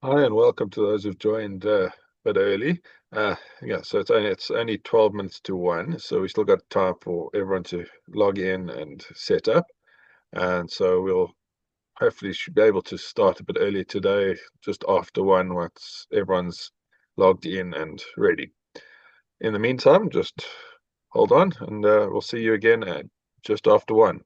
Hi, and welcome to those who've joined a bit early. Yeah, so it's only 12 minutes to one, so we still got time for everyone to log in and set up. And so we'll hopefully should be able to start a bit early today, just after one, once everyone's logged in and ready. In the meantime, just hold on, and we'll see you again at just after one.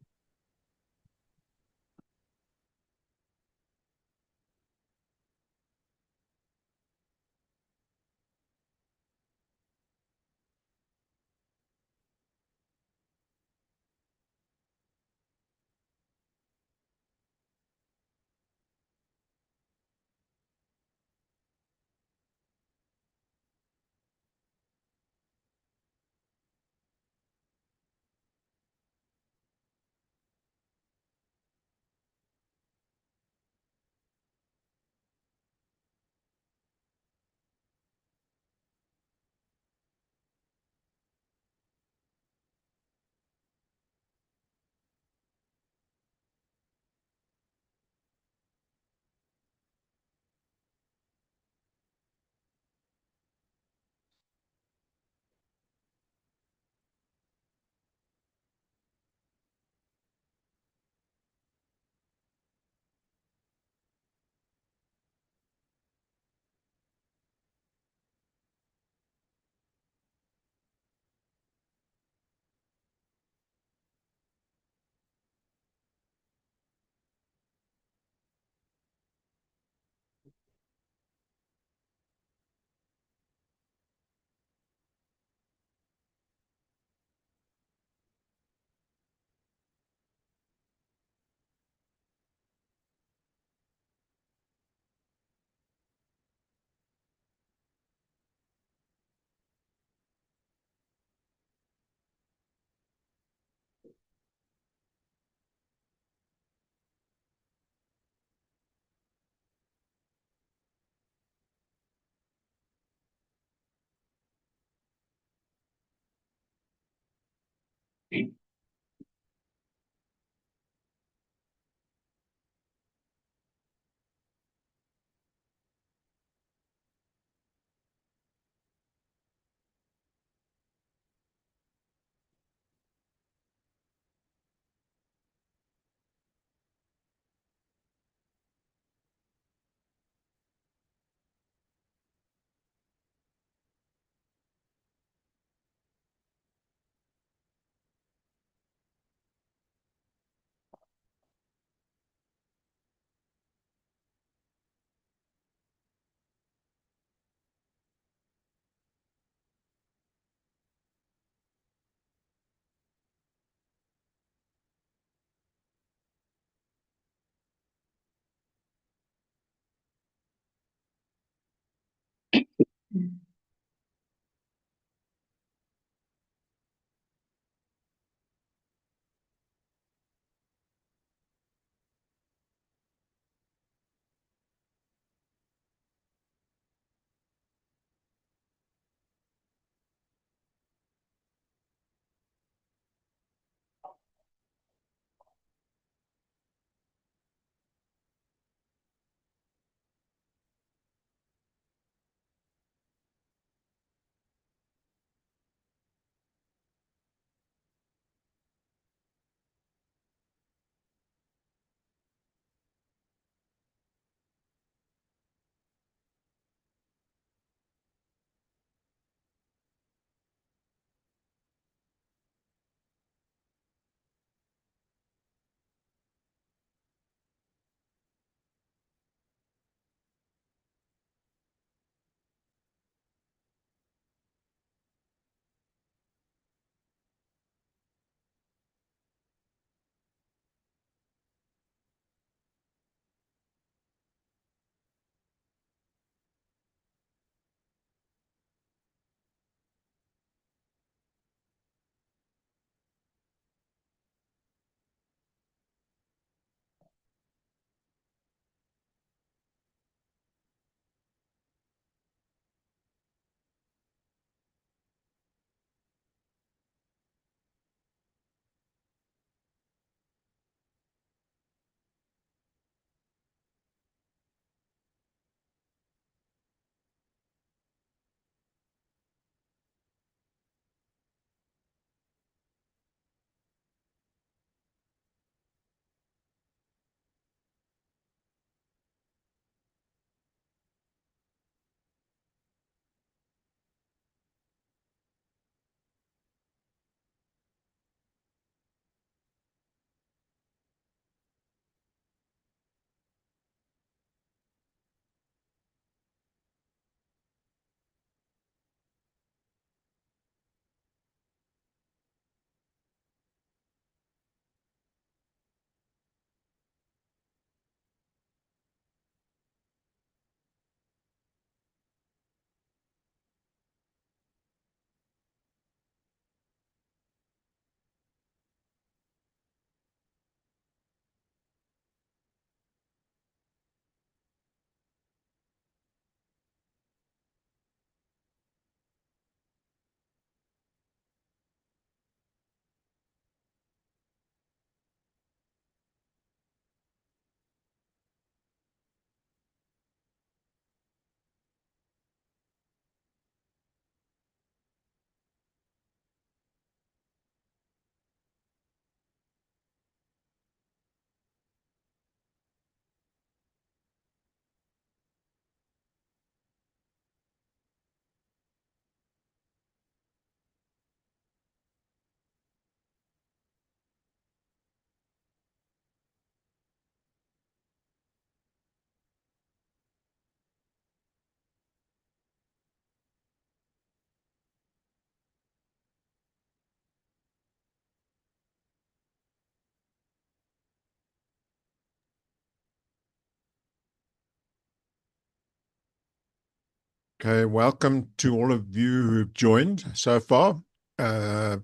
Okay, welcome to all of you who've joined so far. Uh,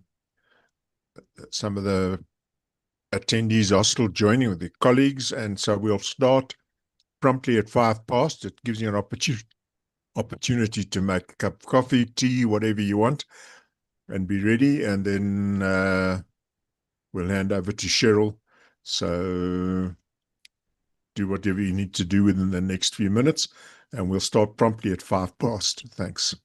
some of the attendees are still joining with their colleagues, and so we'll start promptly at 5 past. It gives you an opportunity to make a cup of coffee, tea, whatever you want, and be ready. And then we'll hand over to Cheryl. So do whatever you need to do within the next few minutes, and we'll start promptly at 5 past. Thanks.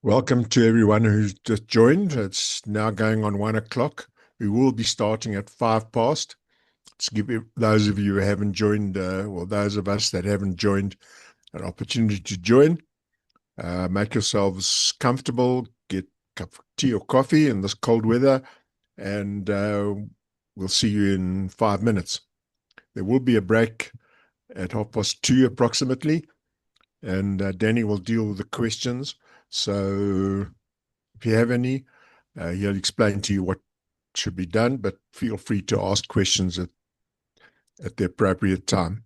Welcome to everyone who's just joined. It's now going on 1 o'clock. We will be starting at 5 past. To give those of you who haven't joined, or those of us that haven't joined, an opportunity to join. Make yourselves comfortable, get a cup of tea or coffee in this cold weather, and we'll see you in 5 minutes. There will be a break at 2:30 approximately, and Danny will deal with the questions. So if you have any, he'll explain to you what should be done, but feel free to ask questions at the appropriate time.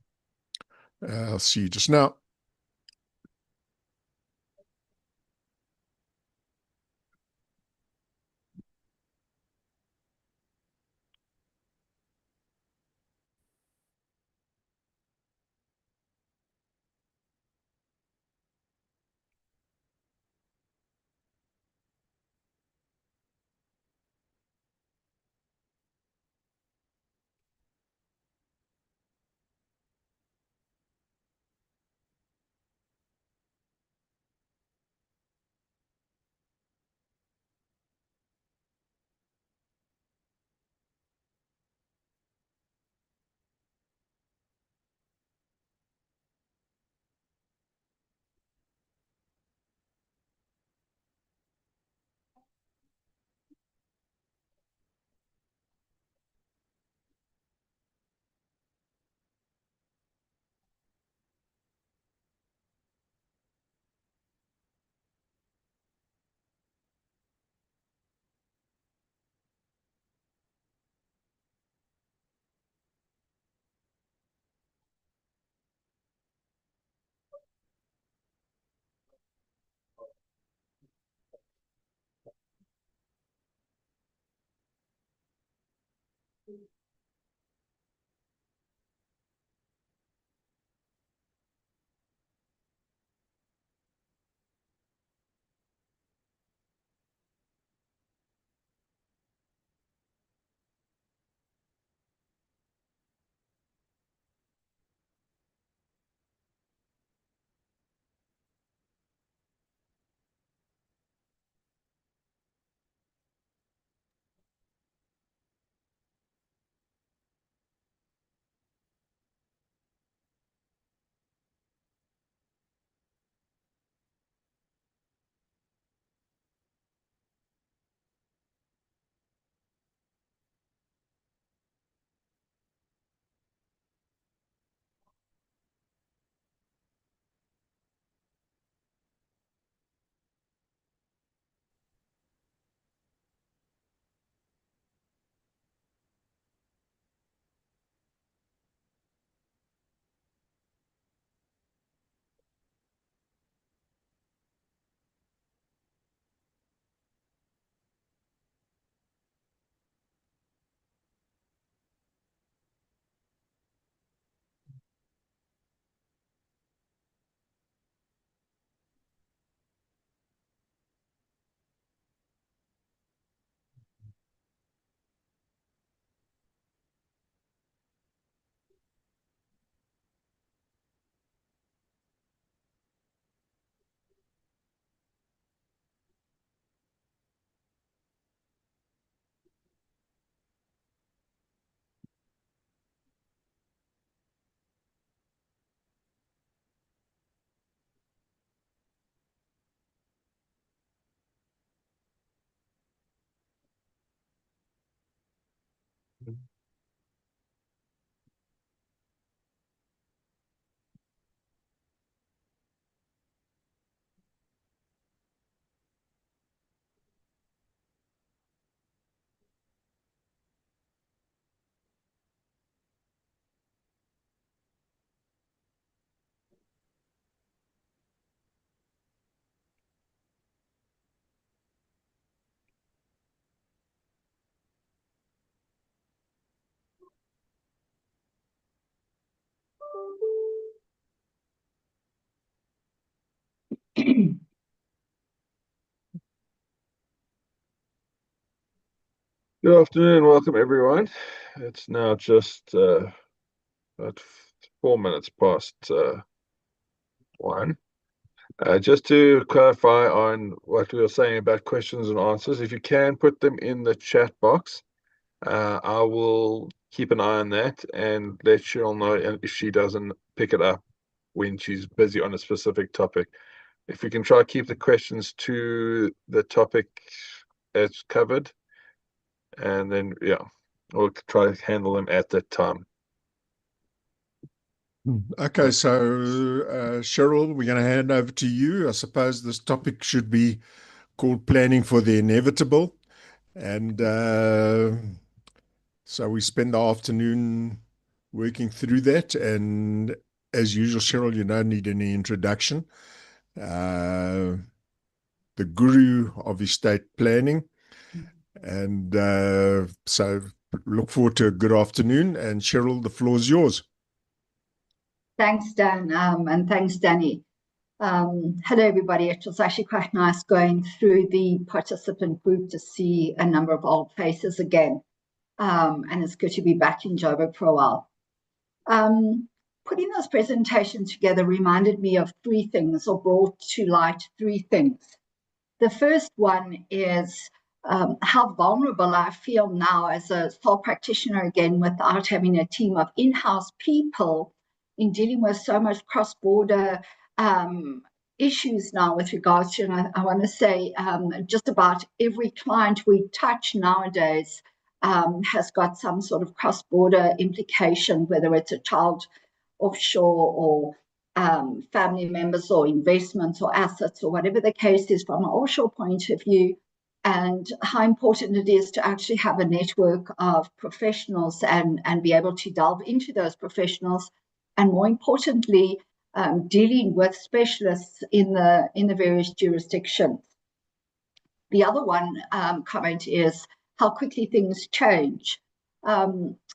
I'll see you just now. Good afternoon, welcome everyone. It's now just about 4 minutes past one. Just to clarify on what we were saying about questions and answers, if you can put them in the chat box, I will keep an eye on that and let Cheryl know if she doesn't pick it up when she's busy on a specific topic. If we can try to keep the questions to the topic as covered, and then yeah, we'll try to handle them at that time. Okay, so Cheryl, we're going to hand over to you. I suppose this topic should be called Planning for the Inevitable. And so we spend the afternoon working through that. And as usual, Cheryl, you don't need any introduction. The guru of estate planning. And so look forward to a good afternoon. And Cheryl, the floor is yours. Thanks, Dan, and thanks, Danny. Hello, everybody. It was actually quite nice going through the participant group to see a number of old faces again. And it's good to be back in Joburg for a while. Putting this presentation together reminded me of three things, or brought to light three things. The first one is how vulnerable I feel now as a sole practitioner again, without having a team of in-house people in dealing with so much cross-border issues now with regards to, and I want to say just about every client we touch nowadays has got some sort of cross-border implication, whether it's a child offshore or family members or investments or assets or whatever the case is from an offshore point of view, and how important it is to actually have a network of professionals and be able to delve into those professionals, and more importantly, dealing with specialists in the various jurisdictions. The other one comment is how quickly things change.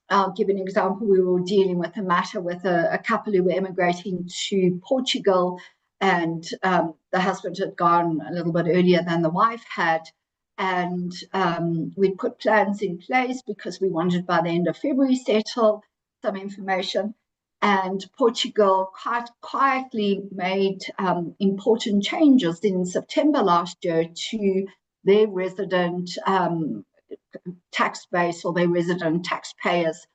I'll give an example. We were dealing with a matter with a couple who were emigrating to Portugal, and the husband had gone a little bit earlier than the wife had. And we put plans in place because we wanted by the end of February settle some information. And Portugal quite quietly made important changes in September last year to their resident tax base, or their resident taxpayers.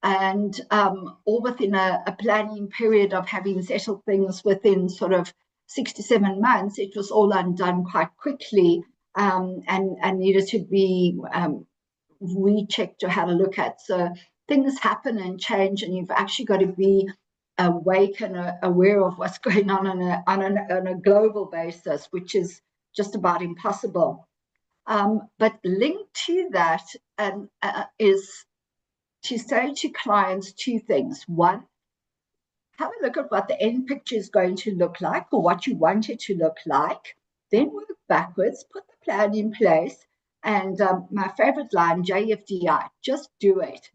And all within a planning period of having settled things within sort of 6 to 7 months, it was all undone quite quickly and needed to be rechecked or had a look at. So things happen and change, and you've actually got to be awake and aware of what's going on a global basis, which is just about impossible. But linked to that is to say to clients two things. One, have a look at what the end picture is going to look like, or what you want it to look like. Then work backwards, put the plan in place. And my favorite line, JFDI, just do it.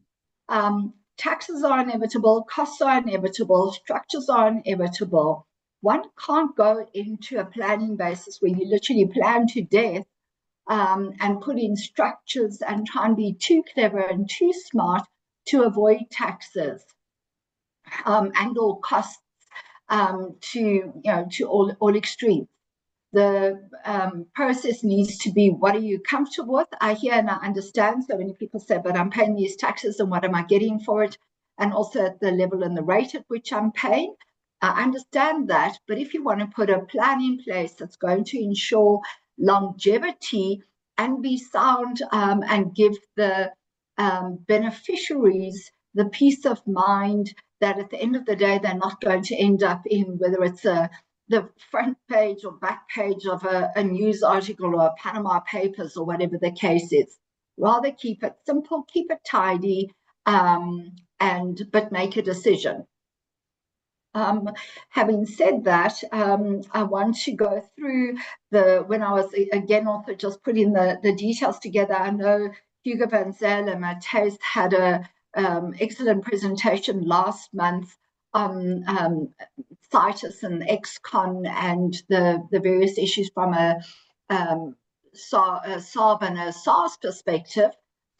Taxes are inevitable, costs are inevitable, structures are inevitable. One can't go into a planning basis where you literally plan to death and put in structures and try and be too clever and too smart to avoid taxes and all costs to all extremes. The process needs to be, what are you comfortable with? I hear and I understand so many people say, but I'm paying these taxes and what am I getting for it? And also at the level and the rate at which I'm paying. I understand that, but if you want to put a plan in place that's going to ensure longevity and be sound and give the beneficiaries the peace of mind that at the end of the day, they're not going to end up in, whether it's the front page or back page of a news article or a Panama Papers or whatever the case is. Rather keep it simple, keep it tidy, but make a decision. Having said that, I want to go through when I was, again, also just putting the details together. I know Hugo van Zyl at Taste had a excellent presentation last month on CITES and ex-con and the various issues from a SARB and a SARS perspective.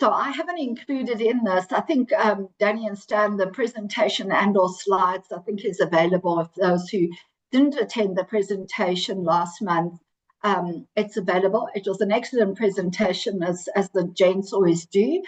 So I haven't included in this. I think Danny and Stan, the presentation and or slides, I think is available if those who didn't attend the presentation last month. It's available. It was an excellent presentation, as the gents always do.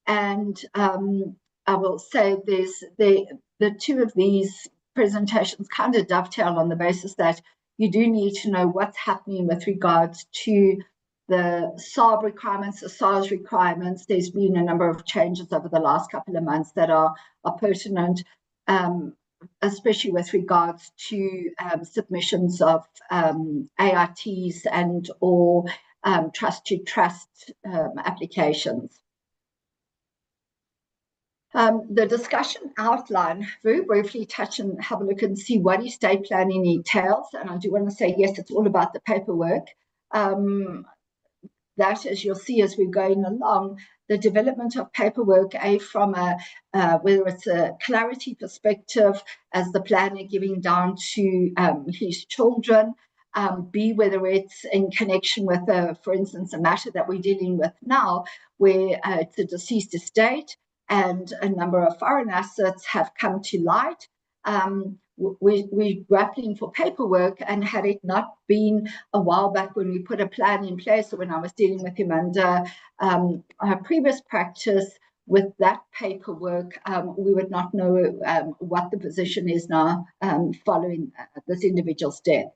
And I will say the two of these presentations kind of dovetail on the basis that you do need to know what's happening with regards to the SARB requirements, the SARS requirements. There's been a number of changes over the last couple of months that are pertinent, especially with regards to submissions of AITs and or trust-to-trust applications. The discussion outline, very briefly touch and have a look and see what estate planning entails. And I do want to say, yes, it's all about the paperwork. That, as you'll see as we're going along, the development of paperwork, from whether it's a clarity perspective as the planner giving down to his children, B, whether it's in connection with, for instance, a matter that we're dealing with now, where it's a deceased estate and a number of foreign assets have come to light. We're grappling for paperwork, and had it not been a while back when we put a plan in place, or when I was dealing with him under our previous practice with that paperwork, we would not know what the position is now following this individual's death.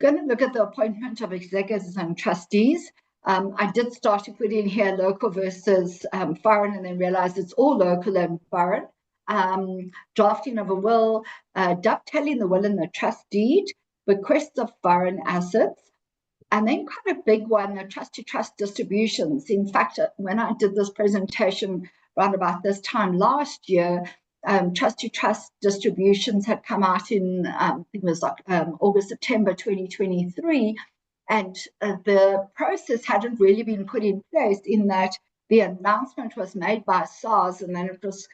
Going to look at the appointment of executors and trustees. I did start to put in here local versus foreign, and then realized it's all local and foreign. Drafting of a will, dovetailing the will and the trust deed, bequests of foreign assets, and then quite a big one, the trust-to-trust distributions. In fact, when I did this presentation around about this time last year, trust-to-trust distributions had come out in, I think it was like August, September 2023, and the process hadn't really been put in place, in that the announcement was made by SARS, and then it was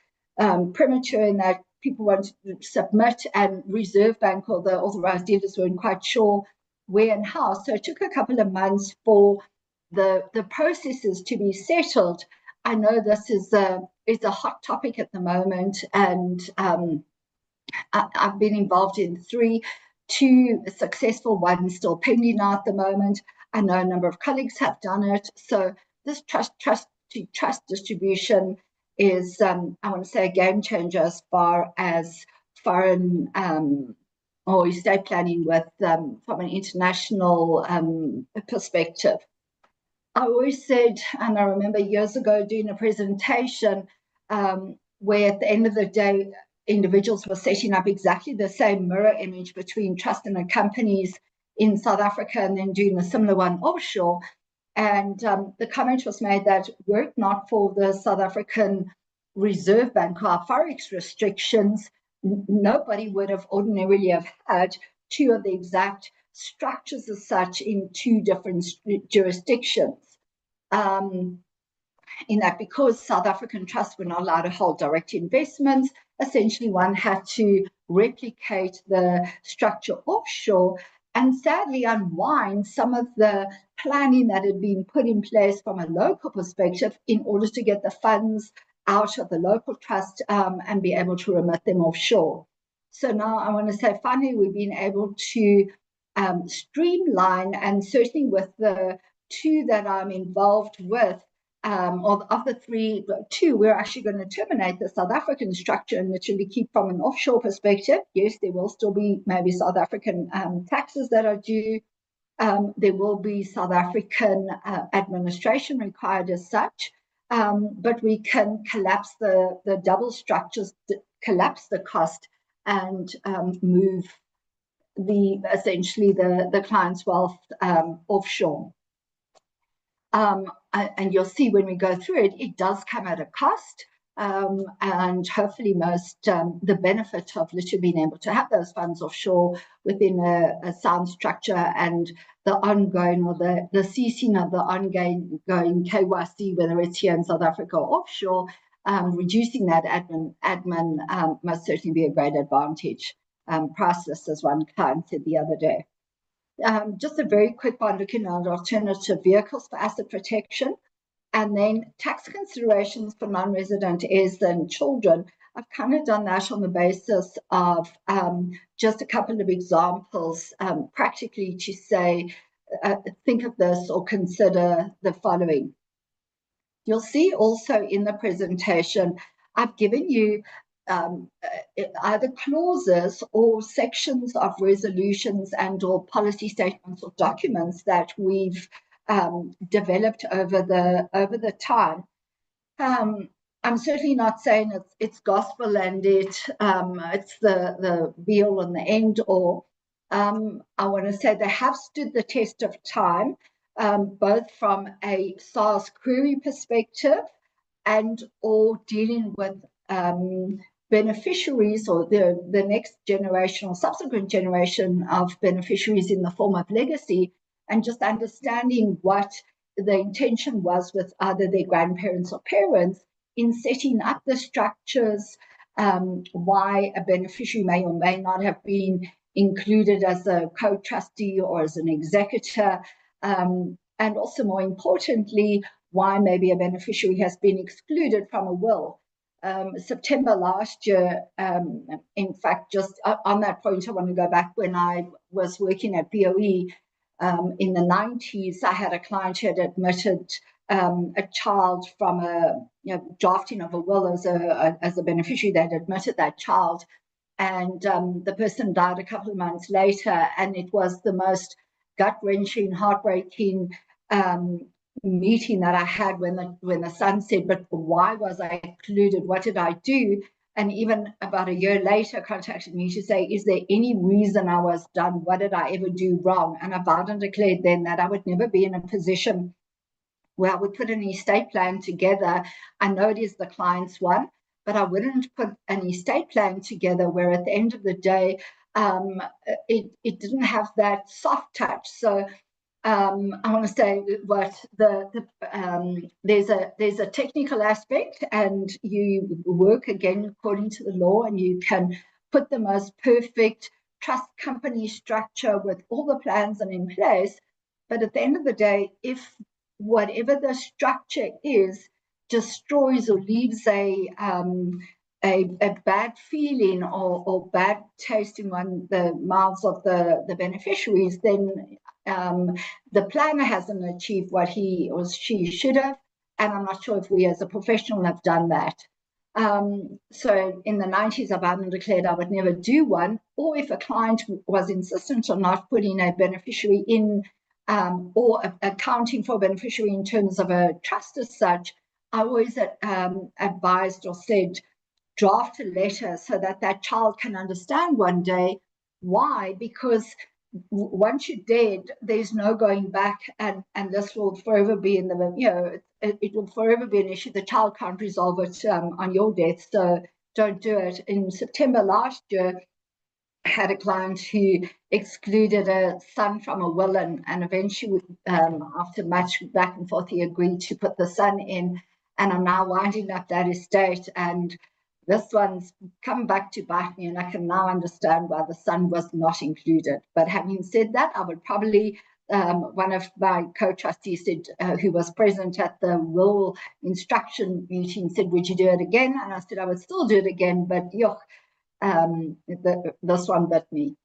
premature in that people wanted to submit, and Reserve Bank or the authorized dealers weren't quite sure where and how. So it took a couple of months for the processes to be settled. I know this is a hot topic at the moment, and I've been involved in two successful ones still pending now at the moment. I know a number of colleagues have done it. So this trust-to-trust distribution is, I want to say, a game changer as far as foreign or estate planning with from an international perspective. I always said, and I remember years ago doing a presentation where at the end of the day, individuals were setting up exactly the same mirror image between trust and companies in South Africa, and then doing a similar one offshore. And the comment was made that were it not for the South African Reserve Bank, our forex restrictions, nobody would have ordinarily have had two of the exact structures as such in two different jurisdictions. In that, because South African trusts were not allowed to hold direct investments, essentially one had to replicate the structure offshore, and sadly unwind some of the planning that had been put in place from a local perspective in order to get the funds out of the local trust and be able to remit them offshore. So now I want to say, finally, we've been able to streamline, and certainly with the two that I'm involved with, or of the two, we're actually going to terminate the South African structure and literally keep from an offshore perspective. Yes, there will still be maybe South African taxes that are due. There will be South African administration required as such, but we can collapse the double structures, collapse the cost, and move essentially the client's wealth offshore. And you'll see when we go through it, it does come at a cost, and hopefully the benefit of literally being able to have those funds offshore within a sound structure, and the ongoing, or the ceasing of the ongoing KYC, whether it's here in South Africa or offshore, reducing that admin must certainly be a great advantage. Priceless, as one client said the other day. Just a very quick one, looking at alternative vehicles for asset protection, and then tax considerations for non-resident heirs and children. I've kind of done that on the basis of just a couple of examples, practically to say, think of this or consider the following. You'll see also in the presentation, I've given you either clauses or sections of resolutions and or policy statements or documents that we've developed over the time. I'm certainly not saying it's gospel and it's the be all and the end all. I want to say they have stood the test of time, both from a SARS query perspective, and or dealing with beneficiaries or the next generation or subsequent generation of beneficiaries in the form of legacy, and just understanding what the intention was with either their grandparents or parents in setting up the structures, why a beneficiary may or may not have been included as a co-trustee or as an executor, and also more importantly, why maybe a beneficiary has been excluded from a will. September last year, in fact, just on that point, I want to go back when I was working at BOE in the 90s. I had a client who had admitted a child from a drafting of a will as a beneficiary. They'd admitted that child, and the person died a couple of months later, and it was the most gut-wrenching, heartbreaking meeting that I had when the son said, "But why was I included? What did I do?" And even about a year later contacted me to say, "Is there any reason I was done? What did I ever do wrong?" And I vowed and declared then that I would never be in a position where I would put an estate plan together. I know it is the client's one, but I wouldn't put an estate plan together where at the end of the day, it didn't have that soft touch. So I want to say what there's a technical aspect, and you work again according to the law, and you can put the most perfect trust company structure with all the plans and in place. But at the end of the day, if whatever the structure is destroys or leaves a bad feeling or bad taste in the mouths of the beneficiaries, then the planner hasn't achieved what he or she should have, and I'm not sure if we as a professional have done that. So in the 90s, I vowed and declared I would never do one, or if a client was insistent on not putting a beneficiary in or accounting for a beneficiary in terms of a trust as such, I always advised or said, draft a letter so that that child can understand one day why, because once you're dead, there's no going back, and this will forever be in the, it will forever be an issue. The child can't resolve it on your death, so don't do it. In September last year, I had a client who excluded a son from a will, and eventually, after much back and forth, he agreed to put the son in, and I'm now winding up that estate, and this one's come back to bite me, and I can now understand why the son was not included. But having said that, I would probably, one of my co-trustees said, who was present at the will instruction meeting, said, "Would you do it again?" And I said, "I would still do it again, but this one bit me."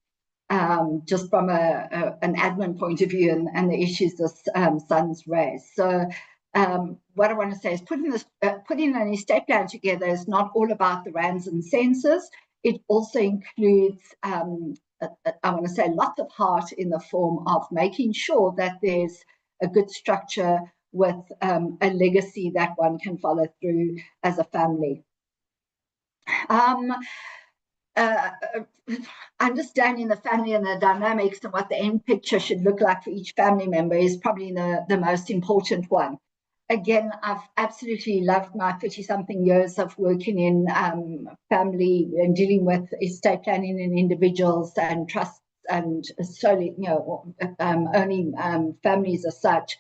Just from an admin point of view and the issues this son's raised. So what I want to say is putting an estate plan together is not all about the rands and senses. It also includes, I want to say, lots of heart in the form of making sure that there's a good structure with a legacy that one can follow through as a family. Understanding the family and the dynamics and what the end picture should look like for each family member is probably the most important one. Again, I've absolutely loved my 30-something years of working in family and dealing with estate planning in individuals and trusts and solely, only families as such.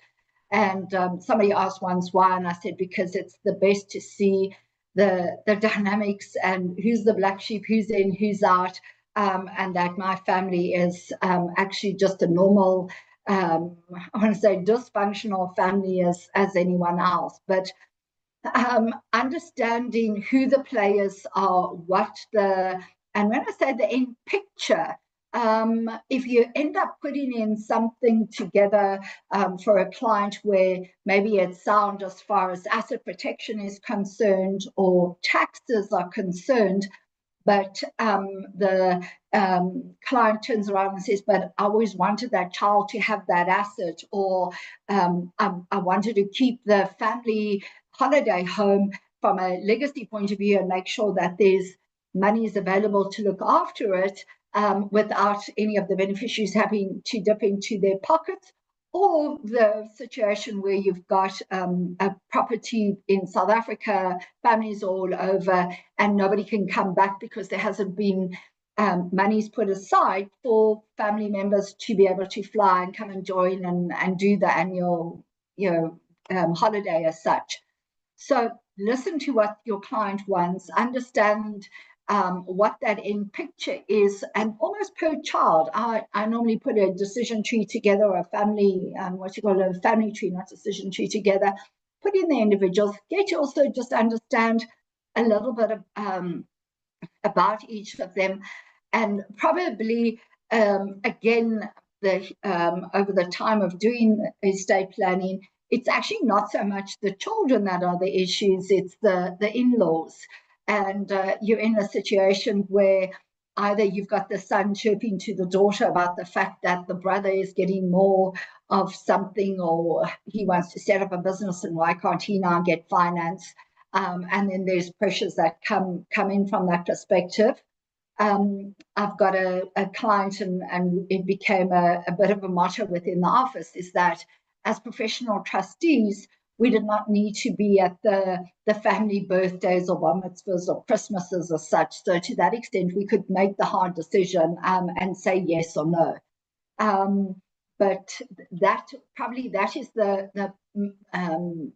And somebody asked once why, and I said because it's the best to see the dynamics and who's the black sheep, who's in, who's out, and that my family is actually just a normal, I want to say dysfunctional family as anyone else. But understanding who the players are, and when I say the end picture, if you end up putting in something together for a client where maybe it's sound as far as asset protection is concerned or taxes are concerned, but the client turns around and says, "But I always wanted that child to have that asset," or I wanted to keep the family holiday home from a legacy point of view and make sure that there's money is available to look after it without any of the beneficiaries having to dip into their pockets. or the situation where you've got a property in South Africa, families all over, and nobody can come back because there hasn't been monies put aside for family members to be able to fly and come and join and do the annual, holiday as such. So listen to what your client wants, understand what that end picture is, and almost per child. I normally put a decision tree together, or a family, a family tree, not decision tree together, put in the individuals, get you also just understand a little bit of, about each of them, and probably, again, over the time of doing estate planning, it's actually not so much the children that are the issues, it's the in-laws. And you're in a situation where either you've got the son chirping to the daughter about the fact that the brother is getting more of something, or he wants to set up a business and why can't he now get finance? And then there's pressures that come in from that perspective. I've got a client, and it became a bit of a motto within the office, is that as professional trustees, we did not need to be at the family birthdays or bar mitzvahs or Christmases as such. So to that extent, we could make the hard decision and say yes or no. But that is the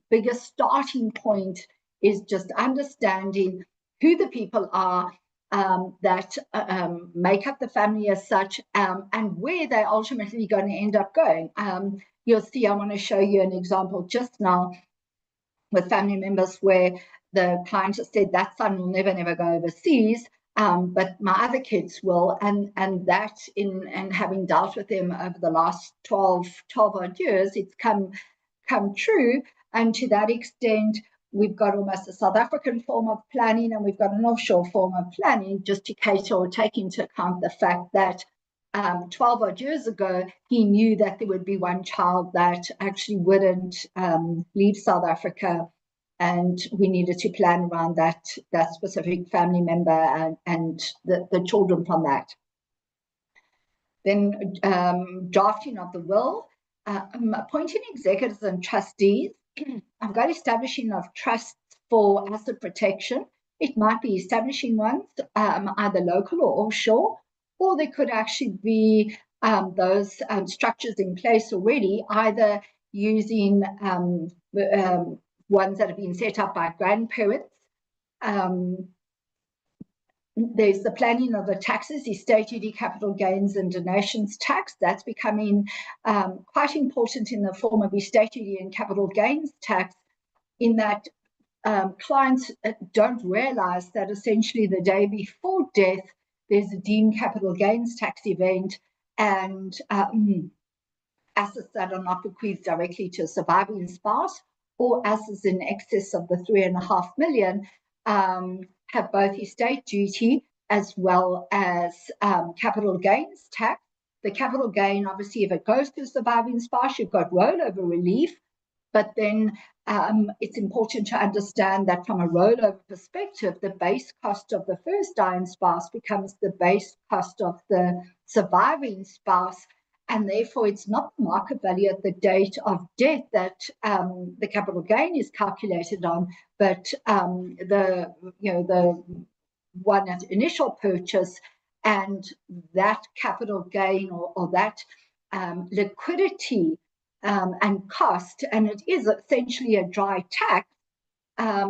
biggest starting point, is just understanding who the people are that make up the family as such, and where they're ultimately going to end up going. You'll see, I want to show you an example just now with family members where the client has said that son will never go overseas, but my other kids will, and that in having dealt with them over the last 12 odd years, it's come true. And to that extent, we've got almost a South African form of planning, and we've got an offshore form of planning, just to cater or take into account the fact that 12 odd years ago, he knew that there would be one child that actually wouldn't leave South Africa, and we needed to plan around that specific family member and the children from that. Then drafting of the will, appointing executors and trustees. I've got establishing of trusts for asset protection. It might be establishing ones, either local or offshore, or there could actually be those structures in place already, either using ones that have been set up by grandparents. There's the planning of the taxes, estate duty, capital gains, and donations tax. That's becoming quite important in the form of estate duty and capital gains tax, in that clients don't realize that essentially the day before death, there's a deemed capital gains tax event, and assets that are not bequeathed directly to a surviving spouse, or assets in excess of the 3.5 million, have both estate duty as well as capital gains tax. The capital gain, obviously, if it goes to a surviving spouse, you've got rollover relief. But then it's important to understand that from a rollover perspective, the base cost of the first dying spouse becomes the base cost of the surviving spouse, and therefore it's not the market value at the date of death that the capital gain is calculated on, but the one at initial purchase, and that capital gain or that liquidity and cost, and it is essentially a dry tax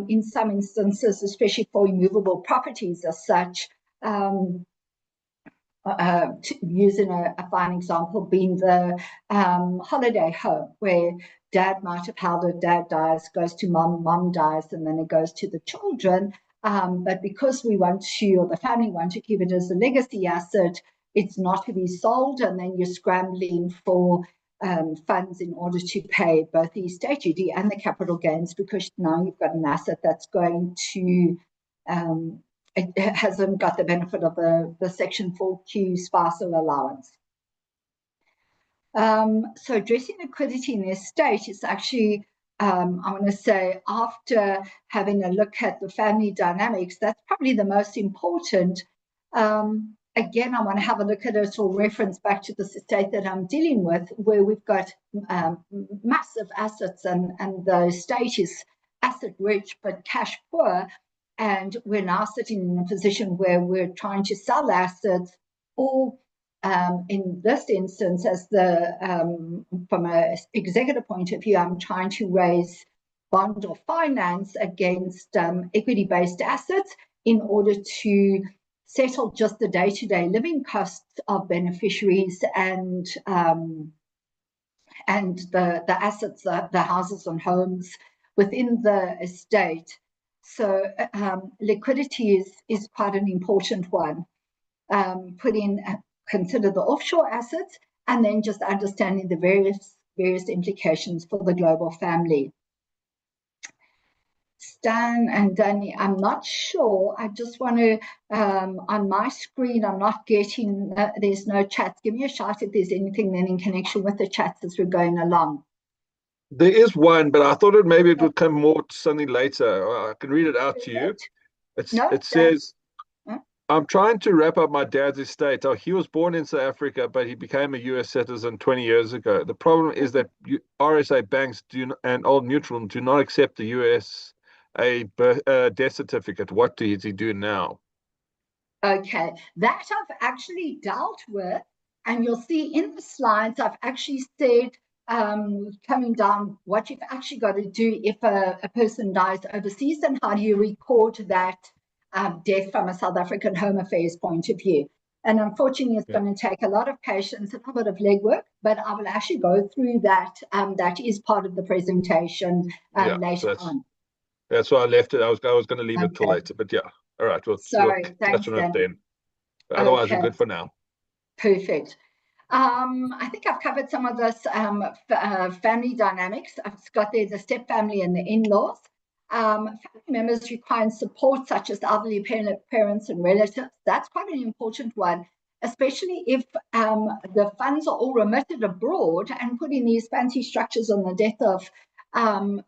in some instances, especially for immovable properties as such. Using a fine example being the holiday home, where dad might have held it, dad dies, goes to mom, mom dies, and then it goes to the children. But because we want to, or the family want to keep it as a legacy asset, it's not to be sold, and then you're scrambling for funds in order to pay both the estate duty and the capital gains, because now you've got an asset that's going to it hasn't got the benefit of the Section 4Q spousal allowance. So addressing liquidity in the estate is actually, I want to say, after having a look at the family dynamics, that's probably the most important. again, I want to have a look at it or reference back to this estate that I'm dealing with, where we've got massive assets, and the estate is asset rich but cash poor. And we're now sitting in a position where we're trying to sell assets, or in this instance, as from an executive point of view, I'm trying to raise bond or finance against equity-based assets in order to settle just the day-to-day living costs of beneficiaries and the assets, the houses and homes within the estate. So liquidity is quite an important one. Consider the offshore assets, and then just understanding the various implications for the global family. Stan and Danny, I'm not sure. I just want to, on my screen, I'm not getting, there's no chats. Give me a shout if there's anything then in connection with the chats as we're going along. There is one, but I thought maybe it would come more to something later. I can read it out to you. It says, I'm trying to wrap up my dad's estate. Oh, he was born in South Africa, but he became a US citizen 20 years ago. The problem is that RSA banks and Old Mutual do not accept the US death certificate. What does he do now? Okay, that I've actually dealt with, and you'll see in the slides, I've actually said, coming down, what you've actually got to do if a person dies overseas, and how do you record that death from a South African Home Affairs point of view. And unfortunately, it's going to take a lot of patience, a little bit of legwork, but I will actually go through that. That is part of the presentation later on. That's why I left it. I was going to leave it till later, but yeah. All right, we'll touch on it then. Otherwise, we're good for now. Perfect. I think I've covered some of this family dynamics. I've got there the step family and the in-laws. Family members requiring support, such as elderly parents and relatives. That's quite an important one, especially if the funds are all remitted abroad and put in these fancy structures on the death of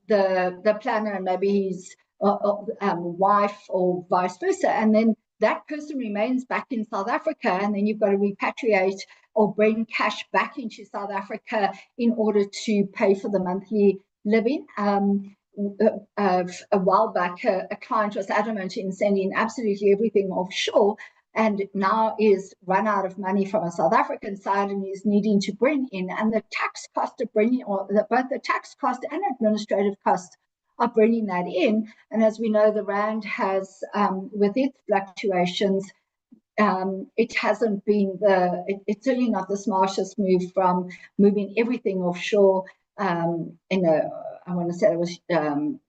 the planner and maybe his wife or vice versa. And then that person remains back in South Africa, and then you've got to repatriate or bring cash back into South Africa in order to pay for the monthly living. A while back, a client was adamant in sending absolutely everything offshore, and now is run out of money from a South African side and is needing to bring in. And the tax cost of bringing, both the tax cost and administrative cost of bringing that in. And as we know, the Rand has, with its fluctuations, it hasn't been it's certainly not the smartest move from moving everything offshore. I want to say it was, and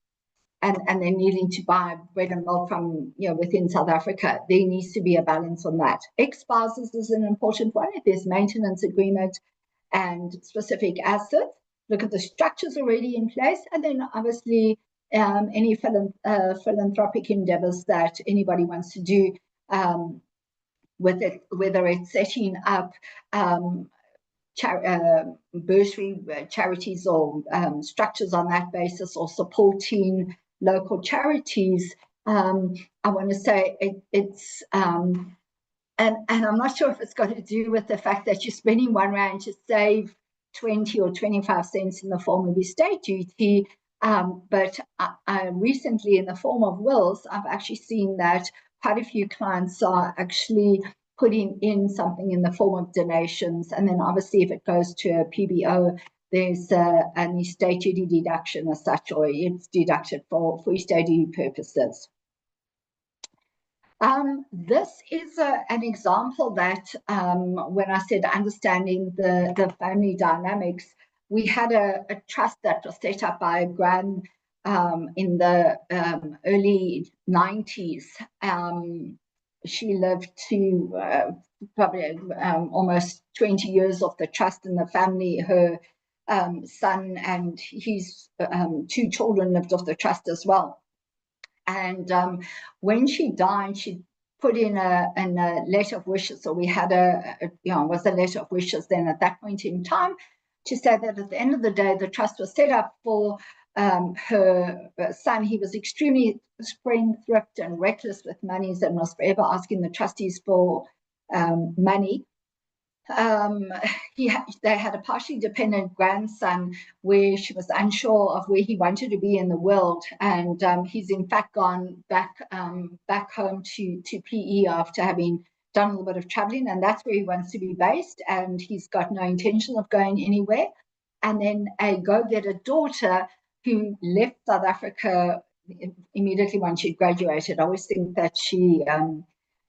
then needing to buy bread and milk from, within South Africa. There needs to be a balance on that. Ex-spouses is an important one. If there's maintenance agreement and specific assets, look at the structures already in place, and then obviously any philanthropic endeavors that anybody wants to do with it, whether it's setting up bursary charities or structures on that basis, or supporting local charities. I want to say it's and I'm not sure if it's got to do with the fact that you're spending R1 to save 20 or 25 cents in the form of estate duty. But I recently, in the form of wills, I've actually seen that quite a few clients are actually putting in something in the form of donations. And then obviously if it goes to a PBO, there's an estate duty deduction as such, or it's deducted for estate duty purposes. This is an example that when I said understanding the family dynamics, we had a trust that was set up by a gran in the early 90s. She lived to probably almost 20 years of the trust in the family. Her son and his 2 children lived off the trust as well. And when she died, she put in a letter of wishes. So we had was a letter of wishes then at that point in time, to say that at the end of the day, the trust was set up for her son. He was extremely spendthrift and reckless with monies and was forever asking the trustees for money. They had a partially dependent grandson where she was unsure of where he wanted to be in the world, and he's in fact gone back home to PE after having done a little bit of traveling, and that's where he wants to be based, and he's got no intention of going anywhere. And then a go-getter daughter who left South Africa immediately when she graduated. I always think that she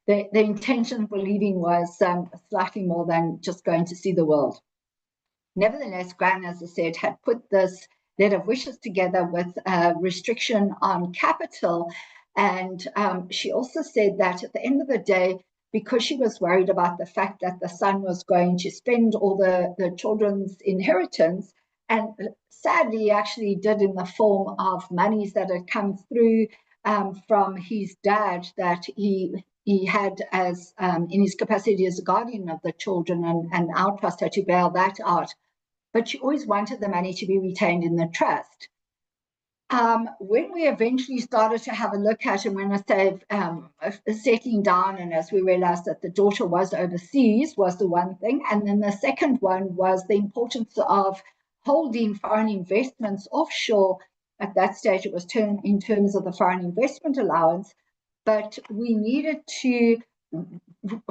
the intention for leaving was slightly more than just going to see the world. Nevertheless, Gran, as I said, had put this letter of wishes together with a restriction on capital. And she also said that at the end of the day, because she was worried about the fact that the son was going to spend all the children's inheritance, and sadly actually did in the form of monies that had come through from his dad that he had as in his capacity as a guardian of the children, and our trust had to bail that out. But she always wanted the money to be retained in the trust. When we eventually started to have a look at, and when I say settling down, and as we realized that the daughter was overseas was the one thing, and then the second one was the importance of holding foreign investments offshore. At that stage, it was in terms of the foreign investment allowance, but we needed to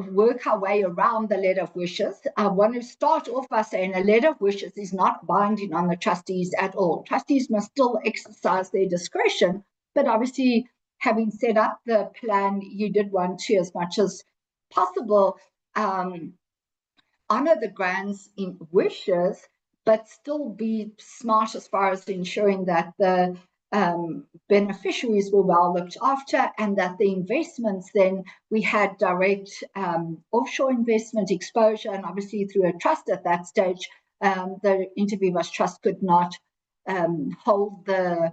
work our way around the letter of wishes. I want to start off by saying a letter of wishes is not binding on the trustees at all. Trustees must still exercise their discretion, but obviously, having set up the plan, you did want to, as much as possible, honor the grant's wishes, but still be smart as far as ensuring that the beneficiaries were well looked after, and that the investments, then we had direct offshore investment exposure, and obviously through a trust at that stage, the inter vivos trust could not hold the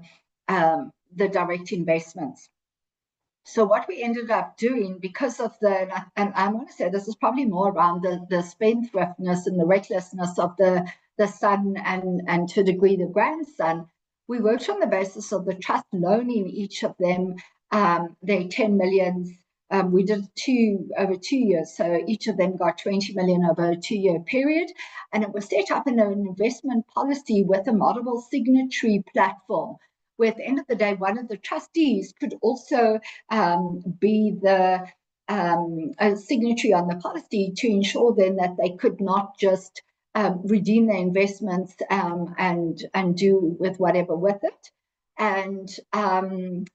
direct investments. So what we ended up doing, because of and I want to say this is probably more around the spendthriftness and the recklessness of the son and to a degree the grandson, we worked on the basis of the trust loaning each of them their 10 million. We did over 2 years, so each of them got 20 million over a 2-year period, and it was set up in an investment policy with a multiple signatory platform, where at the end of the day, one of the trustees could also be the signatory on the policy to ensure then that they could not just redeem their investments and do with whatever with it. And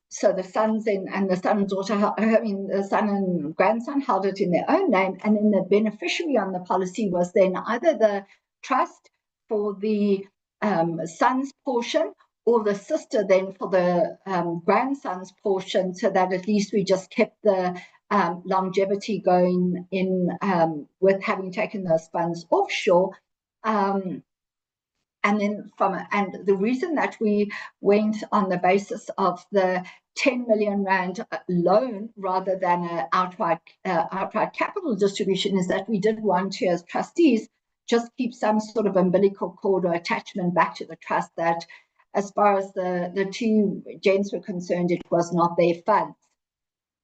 so the sons and the son and daughter, the son and grandson held it in their own name, and then the beneficiary on the policy was then either the trust for the son's portion, or the sister then for the grandson's portion, so that at least we just kept the longevity going in with having taken those funds offshore. And then and the reason that we went on the basis of the 10 million rand loan rather than an outright capital distribution is that we did want to, as trustees, just keep some sort of umbilical cord or attachment back to the trust, that as far as the two gents were concerned, it was not their funds.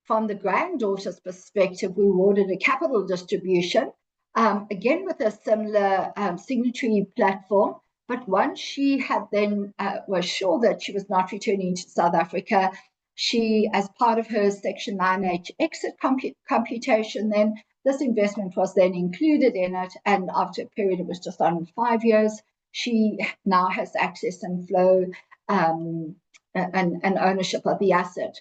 From the granddaughter's perspective, we awarded a capital distribution, again with a similar signatory platform. But once she had then was sure that she was not returning to South Africa, she, as part of her Section 9H exit computation, then this investment was then included in it. And after a period, it was just under 5 years, she now has access and flow and ownership of the asset.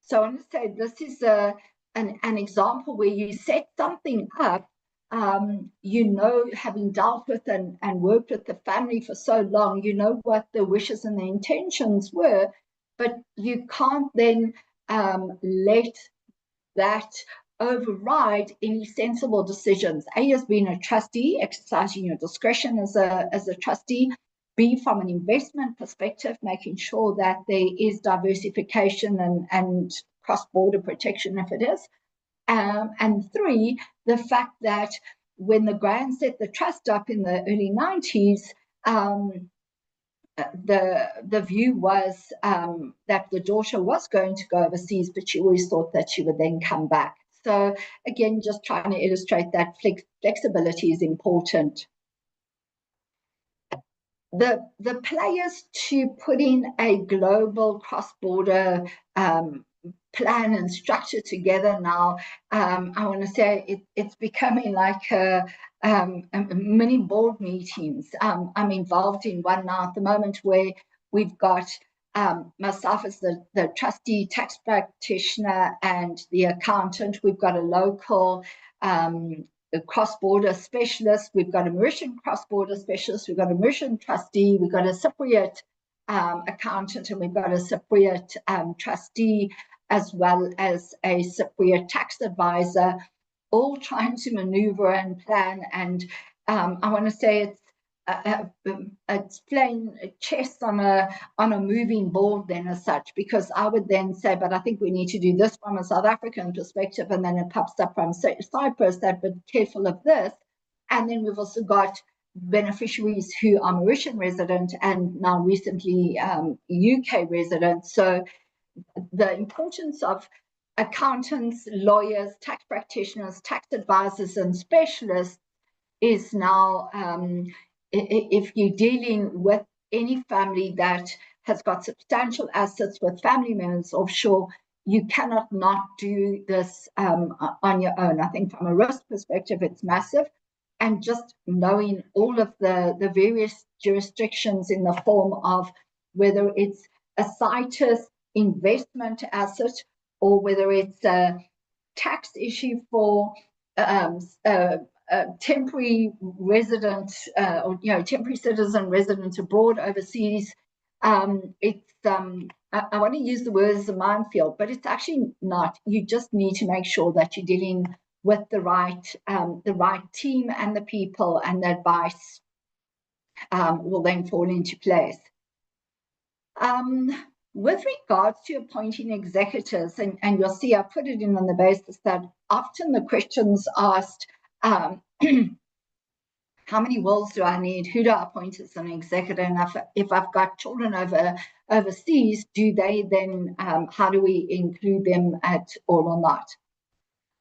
So I want to say this is an example where you set something up. Having dealt with and worked with the family for so long, you know what the wishes and the intentions were, but you can't then let that override any sensible decisions. A, as being a trustee, exercising your discretion as a trustee. B, from an investment perspective, making sure that there is diversification and cross-border protection if it is. And 3, the fact that when the Grand set the trust up in the early 90s, the view was that the daughter was going to go overseas, but she always thought that she would then come back. So again, just trying to illustrate that flexibility is important. The players to put in a global cross-border plan and structure together now, I want to say it's becoming like a mini board meetings. I'm involved in one now at the moment where we've got myself as the trustee, tax practitioner, and the accountant. We've got a local a cross-border specialist, we've got a Mauritian cross-border specialist, we've got a Mauritian trustee, we've got a Cypriot accountant, and we've got a Cypriot trustee, as well as a Cypriot tax advisor, all trying to maneuver and plan. And I want to say it's playing chess on a moving board then as such, because I would then say, but I think we need to do this from a South African perspective, and then it pops up from Cyprus, that but careful of this. And then we've also got beneficiaries who are Mauritian resident and now recently UK residents. So the importance of accountants, lawyers, tax practitioners, tax advisors, and specialists is now, if you're dealing with any family that has got substantial assets with family members offshore, you cannot not do this on your own. I think from a risk perspective, it's massive. And just knowing all of the various jurisdictions in the form of whether it's a CITES investment asset or whether it's a tax issue for temporary resident or temporary citizen resident abroad overseas. I want to use the word as a minefield, but it's actually not. You just need to make sure that you're dealing with the right team and the people, and the advice will then fall into place. With regards to appointing executors, and you'll see I put it in on the basis that often the questions asked, how many wills do I need? Who do I appoint as an executor? And if I've got children overseas, do they then, how do we include them at all or not?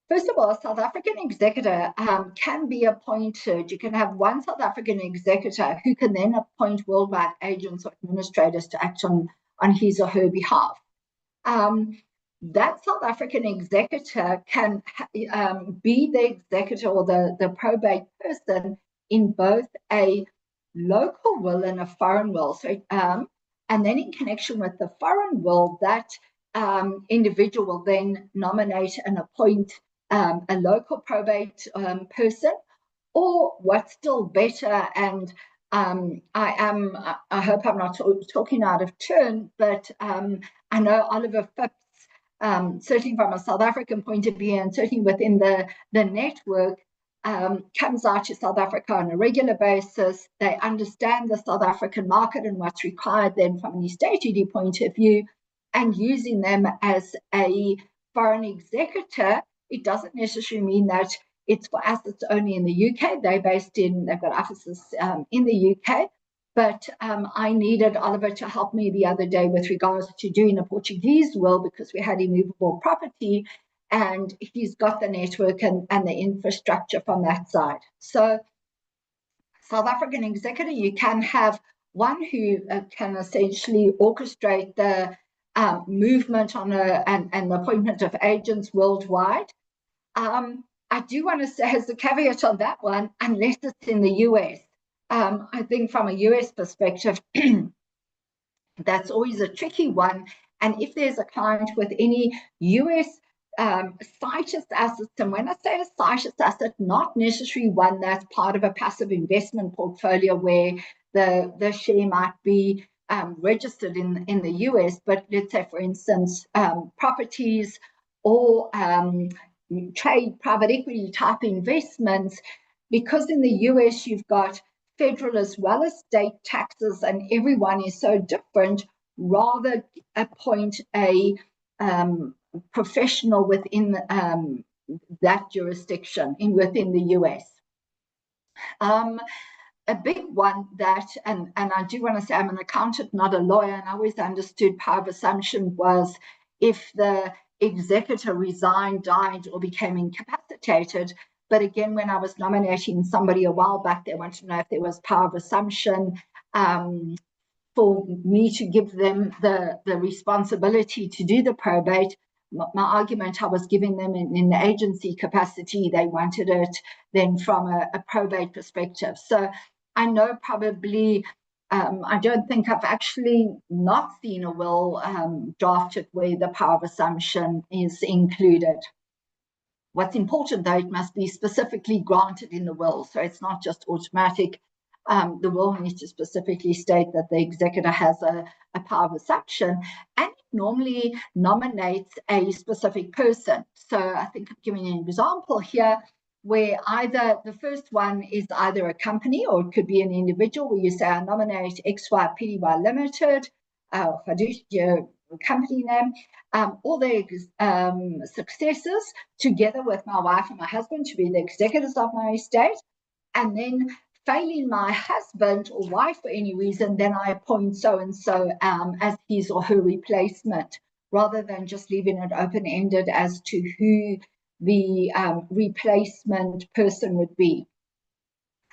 First of all, a South African executor can be appointed. You can have one South African executor who can then appoint worldwide agents or administrators to act on his or her behalf. That South African executor can be the executor or the probate person in both a local will and a foreign will. So, and then in connection with the foreign will, that individual will then nominate and appoint a local probate person, or what's still better, and I hope I'm not talking out of turn, but I know Oliver Phipps, certainly from a South African point of view and certainly within the network, comes out to South Africa on a regular basis. They understand the South African market and what's required then from an estate duty point of view, and using them as a foreign executor, it doesn't necessarily mean that it's for assets only in the UK. They've got offices in the UK. But I needed Oliver to help me the other day with regards to doing a Portuguese will, because we had immovable property, and he's got the network and the infrastructure from that side. So South African executor, you can have one who can essentially orchestrate the movement on and the appointment of agents worldwide. I do want to say, as a caveat on that one, unless it's in the US. I think from a US perspective, that's always a tricky one. And if there's a client with any US CITES assets, and when I say a CITES asset, not necessarily one that's part of a passive investment portfolio where the share might be registered in the US, but let's say, for instance, properties or trade private equity type investments, because in the US you've got federal as well as state taxes and everyone is so different, rather appoint a professional within that jurisdiction within the US. A big one that, and I do want to say I'm an accountant, not a lawyer, and I always understood power of assumption was if the executor resigned, died, or became incapacitated. But again, when I was nominating somebody a while back, they wanted to know if there was power of assumption for me to give them the responsibility to do the probate. My argument I was giving them in the agency capacity, they wanted it then from a probate perspective. So I know probably, I don't think I've actually not seen a will drafted where the power of assumption is included. What's important, though, it must be specifically granted in the will, so it's not just automatic. The will needs to specifically state that the executor has a power of assumption, and it normally nominates a specific person. So I think I'm giving you an example here where either the first one is either a company or it could be an individual, where you say, I nominate XY Pty Limited, fiduciary company name, all their successors, together with my wife and my husband, to be the executors of my estate. And then failing my husband or wife for any reason, then I appoint so-and-so as his or her replacement, rather than just leaving it open-ended as to who the replacement person would be.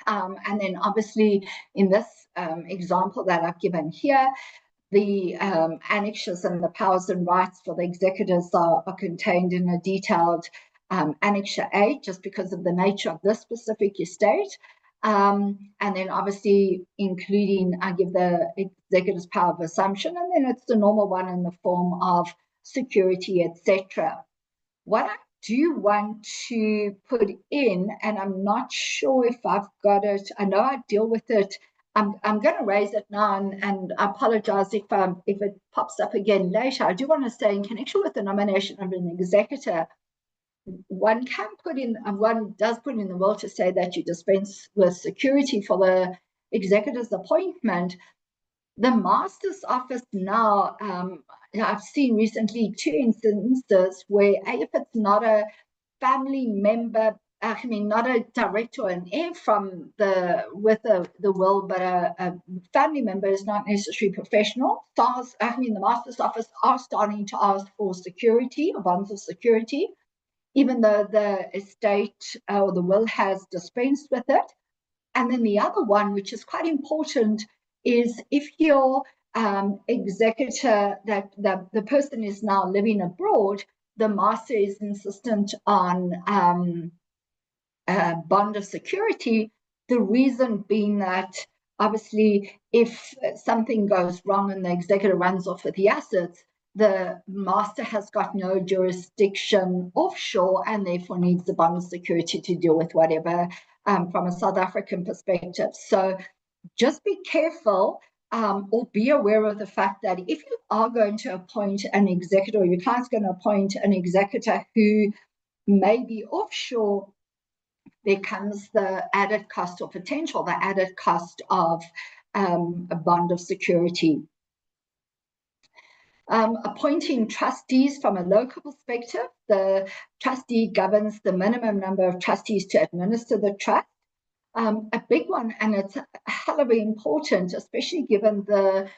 And then obviously in this example that I've given here, the annexures and the powers and rights for the executors are contained in a detailed Annexure 8, just because of the nature of this specific estate. And then obviously including, I give the executor's power of assumption, and then it's the normal one in the form of security, etc. What I do want to put in, and I'm not sure if I've got it, I know I deal with it, I'm going to raise it now, and I apologize if it pops up again later. I do want to say, in connection with the nomination of an executor, one does put in the will to say that you dispense with security for the executor's appointment. The Master's Office now, I've seen recently 2 instances where, if it's not a family member, not a director or an heir from the will, but a family member is not necessarily professional. The Master's Office are starting to ask for security, or bonds of security, even though the estate or the will has dispensed with it. And then the other one, which is quite important, is if your executor, that the person is now living abroad, the master is insistent on a bond of security. The reason being that obviously if something goes wrong and the executor runs off with the assets, the master has got no jurisdiction offshore and therefore needs the bond of security to deal with whatever from a South African perspective. So just be careful or be aware of the fact that if you are going to appoint an executor, or your client's going to appoint an executor who may be offshore, there comes the added cost, or potential, the added cost of a bond of security. Appointing trustees from a local perspective, the trustee governs the minimum number of trustees to administer the trust. A big one, and it's hell of important, especially given the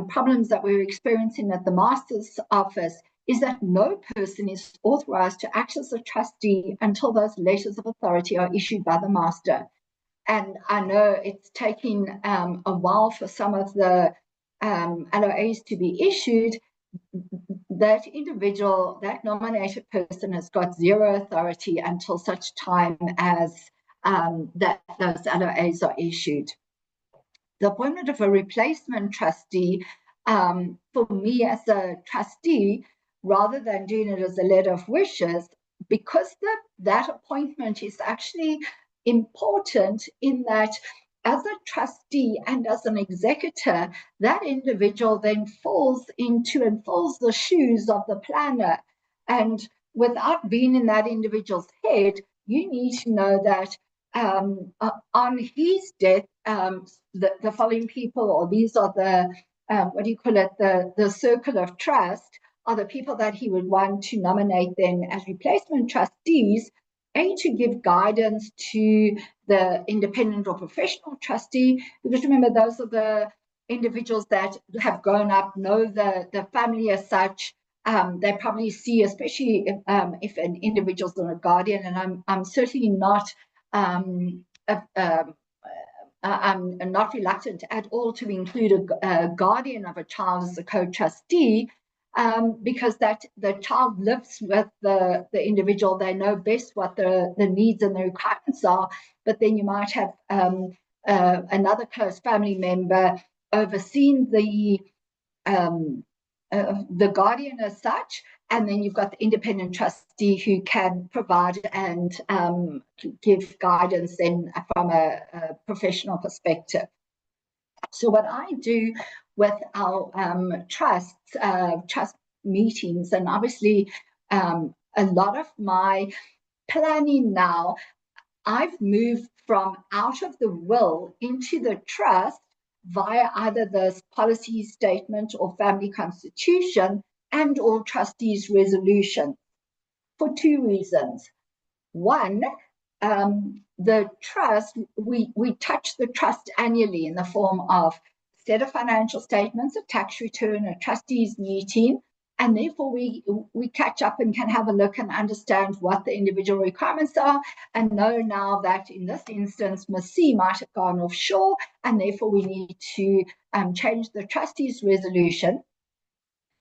problems that we're experiencing at the Master's Office, is that no person is authorized to act as a trustee until those letters of authority are issued by the Master. And I know it's taking a while for some of the LOAs to be issued. That individual, that nominated person, has got zero authority until such time as that those LOAs are issued. The appointment of a replacement trustee, for me as a trustee, rather than doing it as a letter of wishes, because that appointment is actually important in that as a trustee and as an executor, that individual then falls the shoes of the planner. And without being in that individual's head, you need to know that on his death, the following people, or these are the, the circle of trust, are the people that he would want to nominate then as replacement trustees, to give guidance to the independent or professional trustee, because remember, those are the individuals that have grown up, know the family as such, they probably see, especially if an individual's not a guardian, and I'm certainly not I'm not reluctant at all to include a guardian of a child as a co-trustee, because that the child lives with the individual. They know best what the needs and the requirements are, but then you might have another close family member overseeing the guardian as such, and then you've got the independent trustee who can provide and give guidance then from a professional perspective. So what I do with our trust meetings, and obviously a lot of my planning now, I've moved from out of the will into the trust via either the policy statement or family constitution and or trustees resolution, for two reasons. One, the trust, we touch the trust annually in the form of set of financial statements, a tax return, a trustees meeting, and therefore we catch up and can have a look and understand what the individual requirements are, and know now that in this instance Ms. C might have gone offshore, and therefore we need to change the trustees resolution.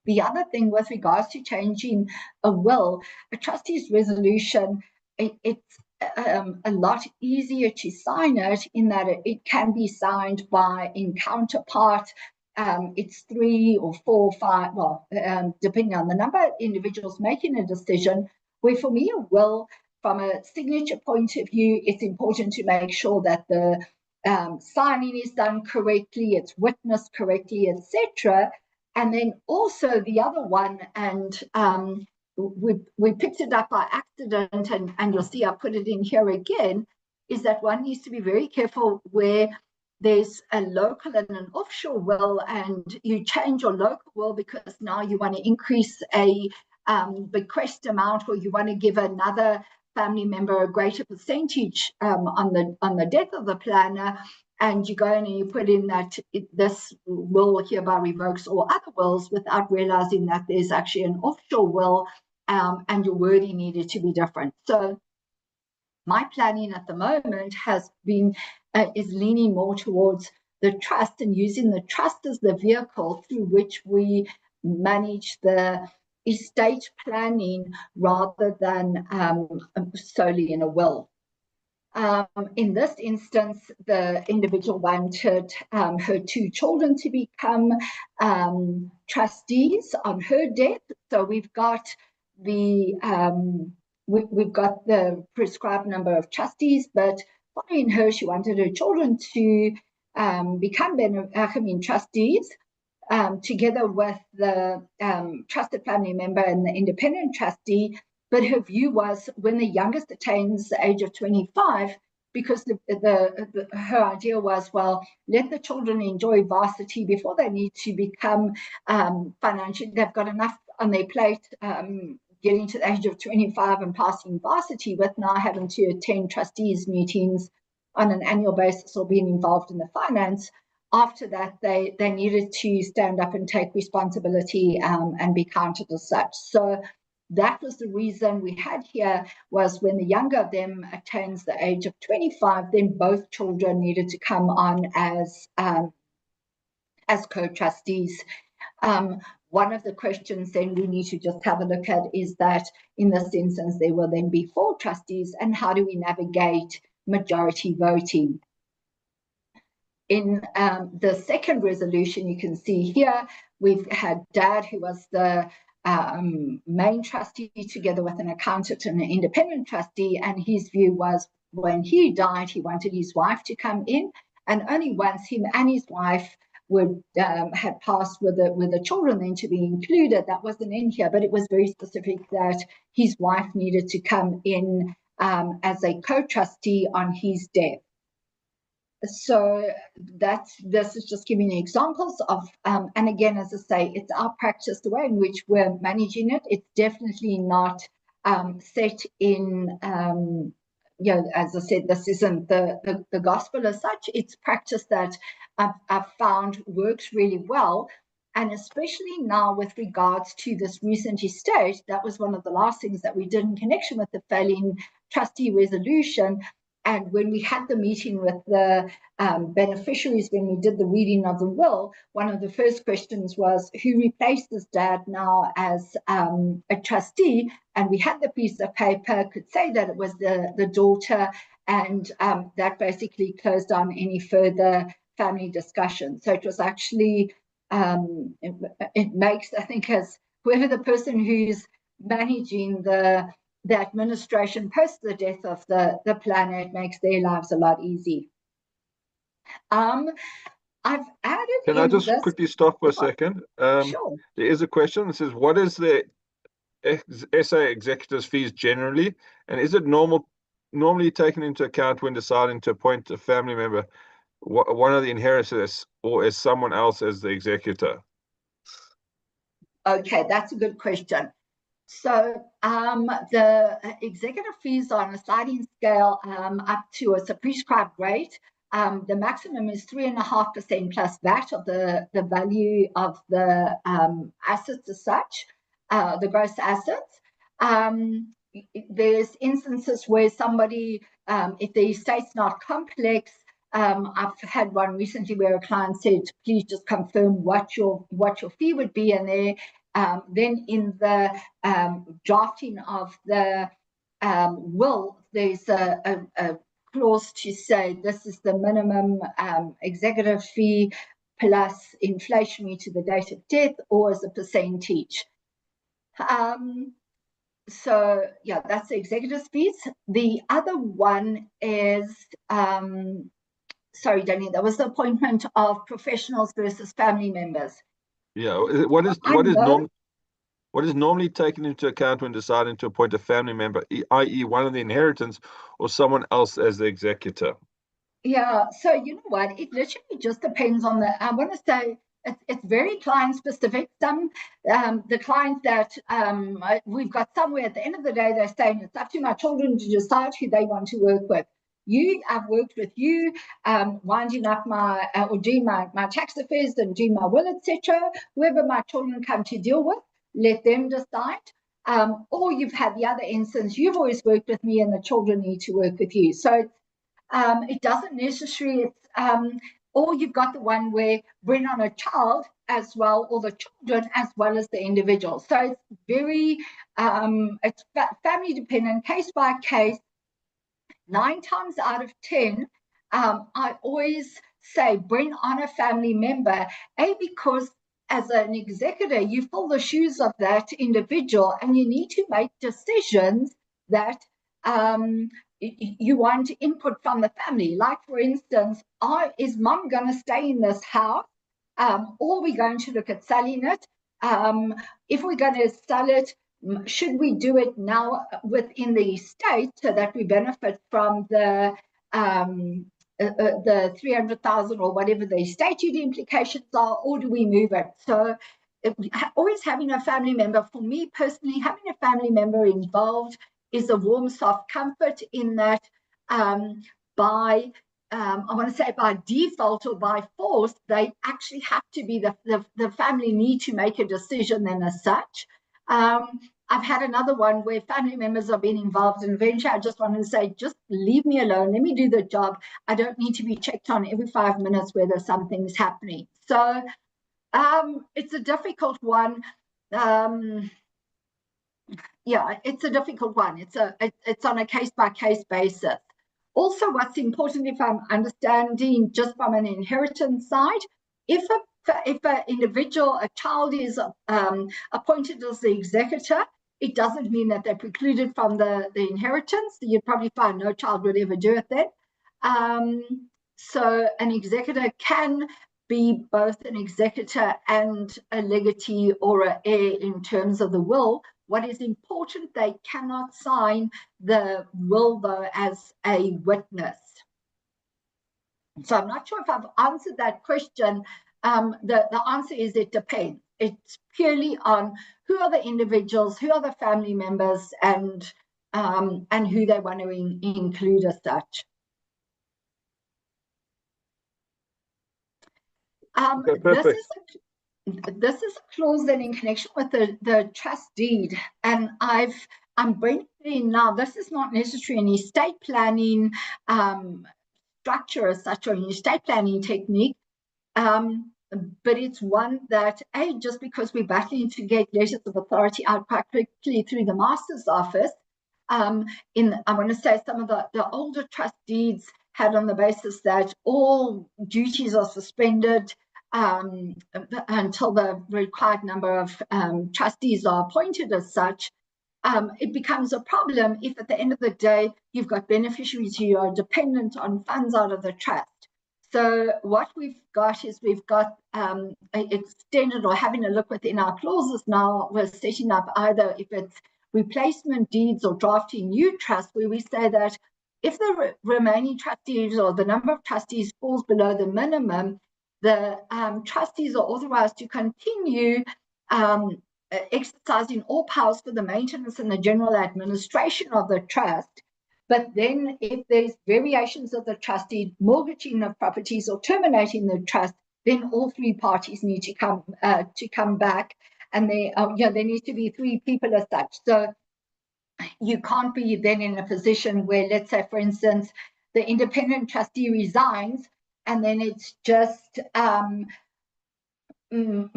The other thing with regards to changing a will, a trustees resolution, it's a lot easier to sign it in that it can be signed by in counterpart. It's 3 or 4 or 5, well, depending on the number of individuals making a decision, where for me a will, from a signature point of view, it's important to make sure that the signing is done correctly, it's witnessed correctly, etc. And then also the other one, and we picked it up by accident, and you'll see I put it in here again, is that one needs to be very careful where there's a local and an offshore will, and you change your local will because now you want to increase a bequest amount, or you want to give another family member a greater percentage on the death of the planner, and you go in and you put in that this will hereby revokes all other wills, without realizing that there's actually an offshore will, and your wording needed to be different. So my planning at the moment has been is leaning more towards the trust, and using the trust as the vehicle through which we manage the estate planning rather than solely in a will. In this instance, the individual wanted her 2 children to become trustees on her death. So we've got the we've got the prescribed number of trustees, but following her, she wanted her children to become trustees, together with the trusted family member and the independent trustee. But her view was, when the youngest attains the age of 25, because her idea was, well, let the children enjoy varsity before they need to become financially, they've got enough on their plate getting to the age of 25 and passing varsity, with now having to attend trustees meetings on an annual basis or being involved in the finance. After that, they needed to stand up and take responsibility and be counted as such. So that was the reason we had here, was when the younger of them attains the age of 25, then both children needed to come on as co-trustees. One of the questions then we need to just have a look at is that in this instance, there will then be 4 trustees, and how do we navigate majority voting? In the second resolution, you can see here, we've had Dad, who was the main trustee, together with an accountant and an independent trustee, and his view was, when he died, he wanted his wife to come in, and only once him and his wife would had passed with the children then to be included. That wasn't in here, but it was very specific that his wife needed to come in as a co-trustee on his death. So this is just giving you examples of, and again, as I say, it's our practice, the way in which we're managing it. It's definitely not set in, as I said, this isn't the gospel as such. It's practice that I've found works really well. And especially now with regards to this recent estate, that was one of the last things that we did in connection with the failing trustee resolution. And when we had the meeting with the beneficiaries, when we did the reading of the will, one of the first questions was, who replaces Dad now as a trustee? And we had the piece of paper, could say that it was the daughter, and that basically closed down any further family discussion. So it was actually, it makes, I think, as whoever the person who's managing the administration post the death of the planet, makes their lives a lot easy. I've added Can I just quickly stop for a second? Sure. There is a question that says, what is the SA executors fees generally, and is it normally taken into account when deciding to appoint a family member, one of the inheritors, or as someone else as the executor? Okay, that's a good question. So the executive fees are on a sliding scale up to a prescribed rate. The maximum is 3.5% plus VAT of the value of the assets as such, the gross assets. There's instances where somebody, if the estate's not complex, I've had one recently where a client said, please just confirm what your fee would be, and then in the drafting of the will, there's a clause to say this is the minimum executive fee plus inflationary to the date of death, or as a percentage. So yeah, that's the executive fees. The other one is, sorry, Danny, that was the appointment of professionals versus family members. Yeah, what is normally taken into account when deciding to appoint a family member, i.e. one of the inheritance or someone else as the executor? Yeah, so you know what, it literally just depends on I want to say it's very client specific. Some the clients that we've got somewhere at the end of the day, they're saying it's up to my children to decide who they want to work with. I've worked with you, winding up my or doing my tax affairs and doing my will, etc. Whoever my children come to deal with, let them decide. Or you've had the other instance, you've always worked with me and the children need to work with you. So it doesn't necessarily, or you've got the one where bring on a child as well, or the children as well as the individual. So it's very, it's family dependent, case by case. 9 times out of 10, I always say bring on a family member, because as an executor, you fill the shoes of that individual and you need to make decisions that you want input from the family. Like, for instance, is mom going to stay in this house, or are we going to look at selling it? If we're going to sell it, should we do it now within the estate so that we benefit from the 300,000 or whatever the estate duty implications are, or do we move it? So always having a family member, for me personally, having a family member involved is a warm, soft comfort, in that I want to say by default or by force, they actually have to be the family need to make a decision then as such. I've had another one where family members have been involved, and eventually I just wanted to say, just leave me alone. Let me do the job. I don't need to be checked on every 5 minutes whether something's happening. So it's a difficult one. Yeah, it's a difficult one. It's on a case-by-case basis. Also, what's important, if I'm understanding just from an inheritance side, if an individual, a child is appointed as the executor, it doesn't mean that they're precluded from the inheritance. You'd probably find no child would ever do it then. So an executor can be both an executor and a legatee or an heir in terms of the will. What is important, they cannot sign the will, though, as a witness. So I'm not sure if I've answered that question. The answer is it depends. It's purely on who are the individuals, who are the family members, and who they want to include as such. Okay, perfect. this is a clause then in connection with the trust deed, and I'm bringing in now. This is not necessarily an estate planning structure as such, or an estate planning technique, but it's one that, just because we're battling to get letters of authority out quite quickly through the master's office, I want to say some of the older trust deeds had on the basis that all duties are suspended until the required number of trustees are appointed as such. It becomes a problem if at the end of the day you've got beneficiaries who are dependent on funds out of the trust. So what we've got is we've got extended, or having a look within our clauses now, we're setting up either, if it's replacement deeds or drafting new trusts, where we say that if the remaining trustees or the number of trustees falls below the minimum, the trustees are authorized to continue exercising all powers for the maintenance and the general administration of the trust. But then if there's variations of the trustee, mortgaging of properties or terminating the trust, then all three parties need to come back, and there needs to be three people as such. So you can't be then in a position where, let's say, for instance, the independent trustee resigns, and then it's just two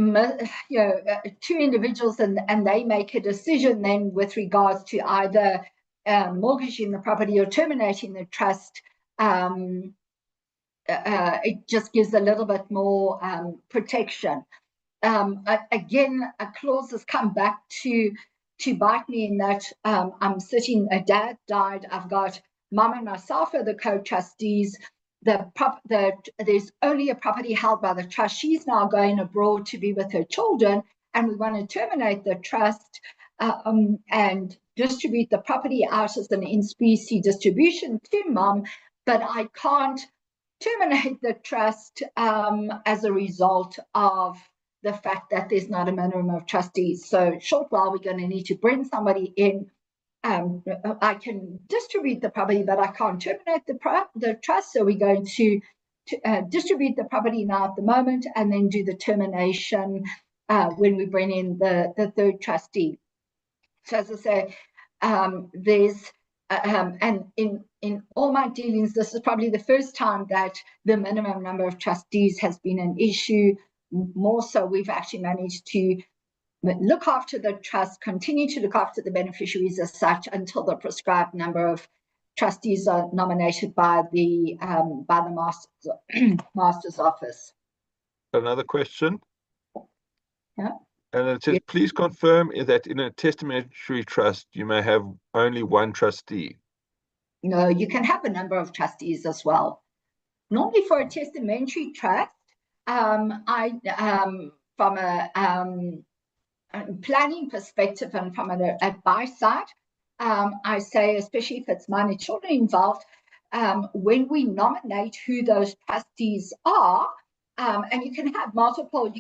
individuals, and they make a decision then with regards to either mortgaging the property or terminating the trust. It just gives a little bit more protection. Again, a clause has come back to bite me in that I'm sitting, a dad died, I've got mum and myself are the co-trustees. There's only a property held by the trust. She's now going abroad to be with her children, and we want to terminate the trust and distribute the property out as an in specie distribution to mum, but I can't terminate the trust as a result of the fact that there's not a minimum of trustees. So short while we're going to need to bring somebody in. I can distribute the property, but I can't terminate the trust. So we're going to distribute the property now at the moment, and then do the termination when we bring in the third trustee. So as I say, there's and in all my dealings, this is probably the first time that the minimum number of trustees has been an issue. More so, we've actually managed to look after the trust, continue to look after the beneficiaries as such until the prescribed number of trustees are nominated by the master's office. Another question. Yeah. And it says, please confirm that in a testamentary trust, you may have only one trustee. No, you can have a number of trustees as well. Normally for a testamentary trust, from a planning perspective and from an advice side, I say, especially if it's minor children involved, when we nominate who those trustees are, and you can have multiple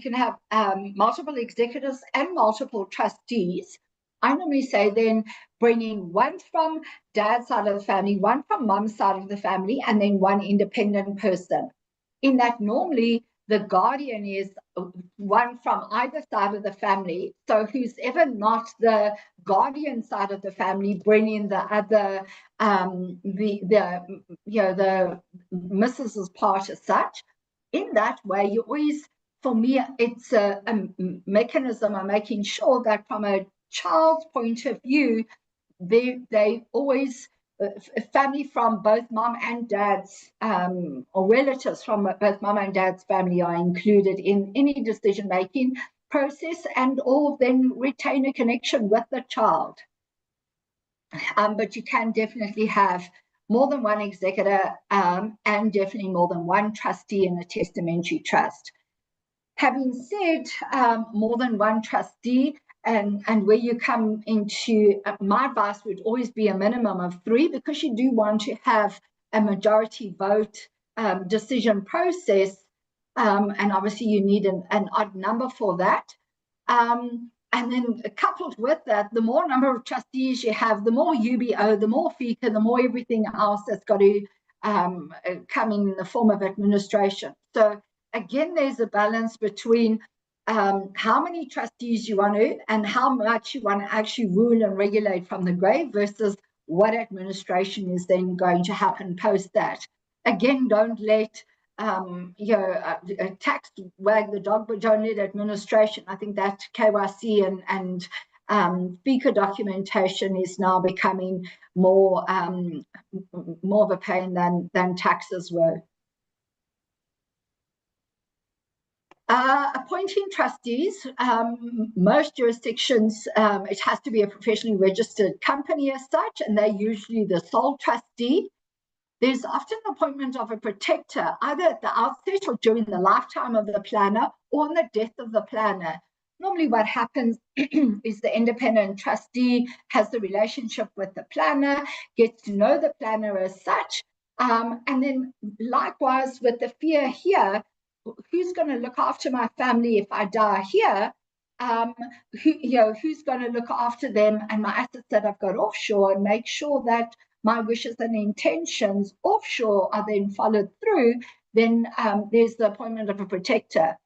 executors and multiple trustees. I normally say then bring in one from dad's side of the family, one from mom's side of the family, and then one independent person. In that, normally the guardian is one from either side of the family. So who's ever not the guardian side of the family, bring in the other, the Mrs.'s part as such. In that way, you always, for me, it's a mechanism of making sure that from a child's point of view, they always, family from both mom and dad's, or relatives from both mom and dad's family are included in any decision-making process, and all then retain a connection with the child. But you can definitely have more than one executor and definitely more than one trustee in a testamentary trust. Having said more than one trustee, and where you come into, my advice would always be a minimum of 3, because you do want to have a majority vote decision process, and obviously you need an odd number for that. And then coupled with that, the more number of trustees you have, the more UBO, the more FICA, the more everything else that's got to come in the form of administration. So again, there's a balance between how many trustees you want to, and how much you want to actually rule and regulate from the grave versus what administration is then going to happen post that. Again, don't let tax wag the dog, but don't let administration. I think that KYC and speaker documentation is now becoming more of a pain than taxes were. Appointing trustees, most jurisdictions, it has to be a professionally registered company as such, and they're usually the sole trustee. There's often appointment of a protector, either at the outset or during the lifetime of the planner or on the death of the planner. Normally what happens is the independent trustee has the relationship with the planner, gets to know the planner as such, and then likewise with the fear here, who's going to look after my family if I die here? Who's going to look after them and my assets that I've got offshore, and make sure that my wishes and intentions offshore are then followed through. Then there's the appointment of a protector.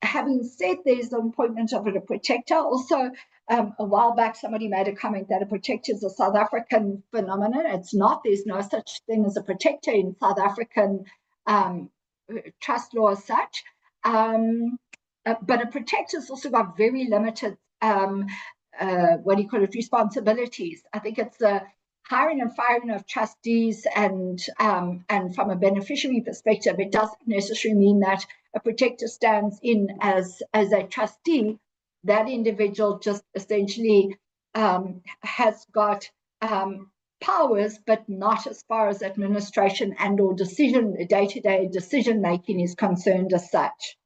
Having said there's the appointment of a protector, also a while back somebody made a comment that a protector is a South African phenomenon. It's not. There's no such thing as a protector in South African trust law as such. But a protector's also got very limited responsibilities. I think it's the hiring and firing of trustees, and from a beneficiary perspective, it doesn't necessarily mean that a protector stands in as a trustee. That individual just essentially has got powers, but not as far as administration and or day-to-day decision making is concerned as such.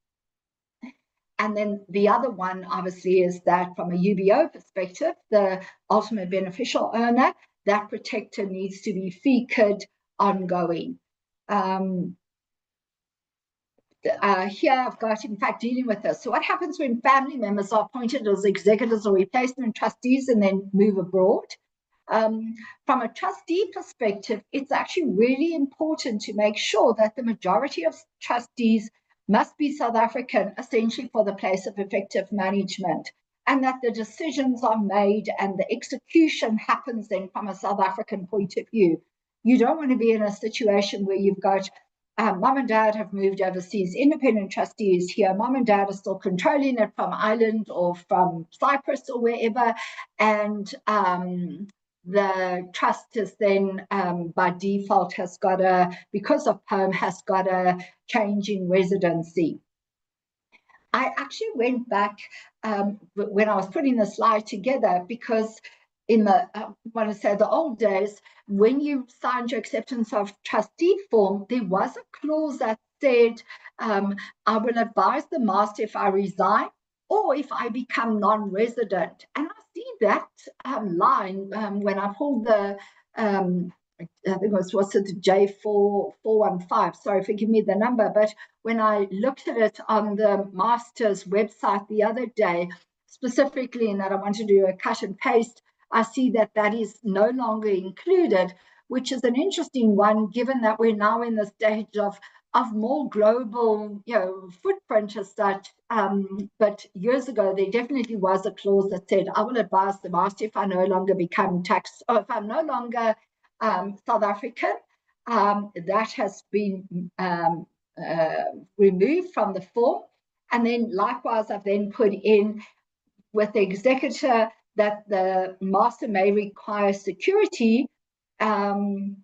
And then the other one, obviously, is that from a UBO perspective, the ultimate beneficial owner, that protector needs to be featured ongoing. Here I've got, in fact, dealing with this. So what happens when family members are appointed as executors or replacement trustees and then move abroad? From a trustee perspective, it's actually really important to make sure that the majority of trustees must be South African, essentially for the place of effective management, and that the decisions are made and the execution happens then from a South African point of view. You don't want to be in a situation where you've got mom and dad have moved overseas, independent trustees here, mom and dad are still controlling it from Ireland or from Cyprus or wherever, and the trust is then by default has got because of POEM, has got a change in residency. I actually went back when I was putting the slide together, because in the, I want to say the old days, when you signed your acceptance of trustee form, there was a clause that said, I will advise the master if I resign or if I become non-resident. And I see that line when I pulled the, I think it was, what's it, J4415, sorry, forgive me the number, but when I looked at it on the master's website the other day, specifically in that I want to do a cut and paste, I see that that is no longer included, which is an interesting one, given that we're now in the stage of more global, footprint as such. But years ago, there definitely was a clause that said, I will advise the master if I no longer become or if I'm no longer South African. That has been removed from the form. And then likewise, I've then put in with the executor that the master may require security, and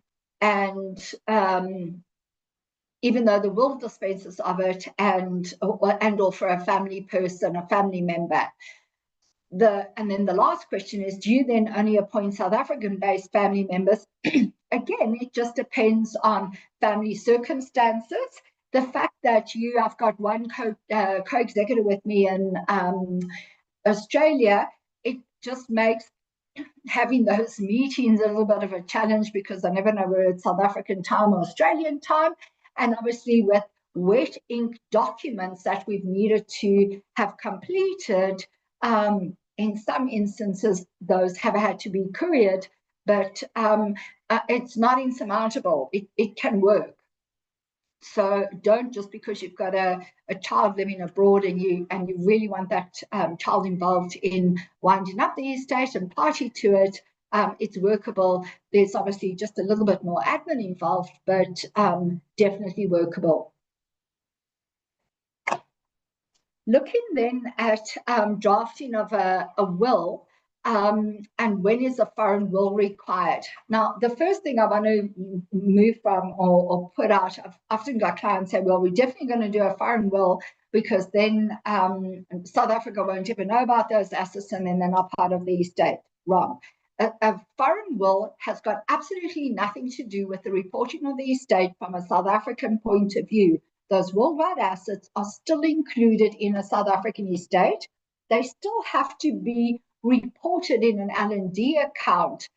even though the will dispenses of it, and or for a family person, a family member. And then the last question is, do you then only appoint South African-based family members? Again, it just depends on family circumstances. The fact that I've got one co-executor with me in Australia, it just makes having those meetings a little bit of a challenge, because I never know whether it's South African time or Australian time. And obviously with wet ink documents that we've needed to have completed, in some instances, those have had to be couriered, but it's not insurmountable. It can work. So don't, just because you've got a child living abroad and you really want that child involved in winding up the estate and party to it, it's workable. There's obviously just a little bit more admin involved, but definitely workable. Looking then at drafting of a will, and when is a foreign will required? Now, the first thing I want to move from or put out, I've often got clients say, well, we're definitely going to do a foreign will because then South Africa won't ever know about those assets and then they're not part of the estate. Wrong. A foreign will has got absolutely nothing to do with the reporting of the estate from a South African point of view. Those worldwide assets are still included in a South African estate. They still have to be reported in an L&D account.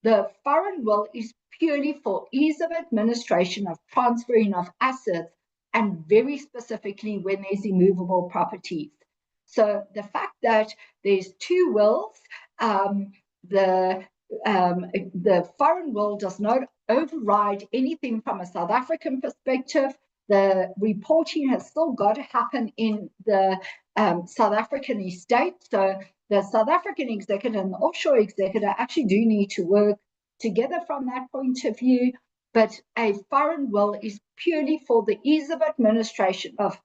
The foreign will is purely for ease of administration of transferring of assets, and very specifically when there's immovable properties. So the fact that there's two wills, the foreign will does not override anything from a South African perspective. The reporting has still got to happen in the South African estate. So the South African executor and the offshore executor actually do need to work together from that point of view. But a foreign will is purely for the ease of administration of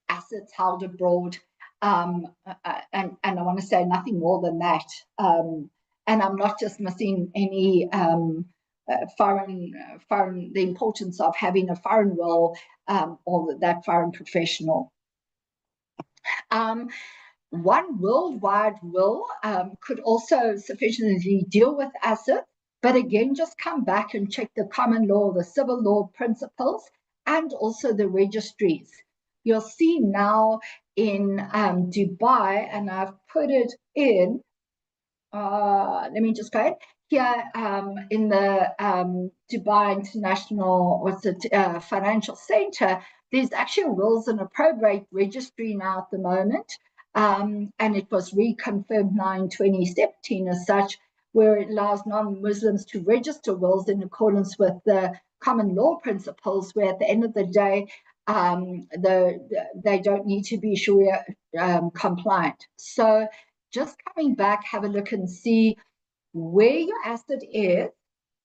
assets held abroad. And I want to say nothing more than that. And I'm not just missing any the importance of having a foreign will or that foreign professional. One worldwide will could also sufficiently deal with assets, but again, just come back and check the common law, the civil law principles, and also the registries. You'll see now in Dubai, and I've put it in, let me just go ahead. Here in the Dubai International Financial Center, there's actually wills and a probate registry now at the moment, and it was reconfirmed 9/2017 as such, where it allows non-Muslims to register wills in accordance with the common law principles, where at the end of the day, they don't need to be Sharia compliant. So just coming back, have a look and see where your asset is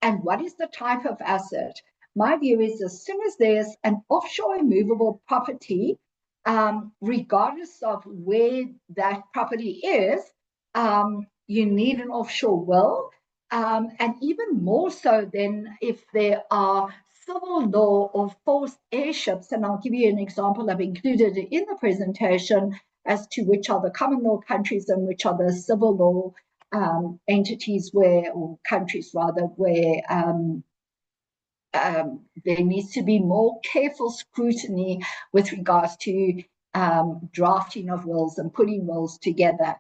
and what is the type of asset. My view is as soon as there's an offshore immovable property, regardless of where that property is, you need an offshore will. And even more so than if there are civil law or forced airships, and I'll give you an example. I've included it in the presentation as to which are the common law countries and which are the civil law entities where, or countries rather, where there needs to be more careful scrutiny with regards to drafting of wills and putting wills together.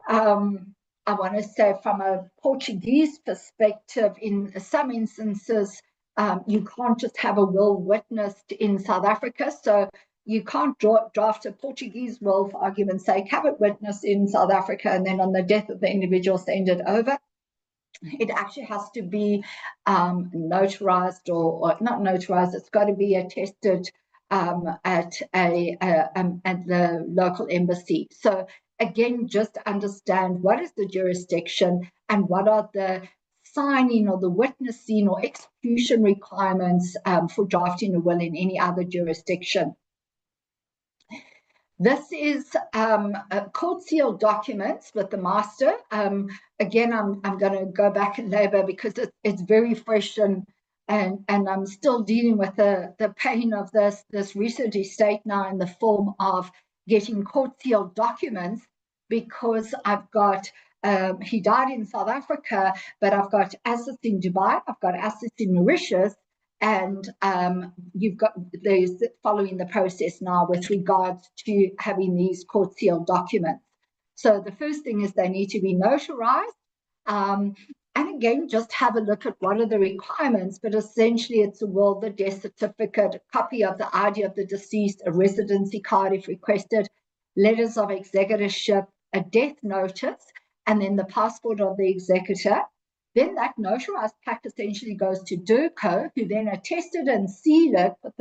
I want to say from a Portuguese perspective, in some instances, you can't just have a will witnessed in South Africa. So you can't draft a Portuguese will, for argument's sake, have it witnessed in South Africa, and then on the death of the individual, send it over. It actually has to be notarized or not notarized. It's got to be attested at the local embassy. So again, just understand what is the jurisdiction and what are the signing or the witnessing or execution requirements for drafting a will in any other jurisdiction. This is court sealed documents with the master. Again, I'm going to go back and labor because it's very fresh and I'm still dealing with the pain of this recent estate now in the form of getting court sealed documents, because I've got he died in South Africa, but I've got assets in Dubai, I've got assets in Mauritius, and you've got those following the process now with regards to having these court sealed documents. So the first thing is they need to be notarized. And again, just have a look at what are the requirements, but essentially it's a will, the death certificate, a copy of the ID of the deceased, a residency card if requested, letters of executorship, a death notice, and then the passport of the executor. Then that notarized pack essentially goes to DIRCO, who then attest it and seal it, put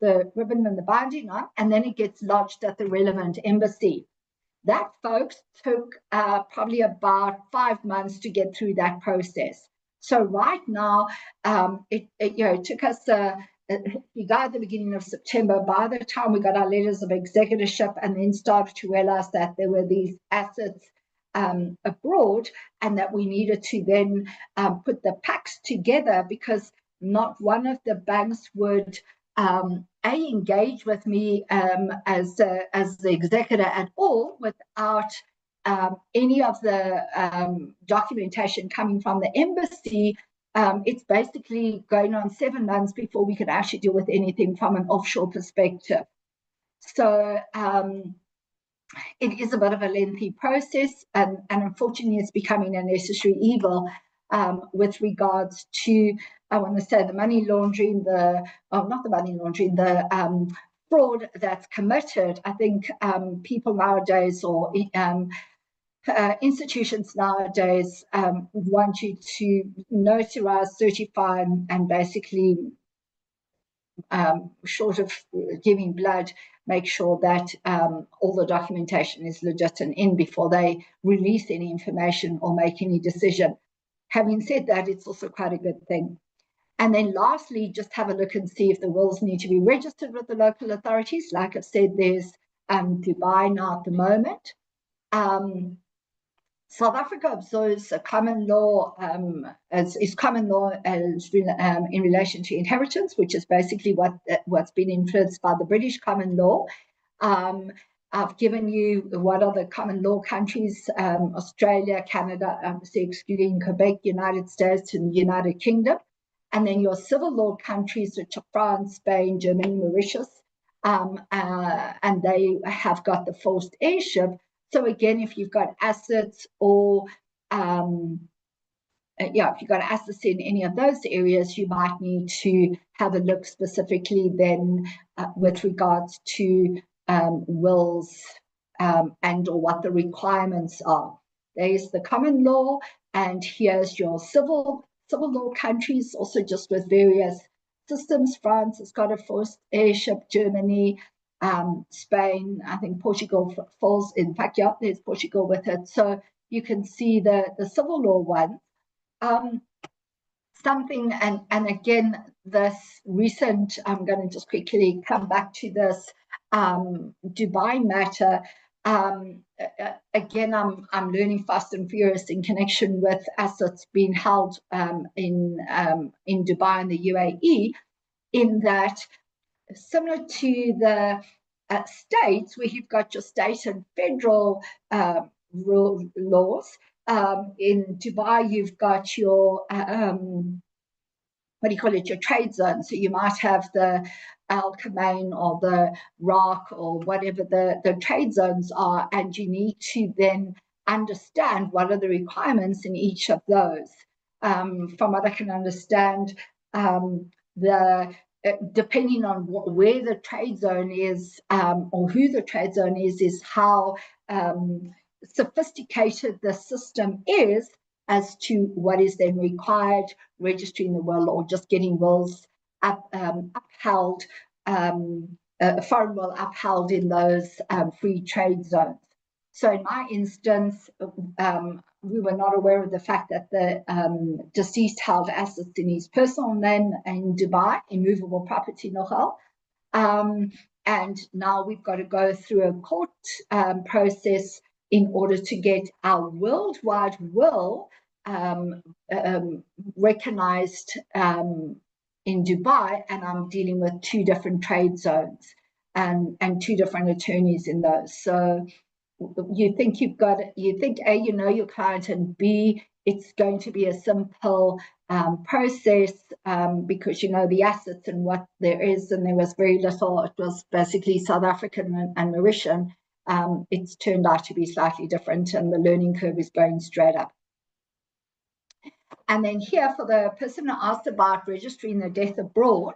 the ribbon and the binding on, and then it gets lodged at the relevant embassy. That, folks, took probably about 5 months to get through that process. So right now, it took us, we got at the beginning of September. By the time we got our letters of executorship and then started to realize that there were these assets abroad and that we needed to then put the packs together, because not one of the banks would engage with me as the executor at all without any of the documentation coming from the embassy. It's basically going on 7 months before we could actually deal with anything from an offshore perspective. So it is a bit of a lengthy process, and unfortunately it's becoming a necessary evil with regards to, I want to say, the money laundering, not the money laundering, the fraud that's committed. I think people nowadays, or institutions nowadays, want you to notarize, certify, and basically, short of giving blood, make sure that all the documentation is legit and in before they release any information or make any decision. Having said that, it's also quite a good thing. And then lastly, just have a look and see if the wills need to be registered with the local authorities. Like I've said, there's Dubai now at the moment. South Africa observes a common law as common law as in relation to inheritance, which is basically what's been influenced by the British common law. I've given you what are the common law countries: Australia, Canada, obviously excluding Quebec, United States, and the United Kingdom. And then your civil law countries, which are France, Spain, Germany, Mauritius, and they have got the forced heirship. So again, if you've got assets or if you've got assets in any of those areas, you might need to have a look specifically then with regards to wills and or what the requirements are. There's the common law, and here's your civil law countries, also just with various systems. France has got a forced heirship, Germany, Spain, I think Portugal falls, in fact, yeah, there's Portugal with it. So you can see the civil law one. Something, and again, this recent, I'm going to just quickly come back to this Dubai matter. Again, I'm learning fast and furious in connection with assets being held in Dubai and the UAE, in that, similar to the states, where you've got your state and federal laws, in Dubai you've got your your trade zone. So you might have the Al Kamain or the RAC or whatever the trade zones are, and you need to then understand what are the requirements in each of those. From what I can understand, depending on where the trade zone is or who the trade zone is how sophisticated the system is as to what is then required, registering the will or just getting wills upheld, a foreign will upheld in those free trade zones. So in my instance, we were not aware of the fact that the deceased held assets in his personal name in Dubai, immovable property nogal. And now we've got to go through a court process in order to get our worldwide will recognized in Dubai, and I'm dealing with 2 different trade zones and 2 different attorneys in those. So you think A, you know your client, and B, it's going to be a simple process because you know the assets and what there is, and there was very little. It was basically South African and Mauritian. It's turned out to be slightly different, and the learning curve is going straight up. And then here, for the person who asked about registering the death abroad,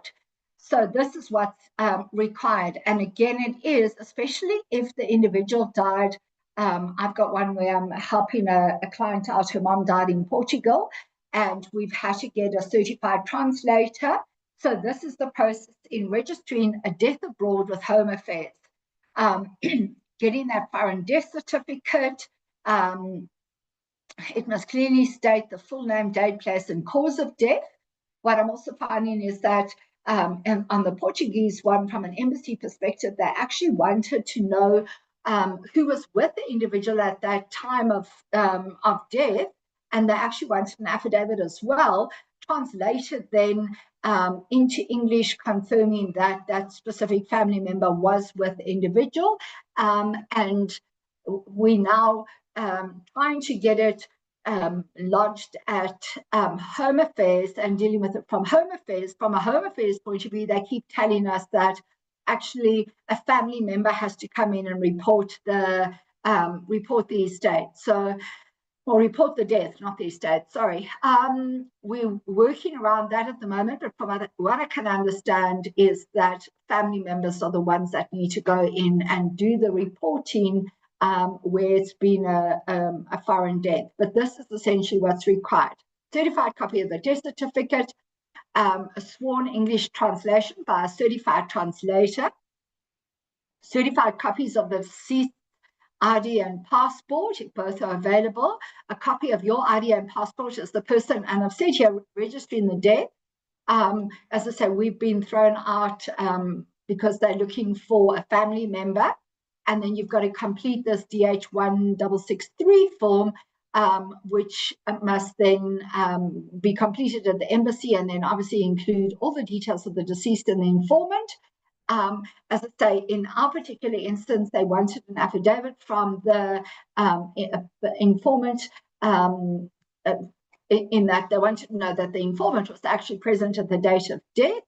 so this is what's required. And again, it is, especially if the individual died. I've got one where I'm helping a client out. Her mom died in Portugal, and we've had to get a certified translator. So this is the process in registering a death abroad with Home Affairs. Getting that foreign death certificate, it must clearly state the full name, date, place, and cause of death. What I'm also finding is that and on the Portuguese one, from an embassy perspective, they actually wanted to know who was with the individual at that time of death, and they actually wanted an affidavit as well, translated then into English, confirming that that specific family member was with the individual, and we now trying to get it lodged at Home Affairs and dealing with it from Home Affairs. From a Home Affairs point of view, they keep telling us that actually a family member has to come in and report the estate. So, or report the death, not the estate, sorry. We're working around that at the moment, but from what I can understand is that family members are the ones that need to go in and do the reporting where it's been a foreign death. But this is essentially what's required. Certified copy of the death certificate, a sworn English translation by a certified translator, certified copies of the deceased ID and passport, if both are available, a copy of your ID and passport as the person, and I've said here, registering the death. As I say, we've been thrown out because they're looking for a family member, and then you've got to complete this DH1663 form, which must then be completed at the embassy, and then obviously include all the details of the deceased and the informant. As I say, in our particular instance, they wanted an affidavit from the informant, in that they wanted to know that the informant was actually present at the date of death,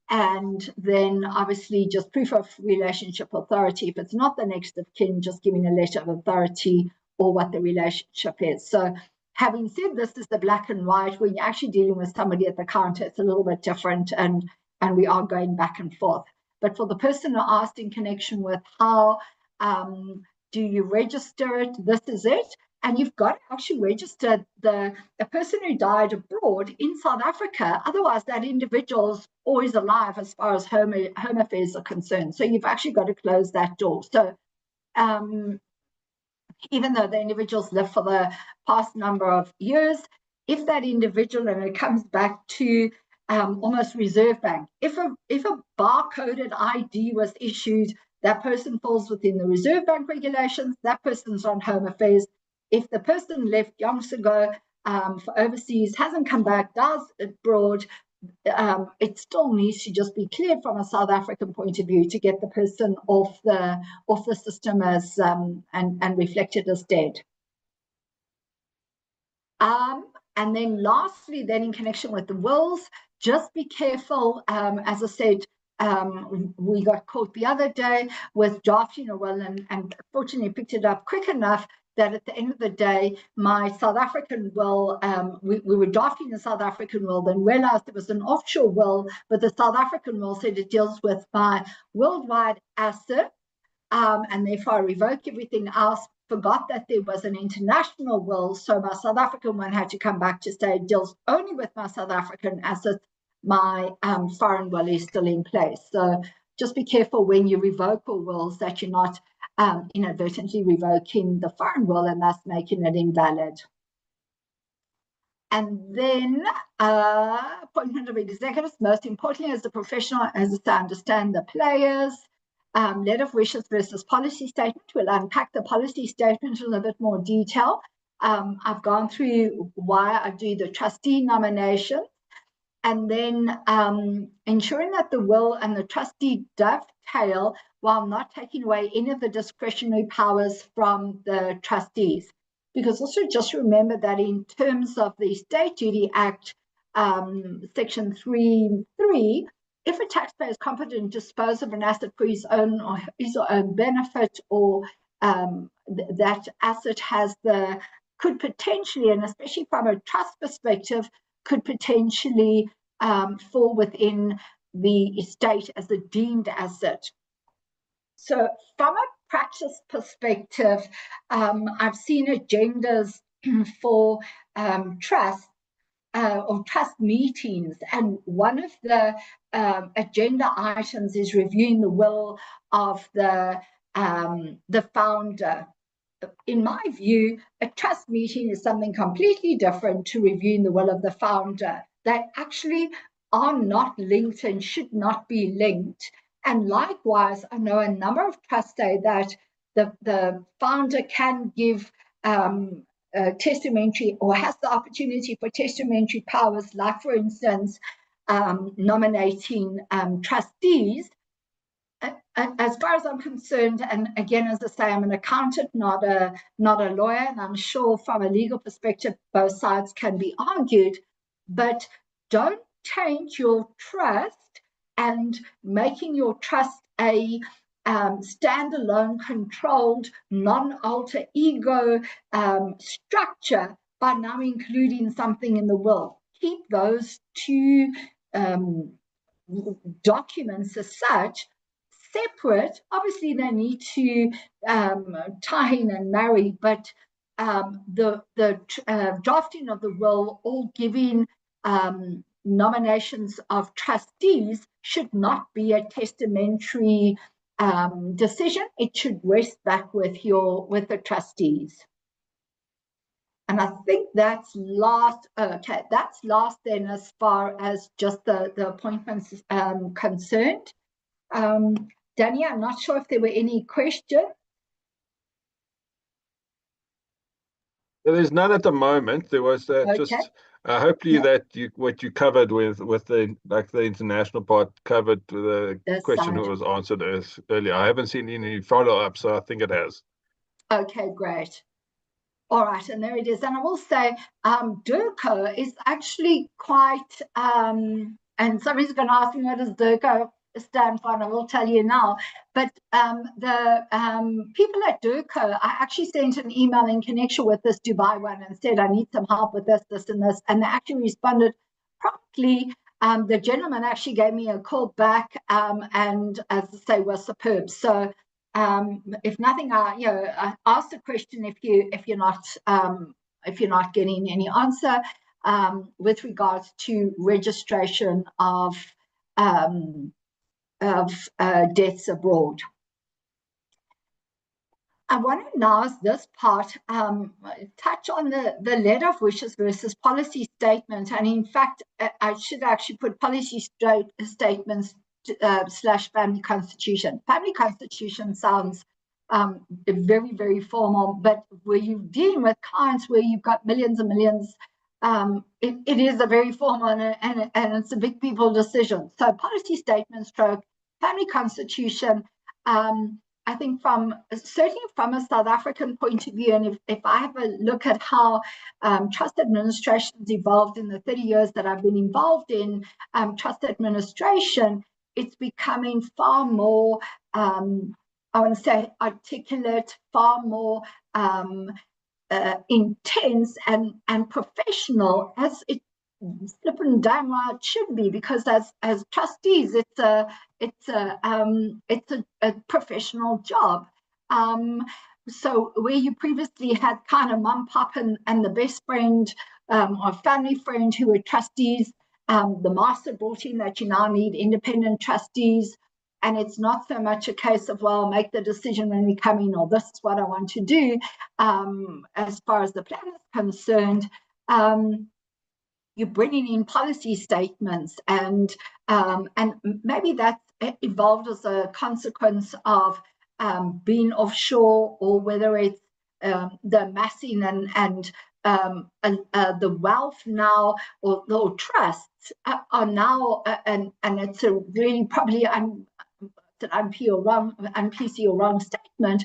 and then obviously just proof of relationship authority. If it's not the next of kin, just giving a letter of authority or what the relationship is. So having said this is the black and white, when you're actually dealing with somebody at the counter, it's a little bit different, and we are going back and forth. But for the person who asked in connection with how do you register it, this is it. And you've got to actually register the person who died abroad in South Africa. Otherwise, that individual's always alive as far as home affairs are concerned. So you've actually got to close that door. So even though the individuals lived for the past number of years, if that individual, and it comes back to almost Reserve Bank, if a barcoded ID was issued, that person falls within the Reserve Bank regulations, that person's on Home Affairs. If the person left yonks ago for overseas, hasn't come back, dies abroad, it still needs to just be cleared from a South African point of view to get the person off the system as and reflected as dead. And then lastly, then in connection with the wills, just be careful. As I said, we got caught the other day with drafting a will, and fortunately picked it up quick enough that at the end of the day, my South African will, we were drafting the South African will, then realized it was an offshore will, but the South African will said it deals with my worldwide asset, and therefore I revoke everything else. Forgot that there was an international will, so my South African one had to come back to say it deals only with my South African assets. My foreign will is still in place. So just be careful when you revoke all wills that you're not inadvertently revoking the foreign will and thus making it invalid. And then appointment of executives, most importantly, as a professional, as I understand the players. Letter of wishes versus policy statement. We'll unpack the policy statement in a little bit more detail. I've gone through why I do the trustee nomination, and then ensuring that the will and the trustee dovetail while not taking away any of the discretionary powers from the trustees. Because also just remember that in terms of the Estate Duty Act, Section 3.3, if a taxpayer is competent to dispose of an asset for his own or his own benefit, or that asset could potentially, and especially from a trust perspective, could potentially fall within the estate as a deemed asset. So from a practice perspective, I've seen agendas for trusts of trust meetings, and one of the agenda items is reviewing the will of the founder. In my view, a trust meeting is something completely different to reviewing the will of the founder. They actually are not linked and should not be linked. And likewise, I know a number of trusts say that the founder can give testamentary, or has the opportunity for testamentary powers, like, for instance, nominating trustees. As far as I'm concerned, and again, as I say, I'm an accountant, not a lawyer, and I'm sure from a legal perspective, both sides can be argued, but don't taint your trust and making your trust a standalone, controlled, non-alter ego structure by now including something in the will. Keep those two documents as such separate. Obviously, they need to tie in and marry, but the drafting of the will, or giving nominations of trustees, should not be a testamentary decision. It should rest back with the trustees. And I think that's last. Okay, that's last then, as far as just the appointments concerned. Danny, I'm not sure if there were any questions. There's none at the moment. There was Okay. just hopefully that what you covered with the international part covered the question that was answered earlier. I haven't seen any follow-up, so I think it has. Okay, great. All right, and there it is. And I will say, DIRCO is actually quite, and somebody's going to ask me, what does DIRCO stand for? And I will tell you now. But the people at DIRCO, I actually sent an email in connection with this Dubai one and said, I need some help with this, this, and this. And they actually responded promptly. The gentleman actually gave me a call back, and, as I say, was superb. So if nothing, I ask the question if you're not getting any answer with regards to registration of deaths abroad. I want to now, as this part, touch on the letter of wishes versus policy statement. And in fact, I should actually put policy statements / family constitution. Family constitution sounds very, very formal, but where you're dealing with clients where you've got millions and millions, it is a very formal and it's a big people decision. So policy statement / family constitution, I think certainly from a South African point of view, and if I have a look at how trust administration has evolved in the 30 years that I've been involved in trust administration, it's becoming far more, I want to say, articulate, far more intense and professional, as it flipping damn well it should be, because as trustees, it's a professional job. So where you previously had kind of mum, pop, and the best friend or family friend who were trustees, the master brought in that you now need independent trustees, and it's not so much a case of, well, make the decision when we come in, or this is what I want to do. As far as the plan is concerned, you're bringing in policy statements, and maybe that's evolved as a consequence of being offshore, or whether it's the amassing and the wealth now, or trusts are now, and it's a really probably an unPC or wrong statement,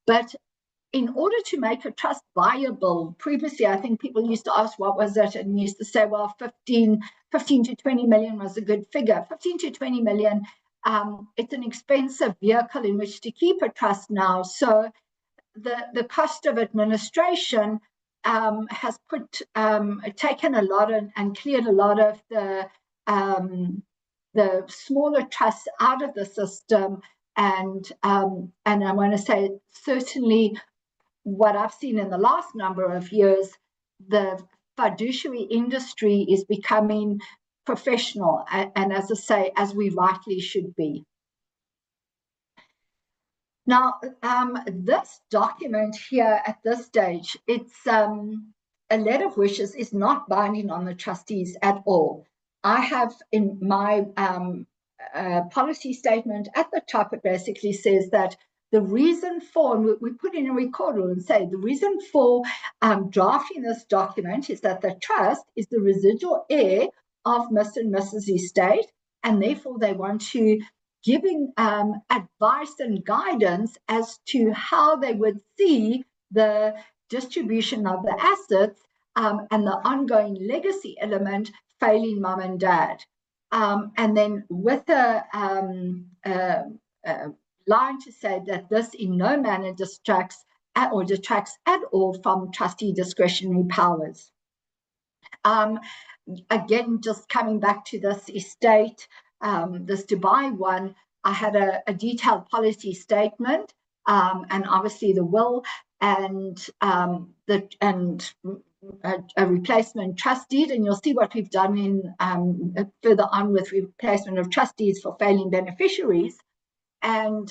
but in order to make a trust viable, previously, I think people used to ask, what was it? And used to say, well, 15 to 20 million was a good figure. 15 to 20 million, it's an expensive vehicle in which to keep a trust now. So the cost of administration has taken a lot and cleared a lot of the smaller trusts out of the system. And I want to say, certainly, what I've seen in the last number of years, the fiduciary industry is becoming professional, and as I say, as we rightly should be. Now, this document here at this stage, it's a letter of wishes, is not binding on the trustees at all. I have in my policy statement at the top, it basically says that the reason for, and we put in a recorder and say, the reason for drafting this document is that the trust is the residual heir of Mr. and Mrs. estate, and therefore they want to giving advice and guidance as to how they would see the distribution of the assets and the ongoing legacy element failing mum and dad. And then with a line to say that this in no manner detracts at all from trustee discretionary powers. Again, just coming back to this estate, this Dubai one, I had a detailed policy statement, and obviously the will and a replacement trust deed, and you'll see what we've done in further on with replacement of trustees for failing beneficiaries. And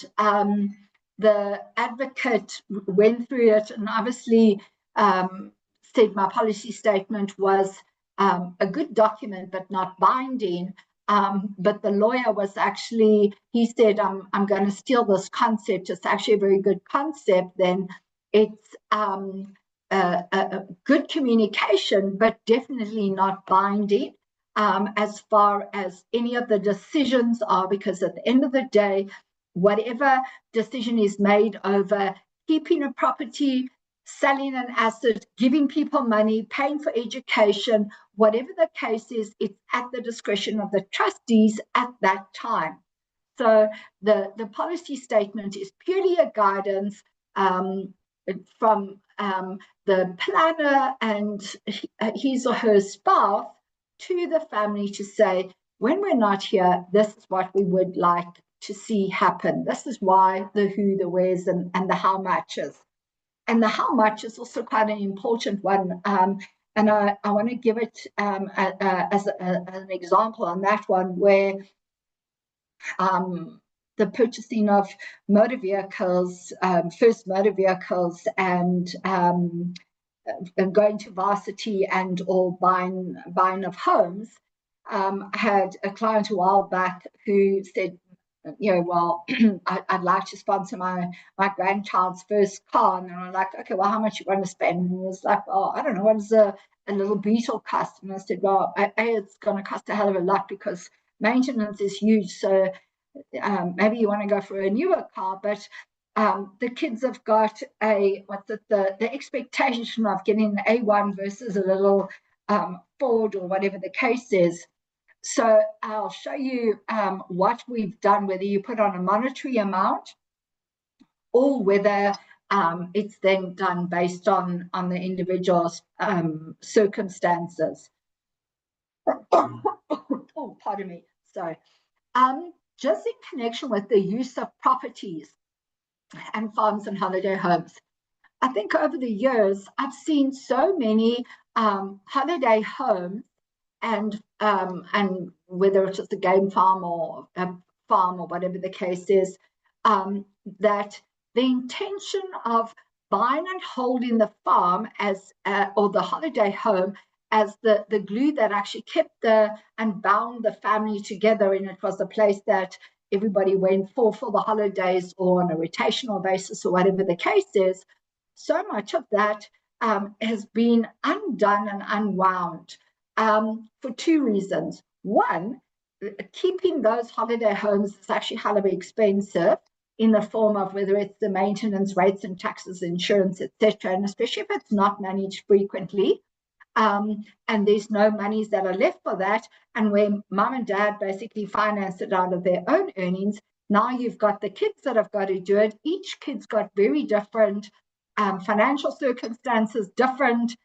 the advocate went through it and obviously said my policy statement was a good document but not binding. But the lawyer was actually, he said, I'm going to steal this concept. It's actually a very good concept. Then it's a good communication, but definitely not binding as far as any of the decisions are, because at the end of the day, whatever decision is made over keeping a property, selling an asset, giving people money, paying for education, whatever the case is, it's at the discretion of the trustees at that time. So the policy statement is purely a guidance from the planner and his or her spouse to the family to say, when we're not here, this is what we would like to see happen. This is why, the who, the where's, and the how muches. And the how much is also quite an important one. And I want to give it as an example on that one, where the purchasing of motor vehicles, first motor vehicles, and going to varsity and or buying of homes, had a client a while back who said, well, I'd like to sponsor my grandchild's first car. And I'm like, okay, well, how much you want to spend? And he was like, well, I don't know, what does a little Beetle cost? And I said, well, it's going to cost a hell of a lot because maintenance is huge. So maybe you want to go for a newer car, but the kids have got the expectation of getting an A1 versus a little Ford or whatever the case is. So I'll show you what we've done, whether you put on a monetary amount or whether it's then done based on the individual's circumstances. Oh, pardon me. Sorry. Just in connection with the use of properties and farms and holiday homes, I think over the years, I've seen so many holiday homes and whether it's just a game farm or a farm or whatever the case is, that the intention of buying and holding the farm as or the holiday home as the glue that actually kept and bound the family together, and it was the place that everybody went for the holidays or on a rotational basis or whatever the case is, so much of that has been undone and unwound. For two reasons. One, keeping those holiday homes is actually hella expensive in the form of whether it's the maintenance rates and taxes, insurance, etc., and especially if it's not managed frequently, and there's no monies that are left for that, and where mum and dad basically finance it out of their own earnings. Now you've got the kids that have got to do it. Each kid's got very different financial circumstances, different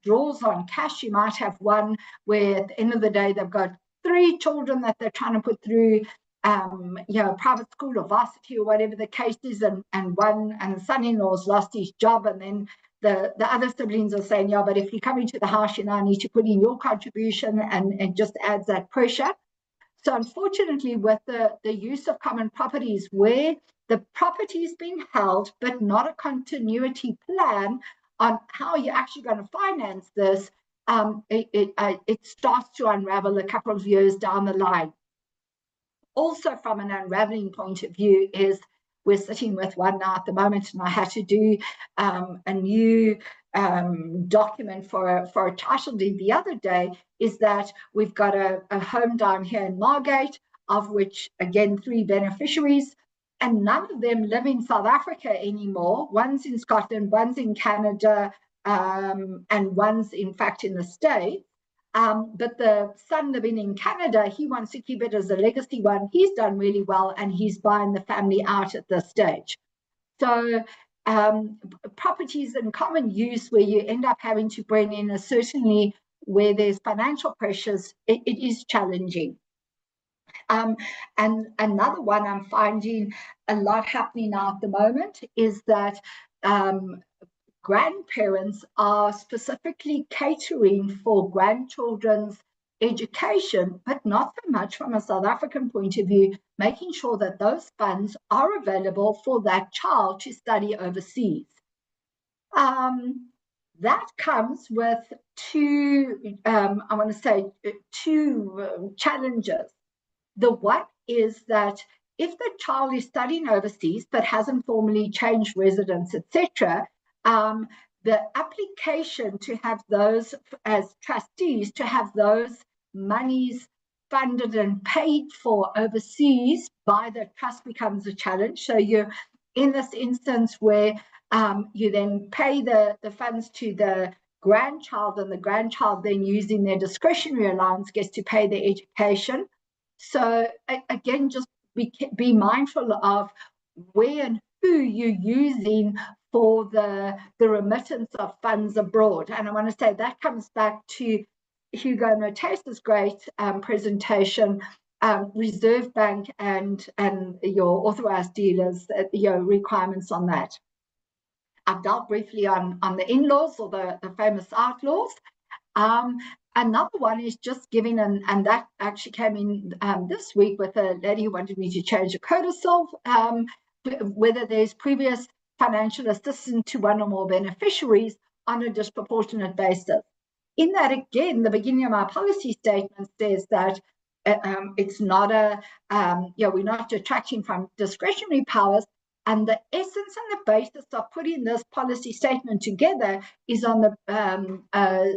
draws on cash. You might have one where at the end of the day they've got 3 children that they're trying to put through private school or varsity or whatever the case is, and the son-in-law's lost his job, and then the other siblings are saying, yeah, but if you come into the house, you now need to put in your contribution, and it just adds that pressure. So unfortunately, with the use of common properties, where the property is being held, but not a continuity plan on how you're actually going to finance this, it starts to unravel a couple of years down the line. Also, from an unraveling point of view, is we're sitting with one now at the moment, and I had to do a new document for a title deed the other day, is that we've got a home down here in Margate, of which, again, 3 beneficiaries, and none of them live in South Africa anymore. One's in Scotland, one's in Canada, and one's, in fact, in the States. But the son living in Canada, he wants to keep it as a legacy one. He's done really well, and he's buying the family out at this stage. So properties in common use where you end up having to bring in, certainly where there's financial pressures, it is challenging. And another one I'm finding a lot happening now at the moment is that grandparents are specifically catering for grandchildren's education, but not so much from a South African point of view, making sure that those funds are available for that child to study overseas. That comes with two challenges. The one is that if the child is studying overseas but hasn't formally changed residence, etc., the application to have those as trustees, to have those monies funded and paid for overseas by the trust becomes a challenge. So you're in this instance where you then pay the funds to the grandchild, and the grandchild then, using their discretionary allowance, gets to pay their education. So again, just be mindful of where and who you're using for the remittance of funds abroad. And I want to say that comes back to Hugo Notace's great presentation, Reserve Bank and your authorized dealers, your requirements on that. I've dealt briefly on the in-laws, or the famous outlaws. Another one is just giving, and that actually came in this week with a lady who wanted me to change a codicil, whether there's previous financial assistance to one or more beneficiaries on a disproportionate basis. In that, again, the beginning of my policy statement says that it's not we're not detracting from discretionary powers, and the essence and the basis of putting this policy statement together is on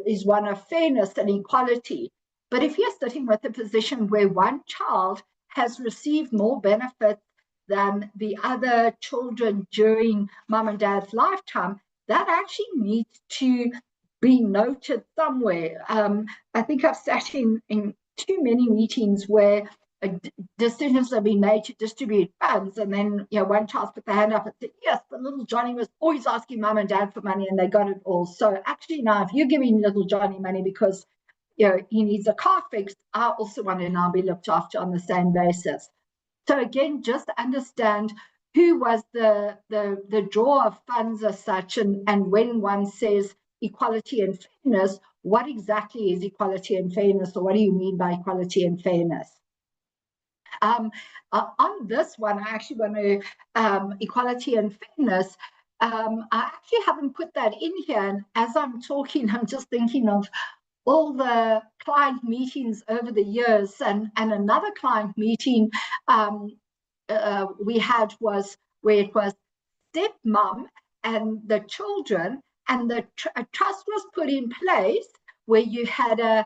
is one of fairness and equality. But if you're sitting with a position where one child has received more benefits than the other children during mom and dad's lifetime, that actually needs to be noted somewhere. I think I've sat in too many meetings where decisions have been made to distribute funds, and then one child put their hand up and said, yes, but little Johnny was always asking mom and dad for money, and they got it all. So actually now, if you're giving little Johnny money because he needs a car fixed, I also want to now be looked after on the same basis. So again, just understand who was the drawer of funds as such, and when one says equality and fairness, what exactly is equality and fairness, or what do you mean by equality and fairness? On this one, I actually want to, equality and fairness, I actually haven't put that in here, and as I'm talking, I'm just thinking of all the client meetings over the years, and another client meeting we had was where it was stepmom and the children, and a trust was put in place where you had a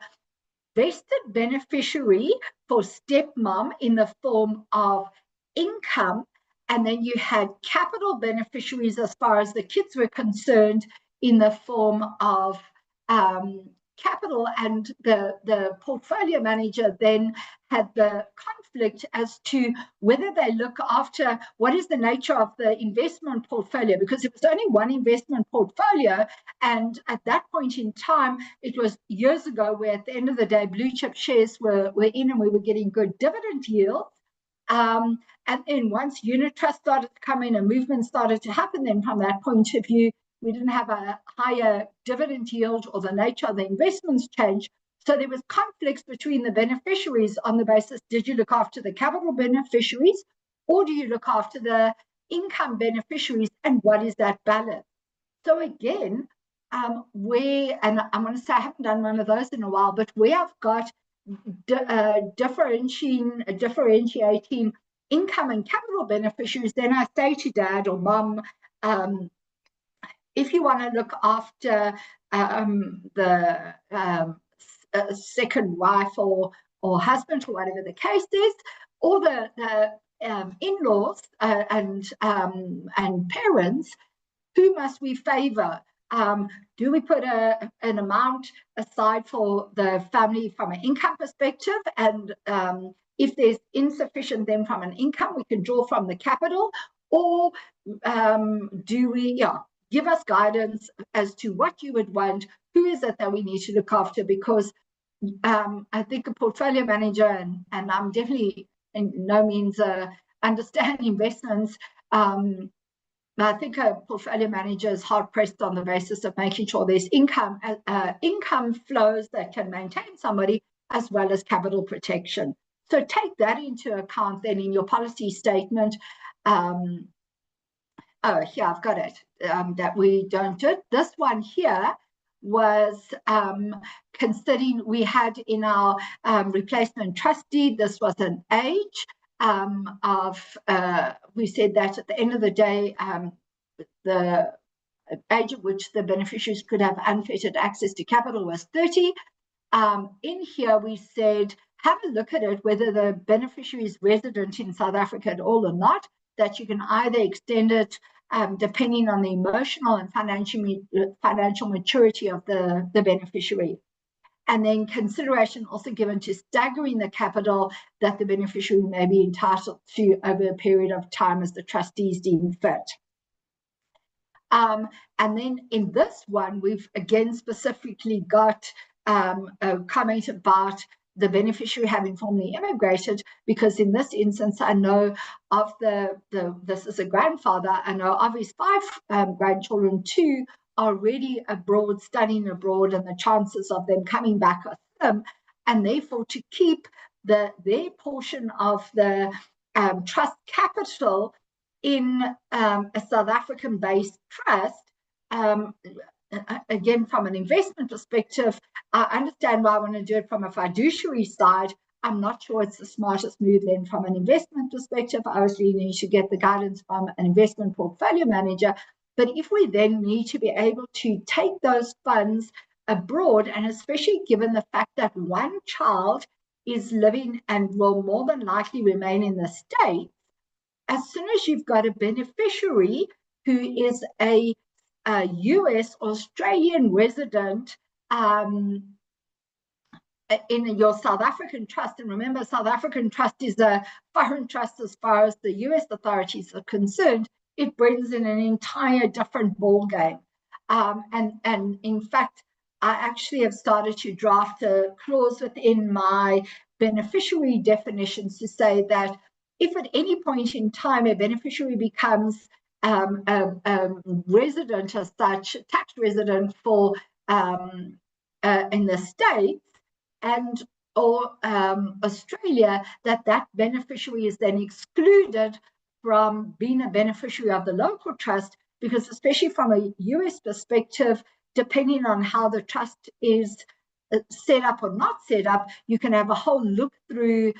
vested beneficiary for stepmom in the form of income, and then you had capital beneficiaries as far as the kids were concerned in the form of capital, and the portfolio manager then had the conflict as to whether they look after what is the nature of the investment portfolio, because it was only one investment portfolio, and at that point in time, it was years ago, where at the end of the day, blue chip shares were in, and we were getting good dividend yields. And then once unit trust started to come in and movement started to happen, then from that point of view, We didn't have a higher dividend yield, or the nature of the investments changed. So there was conflicts between the beneficiaries on the basis, did you look after the capital beneficiaries, or do you look after the income beneficiaries, and what is that balance? So again, and I'm going to say I haven't done one of those in a while, but we have got differentiating income and capital beneficiaries, then I say to dad or mom, if you want to look after the second wife or husband, or whatever the case is, or the in-laws and parents, who must we favor? Do we put an amount aside for the family from an income perspective? And if there's insufficient then from an income, we can draw from the capital? Or do we, give us guidance as to what you would want? Who is it that we need to look after? Because I think a portfolio manager, and I'm definitely in no means understand investments, I think a portfolio manager is hard-pressed on the basis of making sure there's income flows that can maintain somebody, as well as capital protection. So take that into account then in your policy statement. Here, I've got it, that we don't do it. This one here was considering we had in our replacement trust deed, this was an age. We said that at the end of the day, the age at which the beneficiaries could have unfettered access to capital was 30. In here, we said, have a look at it, whether the beneficiary is resident in South Africa at all or not, that you can either extend it depending on the emotional and financial maturity of the beneficiary. And then consideration also given to staggering the capital that the beneficiary may be entitled to over a period of time as the trustees deem fit. And then in this one, we've again specifically got a comment about the beneficiary having formally immigrated, because in this instance, I know of this is a grandfather, I know of his 5 grandchildren, 2 are already abroad, studying abroad, and the chances of them coming back are slim. And therefore, to keep their portion of the trust capital in a South African-based trust, again, from an investment perspective, I understand why I want to do it from a fiduciary side. I'm not sure it's the smartest move then from an investment perspective. Obviously, you need to get the guidance from an investment portfolio manager. But if we then need to be able to take those funds abroad, and especially given the fact that one child is living and will more than likely remain in the States, as soon as you've got a beneficiary who is a US Australian resident in your South African trust, and remember, South African trust is a foreign trust as far as the US authorities are concerned, it brings in an entire different ball game. And in fact, I actually have started to draft a clause within my beneficiary definitions to say that if at any point in time a beneficiary becomes a resident as such, tax resident for in the States and or Australia, that beneficiary is then excluded from being a beneficiary of the local trust, because especially from a US perspective, depending on how the trust is set up or not set up, you can have a whole look through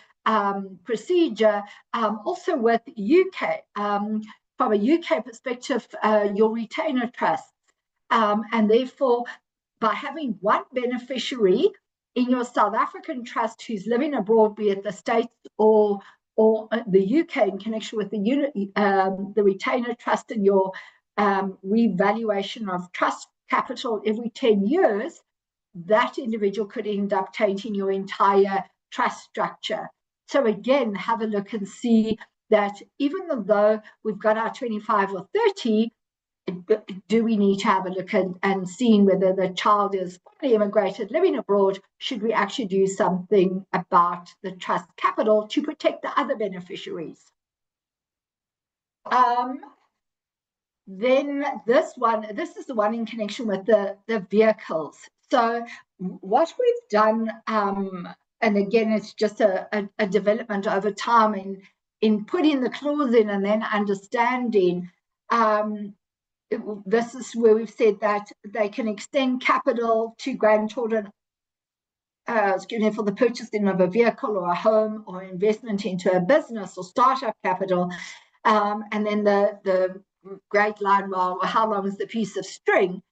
procedure. Also with UK, from a UK perspective, your retainer trusts, and therefore by having one beneficiary in your South African trust who's living abroad, be it the States or the UK, in connection with the retainer trust and your revaluation of trust capital every 10 years, that individual could end up tainting your entire trust structure. So again, have a look and see that even though we've got our 25 or 30, do we need to have a look and seeing whether the child is fully immigrated, living abroad? Should we actually do something about the trust capital to protect the other beneficiaries? Then this is the one in connection with the vehicles. So what we've done, and again, it's just a development over time in putting the clause in and then understanding. This is where we've said that they can extend capital to grandchildren, for the purchasing of a vehicle or a home or investment into a business or startup capital. And then the great line, well, how long is the piece of string?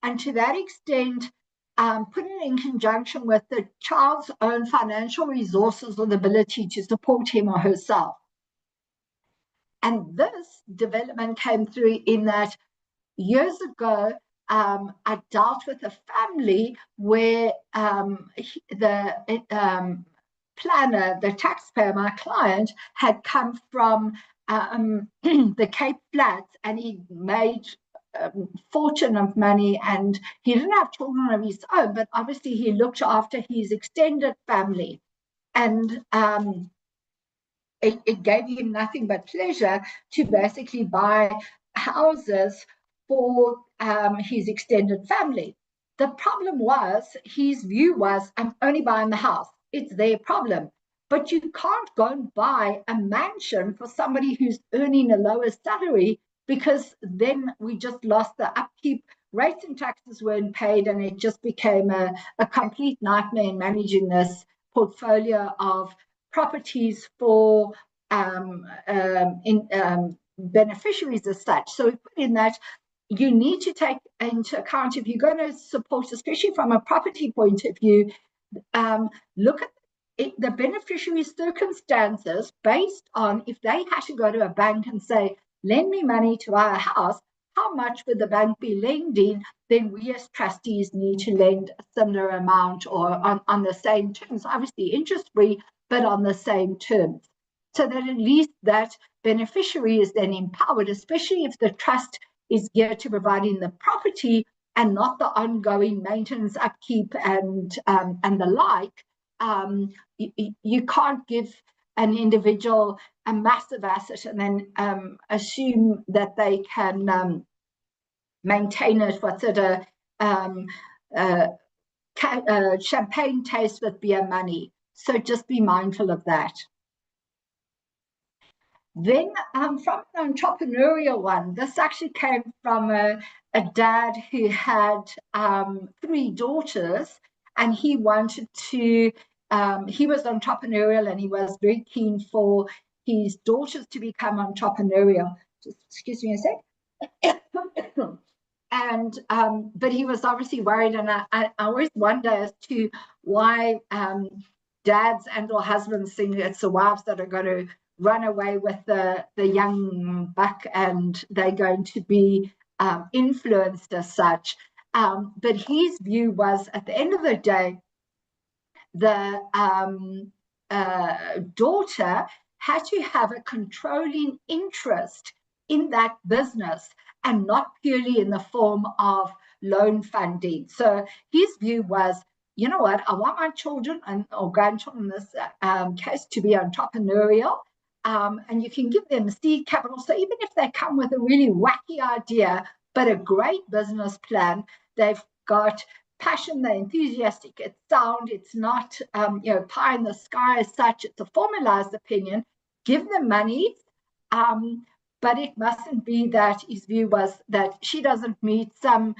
And to that extent, put it in conjunction with the child's own financial resources or the ability to support him or herself. And this development came through in that years ago, I dealt with a family where the planner, the taxpayer, my client, had come from the Cape Flats, and he made fortune of money, and he didn't have children of his own, but obviously he looked after his extended family. And it gave him nothing but pleasure to basically buy houses for his extended family. The problem was, his view was, I'm only buying the house. It's their problem. But you can't go and buy a mansion for somebody who's earning a lower salary, because then we just lost the upkeep. Rates and taxes weren't paid, and it just became a complete nightmare in managing this portfolio of properties for beneficiaries as such. So we put in that you need to take into account, if you're going to support, especially from a property point of view, look at the beneficiary's circumstances based on if they had to go to a bank and say, lend me money to buy a house, how much would the bank be lending? Then we as trustees need to lend a similar amount or on the same terms, obviously interest-free, but on the same terms. So that at least that beneficiary is then empowered, especially if the trust is geared to providing the property and not the ongoing maintenance, upkeep, and the like. You can't give an individual a massive asset and then assume that they can maintain it. What's it, champagne taste with beer money? So just be mindful of that. Then from an entrepreneurial one, this actually came from a dad who had 3 daughters, and he wanted to, he was entrepreneurial, and he was very keen for his daughters to become entrepreneurial. Just excuse me a sec. And but he was obviously worried, and I always wonder as to why dads and or husbands think it's the wives that are going to run away with the young buck, and they're going to be influenced as such. But his view was, at the end of the day, the daughter had to have a controlling interest in that business and not purely in the form of loan funding. So his view was, you know what, I want my children or grandchildren in this case to be entrepreneurial. And you can give them seed capital. So even if they come with a really wacky idea, but a great business plan, they've got passion, they're enthusiastic, it's sound, it's not pie in the sky as such, it's a formalized opinion, give them money. But it mustn't be that his view was that she doesn't meet some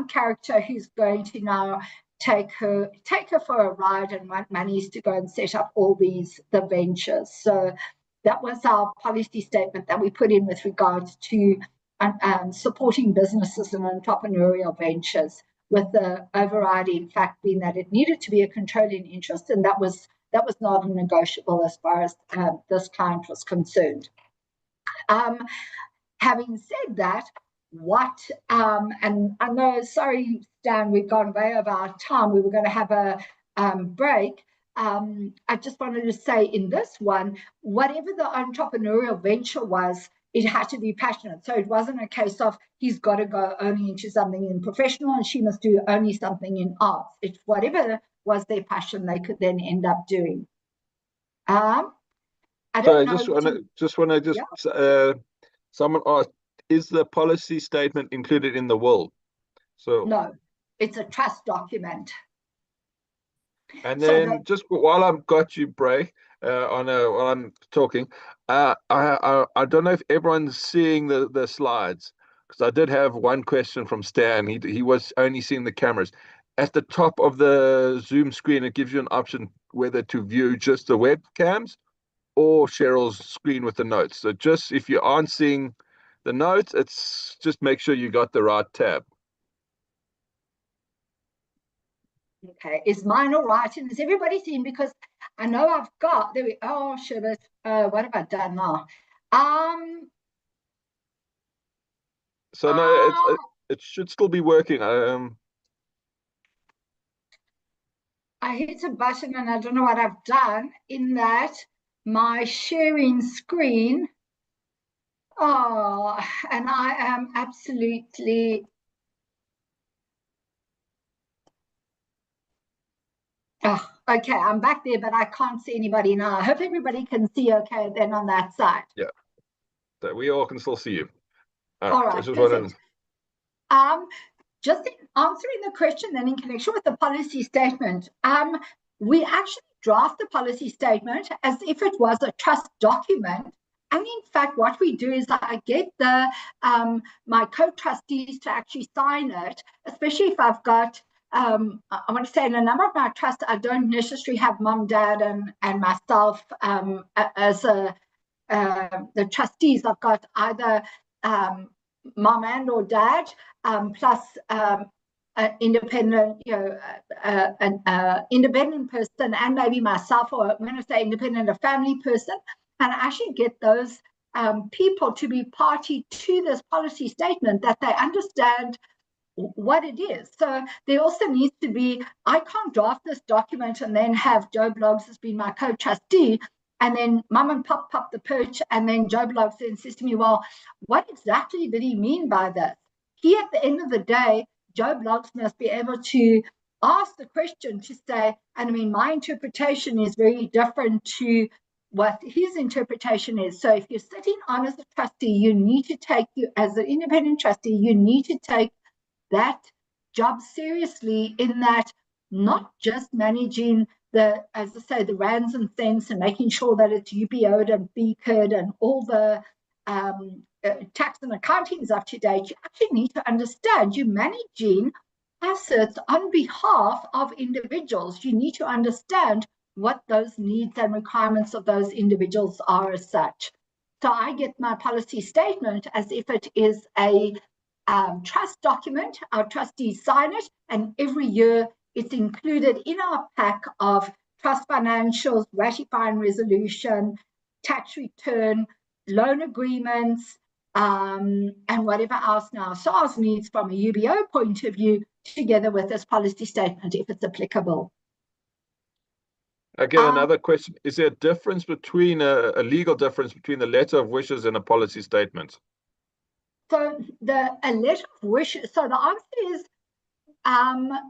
character who's going to now take her for a ride and want monies to go and set up all the ventures. So that was our policy statement that we put in with regards to supporting businesses and entrepreneurial ventures, with the overriding fact being that it needed to be a controlling interest, and that was not a negotiable as far as this client was concerned. Having said that, and I know, sorry, Stan, we've gone way over our time. We were going to have a break. I just wanted to say in this one, whatever the entrepreneurial venture was, it had to be passionate. So it wasn't a case of he's got to go only into something in professional and she must do only something in arts. It's whatever was their passion, they could then end up doing. I just want to someone asked, is the policy statement included in the will? So No, it's a trust document. and So then just while I've got you, Bray, while I'm talking, I don't know if everyone's seeing the slides, because I did have one question from Stan. He was only seeing the cameras. At the top of the Zoom screen, it gives you an option whether to view just the webcams or Cheryl's screen with the notes. So just if you aren't seeing the notes, it's just make sure you got the right tab. Okay, is mine all right? And is everybody seeing? Because I know I've got, there we, oh, shit, what have I done now? So no, it should still be working. I hit a button and I don't know what I've done in that my sharing screen. Oh, and I am absolutely, oh, okay, I'm back there, but I can't see anybody now. I hope everybody can see okay then on that side. Yeah, that we all can still see you. All right, perfect. Just in answering the question then in connection with the policy statement, we actually draft the policy statement as if it was a trust document. And in fact, what we do is I get the my co-trustees to actually sign it, especially if I've got, I want to say in a number of my trusts, I don't necessarily have mum, dad, and myself as the trustees. I've got either mom and or dad, plus an independent, an independent person, and maybe myself, or I'm going to say independent, a family person, and I actually get those people to be party to this policy statement, that they understand what it is. So there also needs to be, I can't draft this document and then have Joe Bloggs as being my co-trustee, and then mum and pop the perch, and then Joe Bloggs then says to me, well, what exactly did he mean by this? He, at the end of the day, Joe Bloggs must be able to ask the question to say, and I mean, my interpretation is very different to what his interpretation is. So if you're sitting on as a trustee, you need to take, you as an independent trustee, you need to take that job seriously, in that not just managing the, as I say, the rands and cents and making sure that it's UBO'd and BC'd and all the tax and accounting is up to date. You actually need to understand you're managing assets on behalf of individuals. You need to understand what those needs and requirements of those individuals are as such. So I get my policy statement as if it is a trust document. Our trustees sign it, and every year it's included in our pack of trust financials, ratifying resolution, tax return, loan agreements, and whatever else now SARS needs from a UBO point of view, together with this policy statement, if it's applicable. Again, another question. Is there a difference between a legal difference between the letter of wishes and a policy statement? So a letter of wishes, so the answer is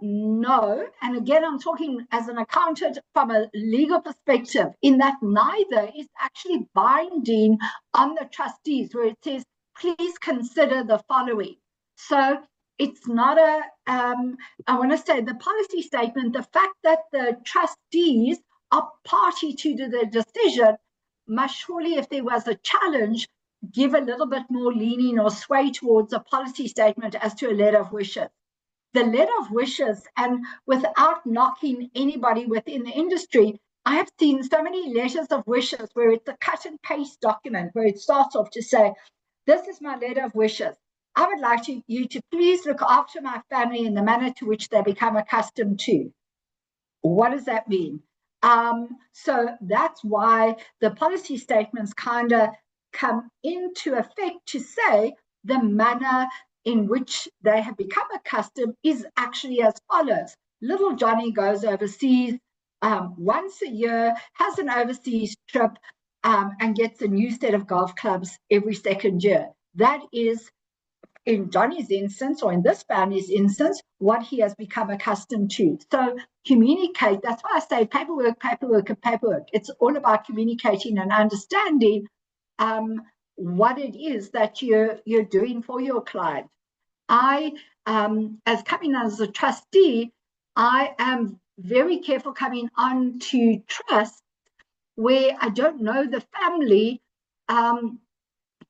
no. And again, I'm talking as an accountant from a legal perspective, in that neither is actually binding on the trustees, where it says, please consider the following. So it's not a, I want to say the policy statement, the fact that the trustees are party to the decision must surely, if there was a challenge, give a little bit more leaning or sway towards a policy statement as to a letter of wishes. The letter of wishes, and without knocking anybody within the industry, I have seen so many letters of wishes where it's a cut and paste document, where it starts off to say, this is my letter of wishes. I would like you to please look after my family in the manner to which they become accustomed to. What does that mean? So that's why the policy statements kind of come into effect to say the manner in which they have become accustomed is actually as follows. Little Johnny goes overseas once a year, has an overseas trip, and gets a new set of golf clubs every second year. That is, in Johnny's instance, or in this family's instance, what he has become accustomed to. So communicate. That's why I say paperwork, paperwork, and paperwork. It's all about communicating and understanding what it is that you're doing for your client. I, as coming as a trustee, I am very careful coming on to trust where I don't know the family,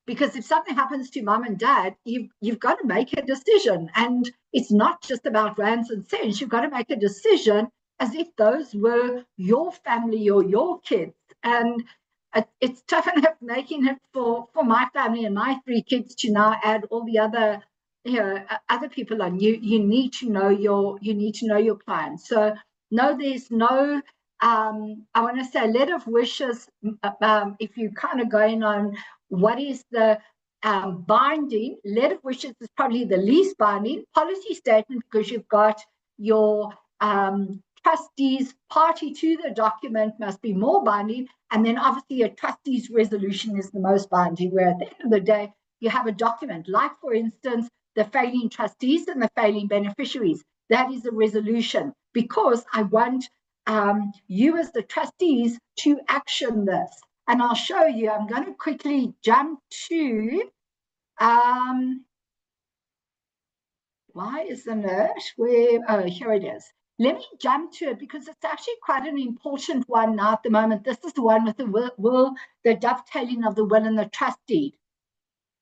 because if something happens to mom and dad, you've got to make a decision, and it's not just about rands and cents. You've got to make a decision as if those were your family or your kids, and it's tough enough making it for my family and my 3 kids to now add all the other other people on. You need to know your clients. So no, there's no I want to say a letter of wishes. If you kind of going on what is the binding, letter of wishes is probably the least binding. Policy statement, because you've got your trustees party to the document, must be more binding. And then obviously a trustee's resolution is the most binding, where at the end of the day, you have a document, like for instance, the failing trustees and the failing beneficiaries. That is a resolution, because I want you as the trustees to action this. And I'll show you. I'm going to quickly jump to, why isn't it? Oh, here it is. Let me jump to it because it's actually quite an important one now at the moment. This is the one with the will, the dovetailing of the will and the trust deed.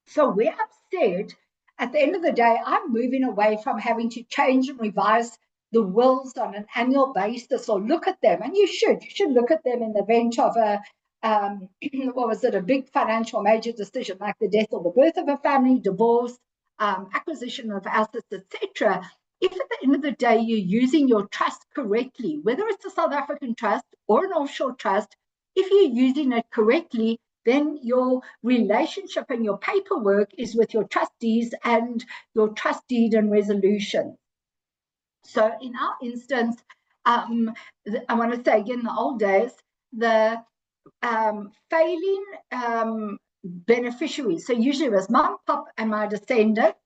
So we have said, at the end of the day, I'm moving away from having to change and revise the wills on an annual basis, or look at them. And you should look at them in the event of a, a big financial major decision, like the death or the birth of a family, divorce, acquisition of assets, etc. If at the end of the day you're using your trust correctly, whether it's a South African trust or an offshore trust, if you're using it correctly, then your relationship and your paperwork is with your trustees and your trust deed and resolution. So in our instance, I want to say again, in the old days, the failing beneficiaries, so usually it was mom, pop, and my descendants.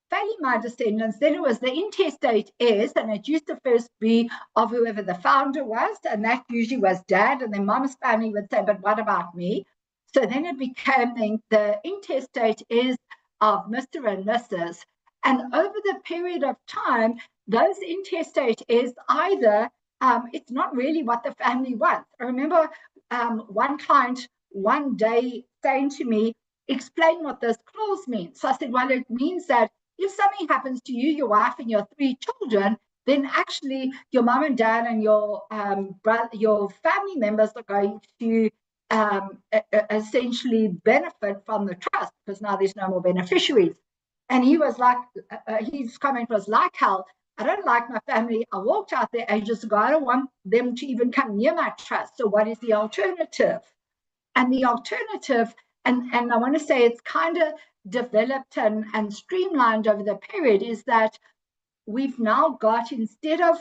Failing my descendants, then it was the intestate heirs, and it used to first be of whoever the founder was, and that usually was dad, and then mom's family would say, but what about me? So then it became the intestate heirs of Mr. and Mrs. And over the period of time, those intestate heirs either, it's not really what the family wants. I remember one client one day saying to me, explain what this clause means. So I said, well, it means that if something happens to you, your wife, and your 3 children, then actually your mom and dad and your your family members are going to essentially benefit from the trust, because now there's no more beneficiaries. And he was like, his comment was like hell. I don't like my family. I walked out there ages ago. I don't want them to even come near my trust. So what is the alternative? And the alternative, and I want to say it's kind of developed and streamlined over the period, is that we've now got, instead of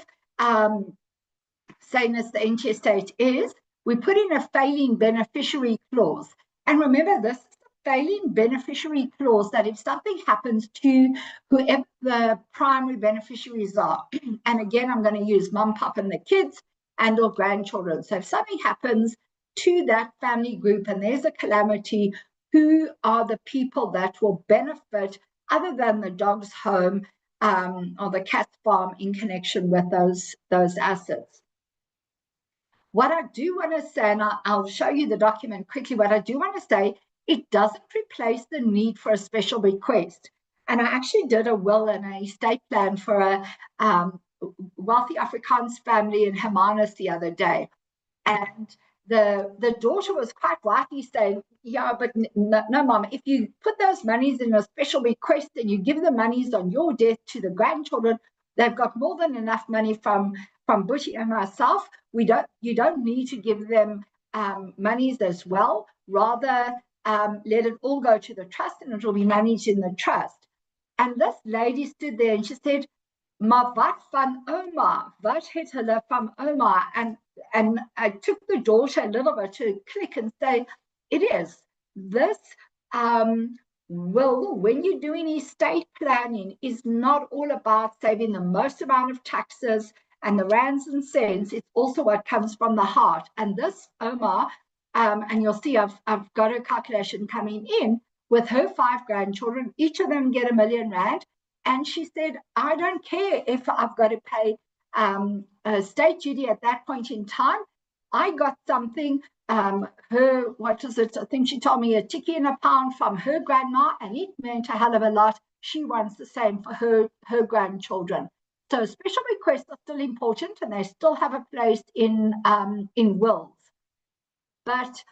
saying as the intestate is, we put in a failing beneficiary clause. And remember, this is a failing beneficiary clause that if something happens to whoever the primary beneficiaries are, and again, I'm going to use mum, pop, and the kids and or grandchildren. So if something happens to that family group and there's a calamity, who are the people that will benefit other than the dog's home or the cat's farm in connection with those assets? What I do want to say, and I'll show you the document quickly, what I do want to say, it doesn't replace the need for a special bequest. And I actually did a will and a estate plan for a wealthy Afrikaans family in Hermanus the other day. And the daughter was quite rightly saying, yeah, but no, mom, if you put those monies in a special bequest and you give the monies on your death to the grandchildren, they've got more than enough money from Bushi and myself. You don't need to give them monies as well. Rather, let it all go to the trust and it will be managed in the trust. And this lady stood there and she said, maar wat van oma? Wat het hulle van oma? And I took the daughter a little bit to click and say, it is. This will, when you're doing estate planning, is not all about saving the most amount of taxes and the rands and cents. It's also what comes from the heart. And this Omar, and you'll see I've got a calculation coming in, with her 5 grandchildren. Each of them get R1 million. And she said, I don't care if I've got to pay state duty at that point in time. I got something, what is it? I think she told me a tikkie and a pound from her grandma, and it meant a hell of a lot. She wants the same for her grandchildren. So special requests are still important, and they still have a place in wills. But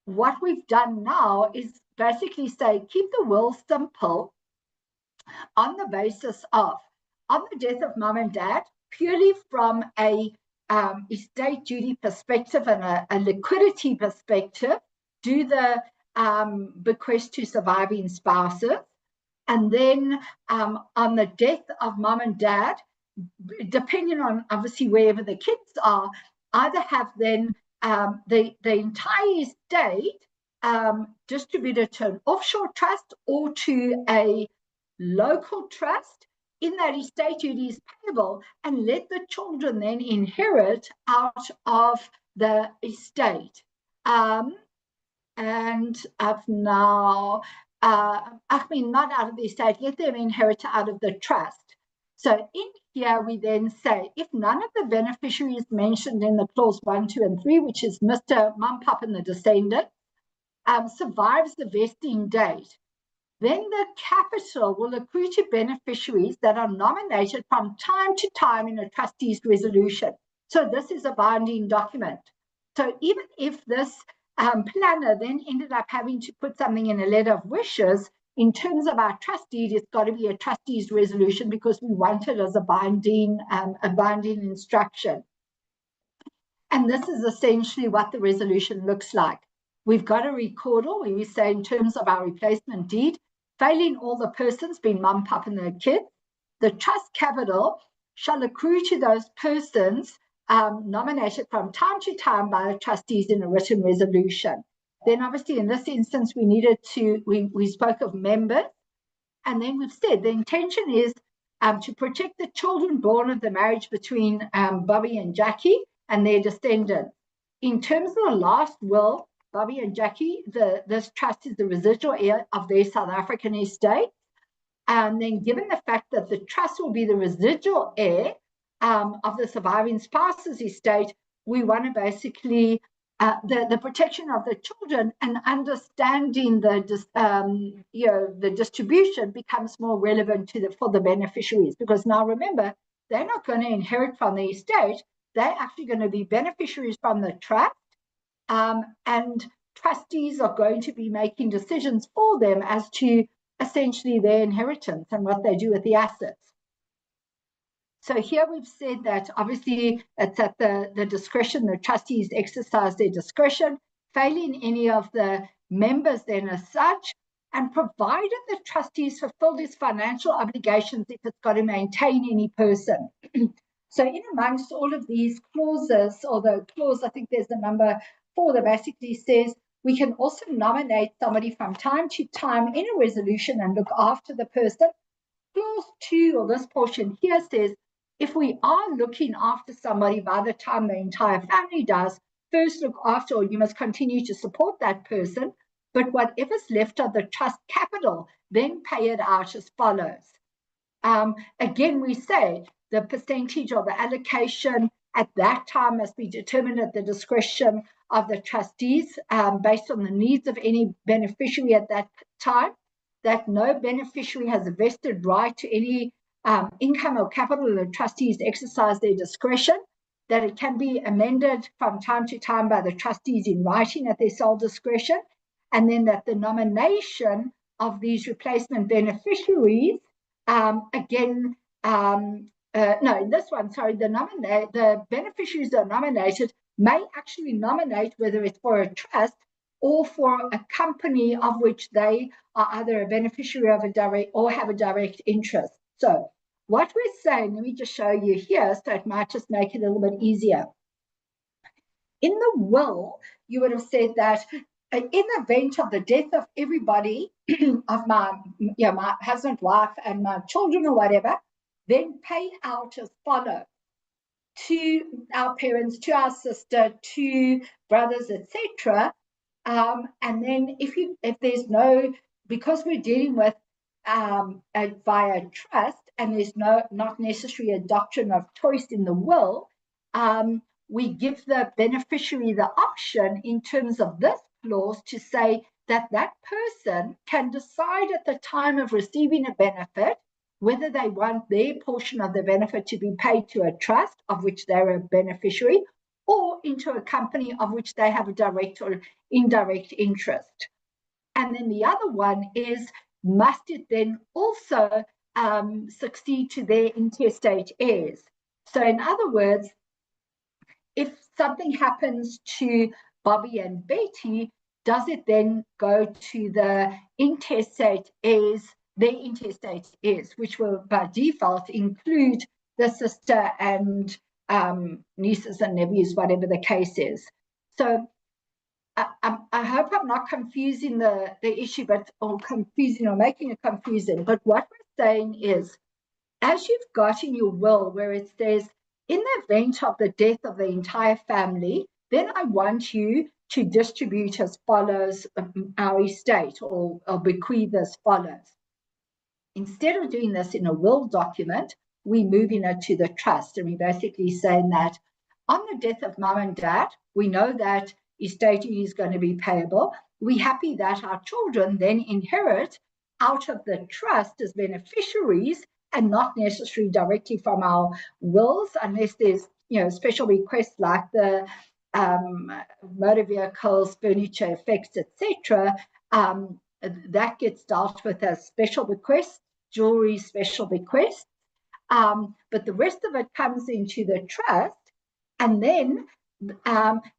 what we've done now is basically say, keep the will simple on the basis of, on the death of mom and dad, purely from a estate duty perspective and a liquidity perspective, do the bequest to surviving spouses. And then on the death of mom and dad, depending on obviously wherever the kids are, either have then the entire estate distributed to an offshore trust or to a local trust. In that estate duty is payable, and let the children then inherit out of the estate. And I've now, not out of the estate, let them inherit out of the trust. So in here we then say, if none of the beneficiaries mentioned in the clause 1, 2, and 3, which is Mr. Mum, Pop, and the descendant, survives the vesting date, then the capital will accrue to beneficiaries that are nominated from time to time in a trustee's resolution. So this is a binding document. So even if this planner then ended up having to put something in a letter of wishes, in terms of our trust deed, it's got to be a trustee's resolution because we want it as a binding instruction. And this is essentially what the resolution looks like. We've got a recordal where we say, in terms of our replacement deed, failing all the persons, being mum, pop, and their kids, the trust capital shall accrue to those persons nominated from time to time by the trustees in a written resolution. Then obviously in this instance, we spoke of members, and then we've said the intention is to protect the children born of the marriage between Bobby and Jackie and their descendants. In terms of the last will, Bobby and Jackie, this trust is the residual heir of their South African estate. And then given the fact that the trust will be the residual heir of the surviving spouse's estate, we want to basically, the protection of the children and understanding the distribution becomes more relevant for the beneficiaries. Because now remember, they're not going to inherit from the estate, they're actually going to be beneficiaries from the trust. And trustees are going to be making decisions for them as to essentially their inheritance and what they do with the assets. So here we've said that obviously it's at the discretion, the trustees exercise their discretion, failing any of the members then as such, and provided the trustees fulfill these financial obligations if it's got to maintain any person. So in amongst all of these clauses, or the clause, I think there's the number 4 that basically says we can also nominate somebody from time to time in a resolution and look after the person. Clause 2, or this portion here, says if we are looking after somebody by the time the entire family does, first look after, or you must continue to support that person, but whatever's left of the trust capital, then pay it out as follows. Again, we say the percentage or the allocation at that time must be determined at the discretion of the trustees based on the needs of any beneficiary at that time, that no beneficiary has a vested right to any income or capital, the trustees exercise their discretion, that it can be amended from time to time by the trustees in writing at their sole discretion, and then that the nomination of these replacement beneficiaries, the beneficiaries that are nominated may actually nominate whether it's for a trust or for a company of which they are either a beneficiary of a direct or have a direct interest. So what we're saying, let me just show you here, so it might just make it a little bit easier. In the will, you would have said that in the event of the death of everybody, of my husband, wife, and my children or whatever, then pay out as follows: to our parents, to our sister, to brothers, etc. And then if there's no because we're dealing with via trust, and there's not necessarily a doctrine of choice in the will, we give the beneficiary the option in terms of this clause to say that that person can decide at the time of receiving a benefit whether they want their portion of the benefit to be paid to a trust of which they're a beneficiary, or into a company of which they have a direct or indirect interest. And then the other one is, must it then also succeed to their intestate heirs? So in other words, if something happens to Bobby and Betty, does it then go to the intestate heirs, their intestate heirs, which will by default include the sister and nieces and nephews, whatever the case is. So I hope I'm not confusing the issue, or confusing or making it confusing. But what we're saying is, as you've got in your will where it says, in the event of the death of the entire family, then I want you to distribute as follows our estate, or bequeath as follows. Instead of doing this in a will document, we move it to the trust. And we're basically saying that on the death of mum and dad, we know that estate is going to be payable. We're happy that our children then inherit out of the trust as beneficiaries, and not necessarily directly from our wills, unless there's special requests like the motor vehicles, furniture, effects, etc. That gets dealt with as special bequests, jewelry, special bequests. But the rest of it comes into the trust. And then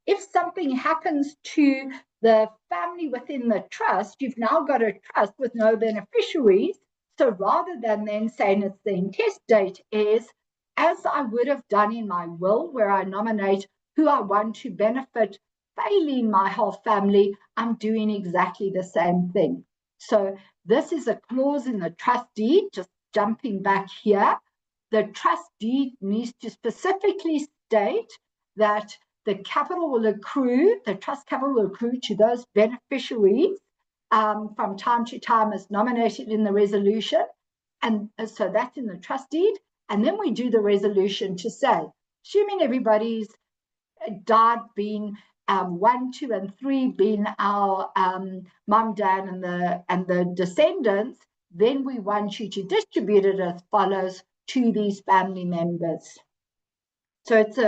if something happens to the family within the trust, you've now got a trust with no beneficiaries. So rather than then saying it's the intestate heirs, as I would have done in my will, where I nominate who I want to benefit, failing my whole family, I'm doing exactly the same thing. So this is a clause in the trust deed. Just jumping back here, the trust deed needs to specifically state that the capital will accrue, the trust capital will accrue to those beneficiaries from time to time as nominated in the resolution. And so that's in the trust deed. And then we do the resolution to say, assuming everybody's died, being 1, 2, and 3 being our mum, dad, and the descendants, then we want you to distribute it as follows to these family members. So it's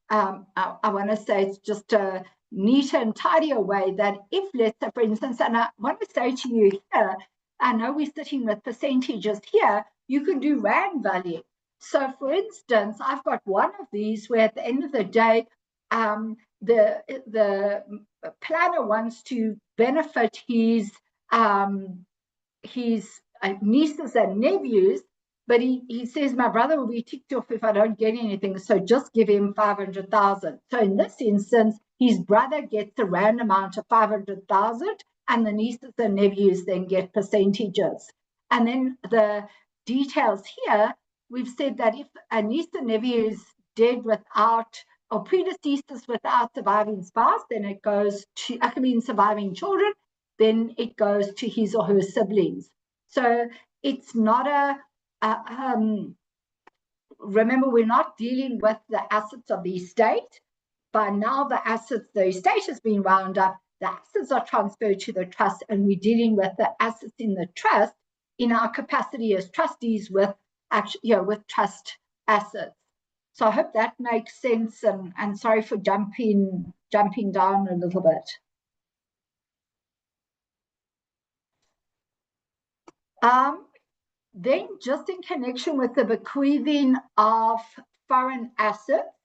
I want to say it's just a neater and tidier way that if, let's say, for instance, and I want to say to you here, I know we're sitting with percentages here, you can do rand value. So for instance, I've got one of these where at the end of the day, the planner wants to benefit his nieces and nephews, but he says, my brother will be ticked off if I don't get anything, so just give him 500,000. So in this instance, his brother gets a rand amount of 500,000, and the nieces and nephews then get percentages. And then the details here, we've said that if a niece and nephew is dead without, or predeceased without surviving spouse, then it goes to, I mean, surviving children, then it goes to his or her siblings. So it's not remember, we're not dealing with the assets of the estate. By now, the estate has been wound up, the assets are transferred to the trust, and we're dealing with the assets in the trust in our capacity as trustees with with trust assets. So I hope that makes sense, and sorry for jumping down a little bit. Then just in connection with the bequeathing of foreign assets,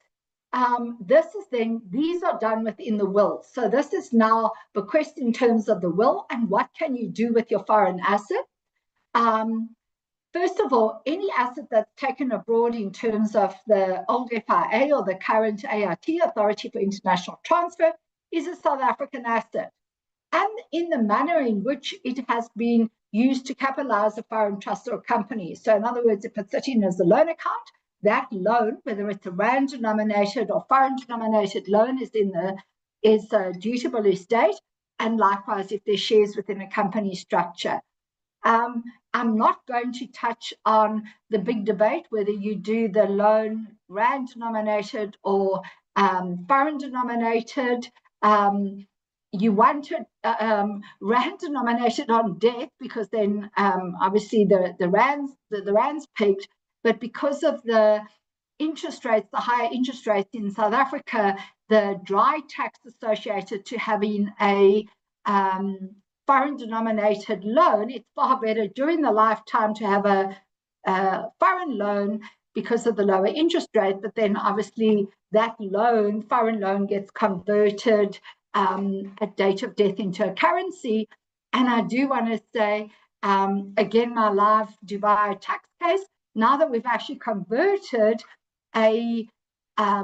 these are done within the will. So this is now bequest in terms of the will, and what can you do with your foreign asset? First of all, any asset that's taken abroad in terms of the old FIA or the current AIT, Authority for International Transfer, is a South African asset. And in the manner in which it has been used to capitalize a foreign trust or company. So in other words, if it's sitting as a loan account, that loan, whether it's a rand denominated or foreign denominated loan, is a dutiable estate. and likewise if there's shares within a company structure. I'm not going to touch on the big debate whether you do the loan rand denominated or foreign denominated. You want it rand denominated on debt because then obviously the rand's peaked, but because of the interest rates, the higher interest rates in South Africa, the dry tax associated to having a foreign denominated loan, it's far better during the lifetime to have a foreign loan because of the lower interest rate, but then obviously that loan, foreign loan, gets converted at date of death into a currency. And I do want to say, again, my live Dubai tax case, now that we've actually converted a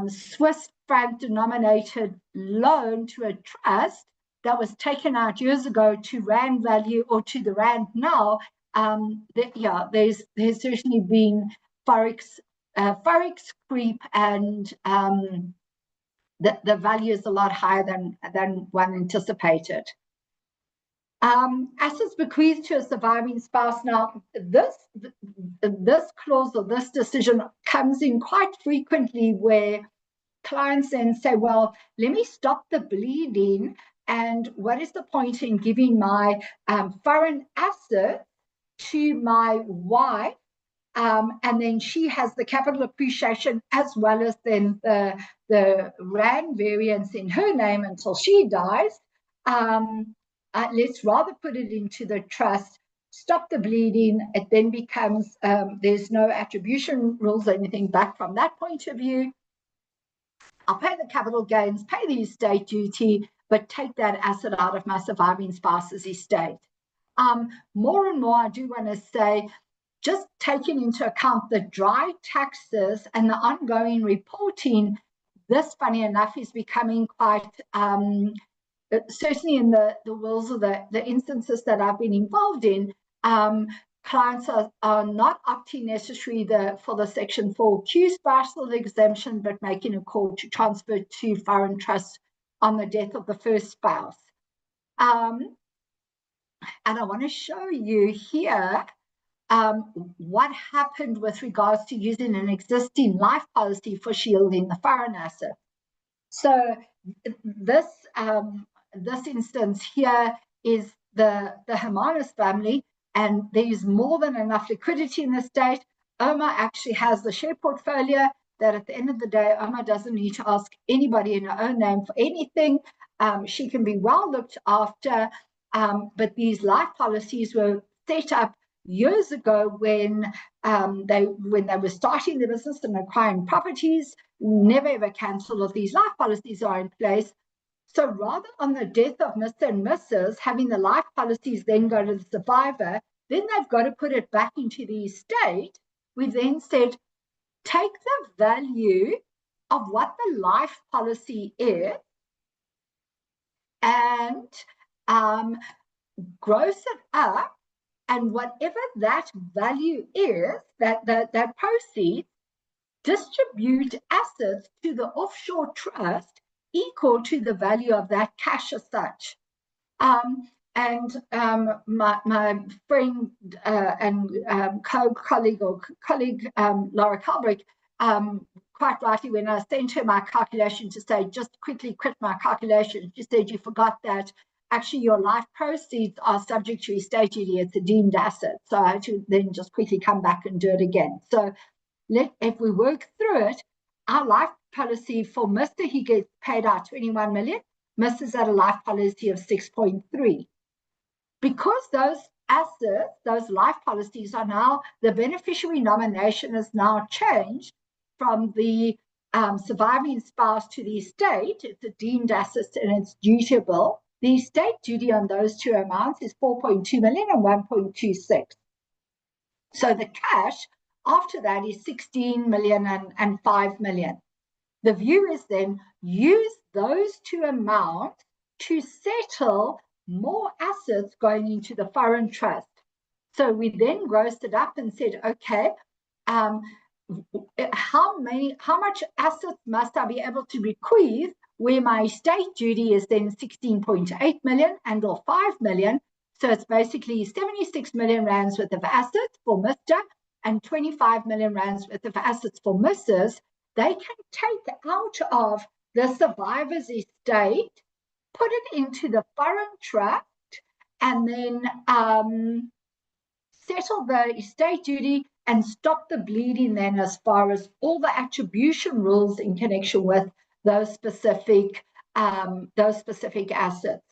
Swiss franc denominated loan to a trust that was taken out years ago to rand value or to the rand now, there's certainly been forex creep, and the value is a lot higher than one anticipated. Assets bequeathed to a surviving spouse. Now, this clause or this decision comes in quite frequently where clients then say, well, let me stop the bleeding, and what is the point in giving my foreign asset to my wife, and then she has the capital appreciation as well as then the rand variance in her name until she dies. Let's rather put it into the trust, stop the bleeding. It then becomes, there's no attribution rules or anything back from that point of view. I'll pay the capital gains, pay the estate duty, but take that asset out of my surviving spouse's estate. More and more, I do want to say, just taking into account the dry taxes and the ongoing reporting, this, funny enough, is becoming quite, certainly in the worlds of the instances that I've been involved in, clients are not opting necessarily for the Section 4Q spousal exemption, but making a call to transfer to foreign trust on the death of the first spouse. And I want to show you here what happened with regards to using an existing life policy for shielding the foreign asset. So this instance here is the Hermanus family, and there's more than enough liquidity in the state. Omar actually has the share portfolio that at the end of the day, Omar doesn't need to ask anybody in her own name for anything. She can be well looked after, but these life policies were set up years ago when they were starting the business and acquiring properties, never ever cancelled. All these life policies are in place. So rather on the death of Mr. and Mrs., having the life policies then go to the survivor, then they've got to put it back into the estate. We then said, take the value of what the life policy is and gross it up, and whatever that value is, that proceeds, distribute assets to the offshore trust equal to the value of that cash as such. My friend and colleague Laura Kalbrick, quite rightly, when I sent her my calculation to say, just quickly quit my calculation, she said, you forgot that actually your life proceeds are subject to estate duty. It's a deemed asset. So I had to then just quickly come back and do it again. So if we work through it, our life policy for Mr., he gets paid out 21 million. Mrs. at a life policy of 6.3. Because those assets, those life policies are now, the beneficiary nomination has now changed from the surviving spouse to the estate. It's a deemed asset and it's dutiable. The estate duty on those two amounts is 4.2 million and 1.26. So the cash after that is 16 million and 5 million. The view is then use those two amounts to settle more assets going into the foreign trust. So we then grossed it up and said, okay, how much assets must I be able to bequeath where my estate duty is then 16.8 million and or 5 million. So it's basically 76 million rands worth of assets for Mr. and 25 million rands worth of assets for Mrs. They can take out of the survivor's estate, put it into the foreign trust, and then settle the estate duty and stop the bleeding then as far as all the attribution rules in connection with those specific assets.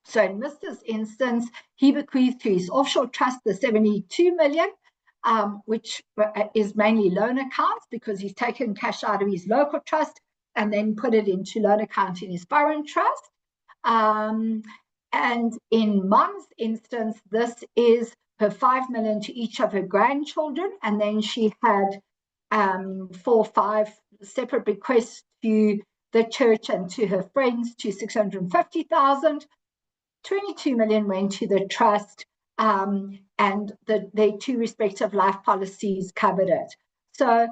So in Mr.'s instance, he bequeathed to his offshore trust the 72 million, which is mainly loan accounts because he's taken cash out of his local trust and then put it into loan account in his foreign trust. And in Mom's instance, this is her 5 million to each of her grandchildren, and then she had 4 or 5 separate bequests to the church and to her friends to 650,000. 22 million went to the trust, and their 2 respective life policies covered it. So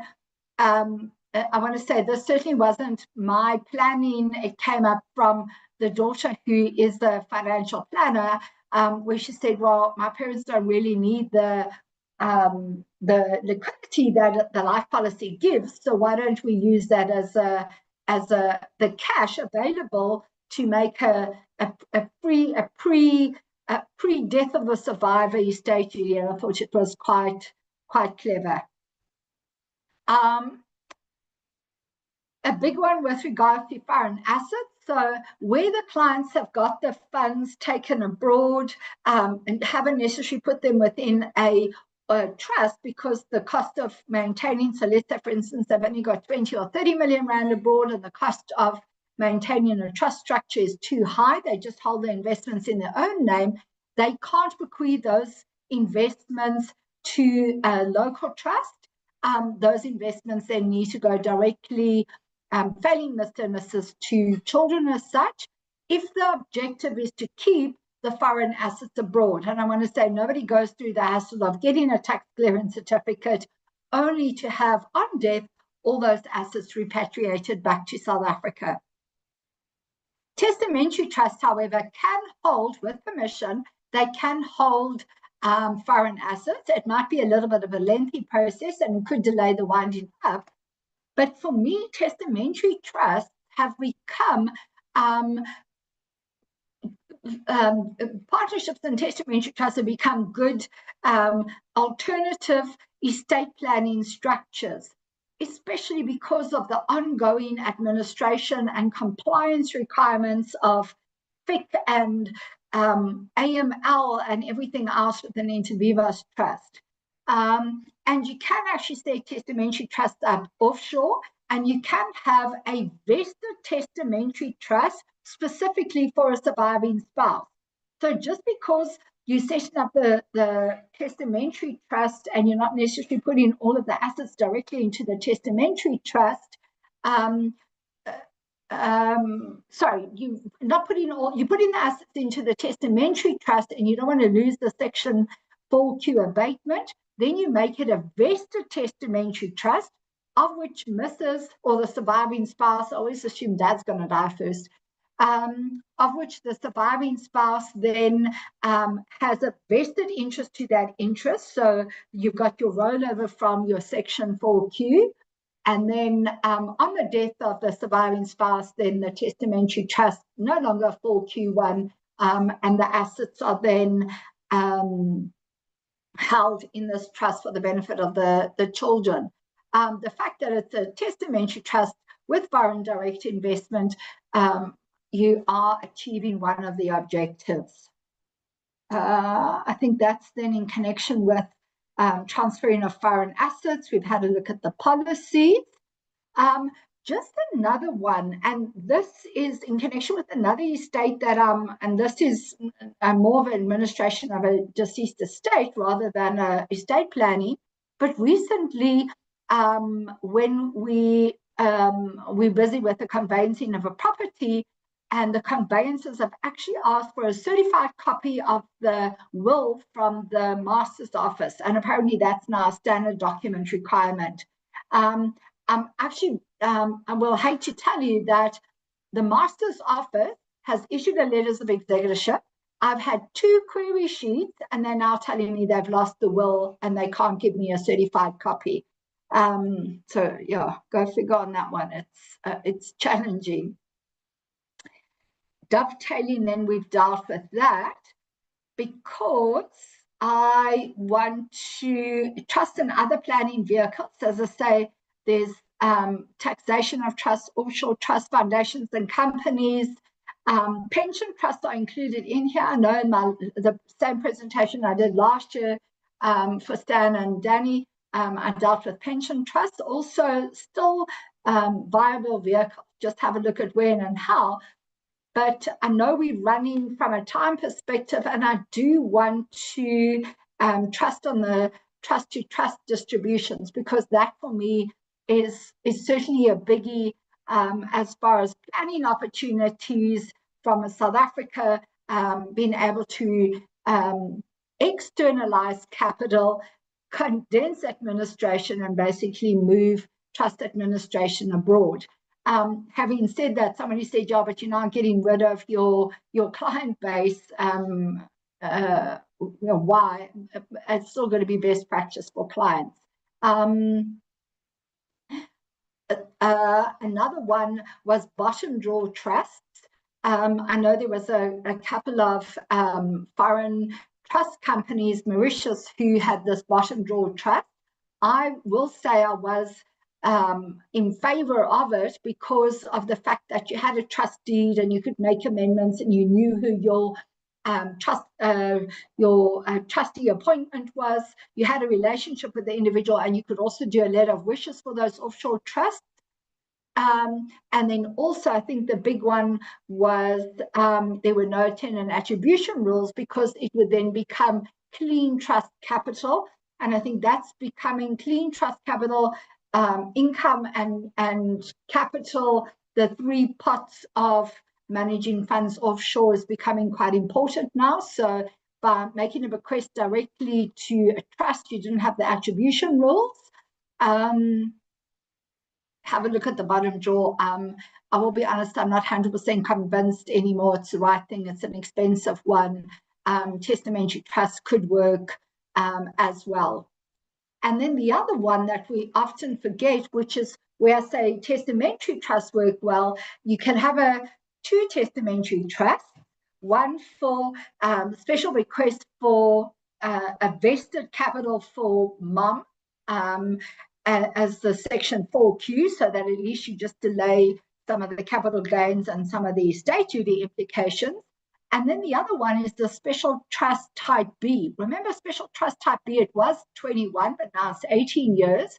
I want to say this certainly wasn't my planning. It came up from the daughter who is the financial planner, where she said, well, my parents don't really need the liquidity that the life policy gives, so why don't we use that as the cash available to make a pre-death of the survivor estate duty. And I thought it was quite clever. A big one with regard to foreign assets. So where the clients have got the funds taken abroad and haven't necessarily put them within a trust because the cost of maintaining, so let's say for instance they've only got 20 or 30 million rand abroad and the cost of maintaining a trust structure is too high, they just hold the investments in their own name, they can't bequeath those investments to a local trust. Those investments then need to go directly, failing Mr. and Mrs. to children as such, if the objective is to keep the foreign assets abroad. And I want to say nobody goes through the hassle of getting a tax clearance certificate only to have on death all those assets repatriated back to South Africa. Testamentary trusts, however, can hold, with permission, they can hold foreign assets. It might be a little bit of a lengthy process and could delay the winding up. But for me, testamentary trusts have become partnerships and testamentary trusts have become good alternative estate planning structures, especially because of the ongoing administration and compliance requirements of FIC and AML and everything else with an inter vivos trust. And you can actually set testamentary trusts up offshore, and you can have a vested testamentary trust specifically for a surviving spouse. So just because you're setting up the testamentary trust and you're not necessarily putting all of the assets directly into the testamentary trust, you're putting the assets into the testamentary trust and you don't want to lose the section 4Q abatement, then you make it a vested testamentary trust of which Mrs. or the surviving spouse, I always assume dad's going to die first, of which the surviving spouse then has a vested interest to that interest. So you've got your rollover from your section 4Q. And then on the death of the surviving spouse, then the testamentary trust no longer 4Q1, and the assets are then held in this trust for the benefit of the children. The fact that it's a testamentary trust with foreign direct investment, you are achieving one of the objectives. I think that's then in connection with transferring of foreign assets. We've had a look at the policies. Just another one, and this is in connection with another estate that, and this is more of an administration of a deceased estate rather than estate planning. But recently, when we're busy with the conveyancing of a property, and the conveyancers have actually asked for a certified copy of the will from the master's office, and apparently that's now a standard document requirement. I will hate to tell you that the Master's Office has issued a letters of executorship. I've had 2 query sheets, and they're now telling me they've lost the will and they can't give me a certified copy. So yeah, go figure on that one. It's challenging. Dovetailing, then we've dealt with that because I want to trust in other planning vehicles. As I say, there's taxation of trusts, offshore trust foundations and companies. Pension trusts are included in here. I know in the same presentation I did last year for Stan and Danny, I dealt with pension trusts. Also, still viable vehicles. Just have a look at when and how. But I know we're running from a time perspective, and I do want to trust on the trust-to-trust distributions, because that for me is certainly a biggie as far as planning opportunities from South Africa, being able to externalize capital, condense administration, and basically move trust administration abroad. Having said that, somebody said, yeah, but you're not getting rid of your client base. Why? It's still going to be best practice for clients. Another one was bottom drawer trusts. I know there was a couple of foreign trust companies, Mauritius, who had this bottom drawer trust. I will say I was in favor of it because of the fact that you had a trust deed and you could make amendments and you knew who your trustee appointment was. You had a relationship with the individual, and you could also do a letter of wishes for those offshore trusts. And then also, I think the big one was there were no tenant attribution rules, because it would then become clean trust capital. And I think that's becoming clean trust capital, income and capital, the 3 pots of managing funds offshore is becoming quite important now. So by making a bequest directly to a trust, you didn't have the attribution rules. Have a look at the bottom drawer. I will be honest, I'm not 100% convinced anymore it's the right thing. It's an expensive one. Testamentary trust could work as well. And then the other one that we often forget, which is where I say testamentary trusts work well, you can have 2 testamentary trusts, one for special request for a vested capital for mom, as the section 4Q, so that at least you just delay some of the capital gains and some of the estate duty implications. And then the other one is the special trust type B. Remember, special trust type B, it was 21, but now it's 18 years.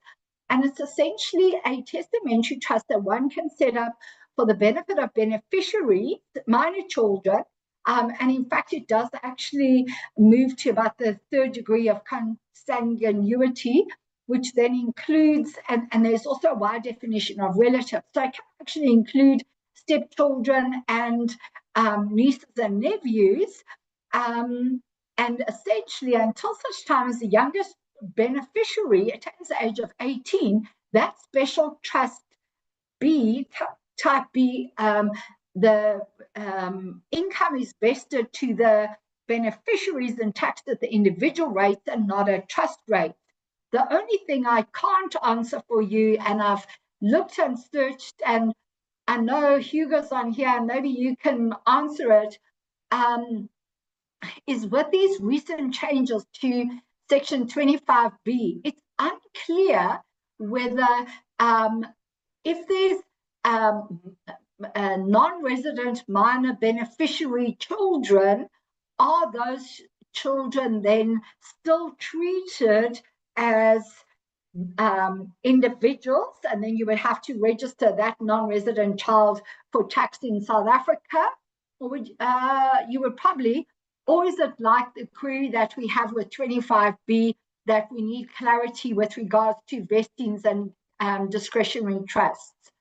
And it's essentially a testamentary trust that one can set up for the benefit of beneficiaries, minor children. And in fact, it does actually move to about the 3rd degree of consanguinity, which then includes, and there's also a wide definition of relative. So it can actually include stepchildren and nieces and nephews. And essentially, until such time as the youngest beneficiary attains the age of 18, that special trust B, type B, the income is vested to the beneficiaries and taxed at the individual rates and not a trust rate. The only thing I can't answer for you, and I've looked and searched, and I know Hugo's on here, and maybe you can answer it, is with these recent changes to Section 25B, it's unclear whether if there's non-resident minor beneficiary children, are those children then still treated as individuals, and then you would have to register that non-resident child for tax in South Africa, or would you would probably, or is it like the query that we have with 25B, that we need clarity with regards to vestings and discretionary trusts?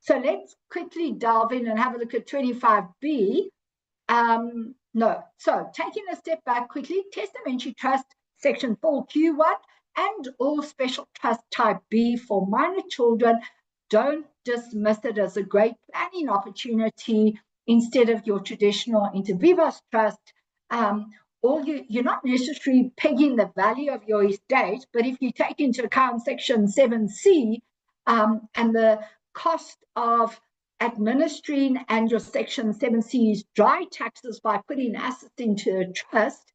So let's quickly delve in and have a look at 25B. No, so taking a step back quickly, testamentary trust, section 4Q1, and all special trust type B for minor children don't dismiss it as a great planning opportunity instead of your traditional inter vivos trust. You're not necessarily pegging the value of your estate, but if you take into account Section 7C and the cost of administering and your Section 7C's dry taxes by putting assets into a trust,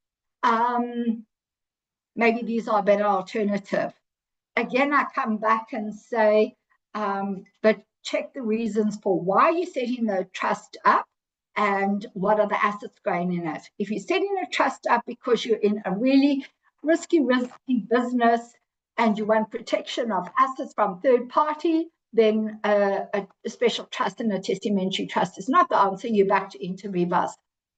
maybe these are a better alternative. Again, I come back and say, but check the reasons for why you're setting the trust up and what are the assets going in it. If you're setting a trust up because you're in a really risky business and you want protection of assets from third party, then a special trust and a testamentary trust is not the answer. You're back to inter vivos.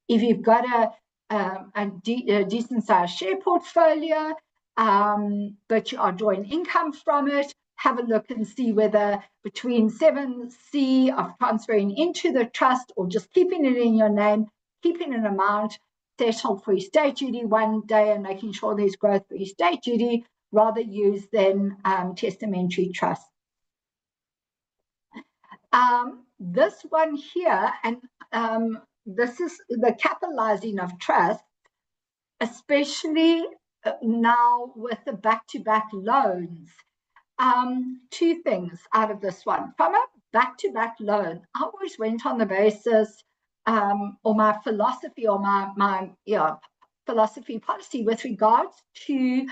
If you've got a decent sized share portfolio, but you are drawing income from it, have a look and see whether between 7C of transferring into the trust or just keeping it in your name, keeping an amount settled for estate duty one day and making sure there's growth for estate duty, rather use then testamentary trust. This one here, and this is the capitalizing of trust, especially now with the back-to-back loans. Two things out of this one. From a back-to-back loan, I always went on the basis, or my philosophy, or my philosophy policy with regards to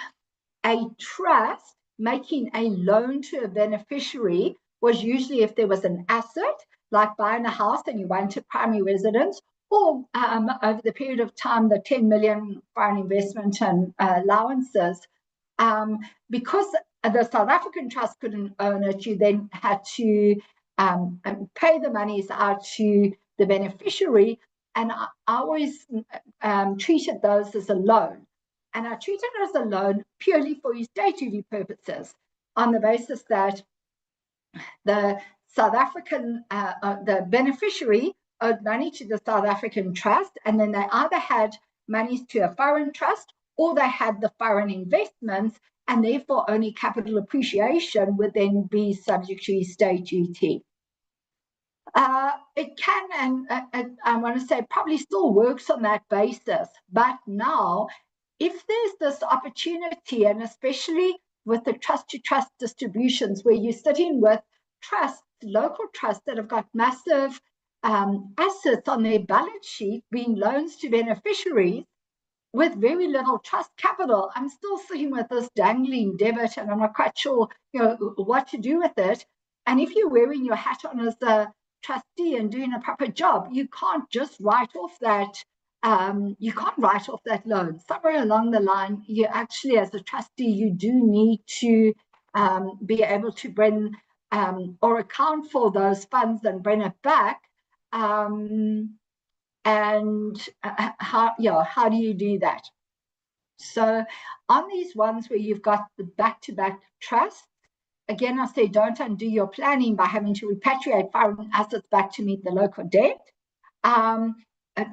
a trust making a loan to a beneficiary was usually if there was an asset, like buying a house and you wanted primary residence, or over the period of time, the 10 million foreign investment and allowances. Because the South African trust couldn't own it, you then had to pay the monies out to the beneficiary. And I always treated those as a loan. And I treated it as a loan purely for estate duty purposes, on the basis that the South African, the beneficiary owed money to the South African trust, and then they either had monies to a foreign trust or they had the foreign investments, and therefore only capital appreciation would then be subject to estate duty. It can, and I want to say probably still works on that basis, but now if there's this opportunity, and especially with the trust-to-trust distributions where you're sitting with trusts, local trusts that have got massive assets on their balance sheet being loans to beneficiaries with very little trust capital, I'm still sitting with this dangling debit and I'm not quite sure what to do with it. And if you're wearing your hat on as a trustee and doing a proper job, you can't just write off that loan. Somewhere along the line, you actually, as a trustee, you do need to be able to bring or account for those funds and bring it back. How do you do that? So on these ones where you've got the back-to-back trusts, again, I say don't undo your planning by having to repatriate foreign assets back to meet the local debt.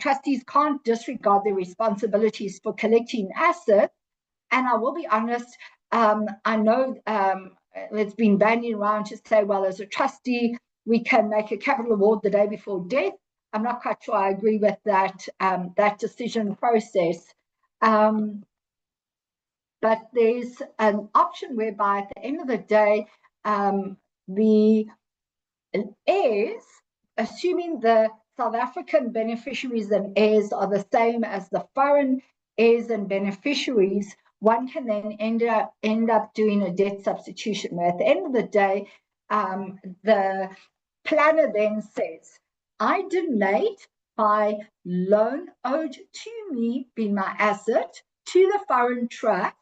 Trustees can't disregard their responsibilities for collecting assets. And I will be honest, I know it's been bandied around to say, well, as a trustee, we can make a capital award the day before death. I'm not quite sure I agree with that, that decision process. But there's an option whereby at the end of the day, the heirs, assuming the South African beneficiaries and heirs are the same as the foreign heirs and beneficiaries, one can then end up doing a debt substitution, where at the end of the day, the planner then says, I donate my loan owed to me, being my asset, to the foreign trust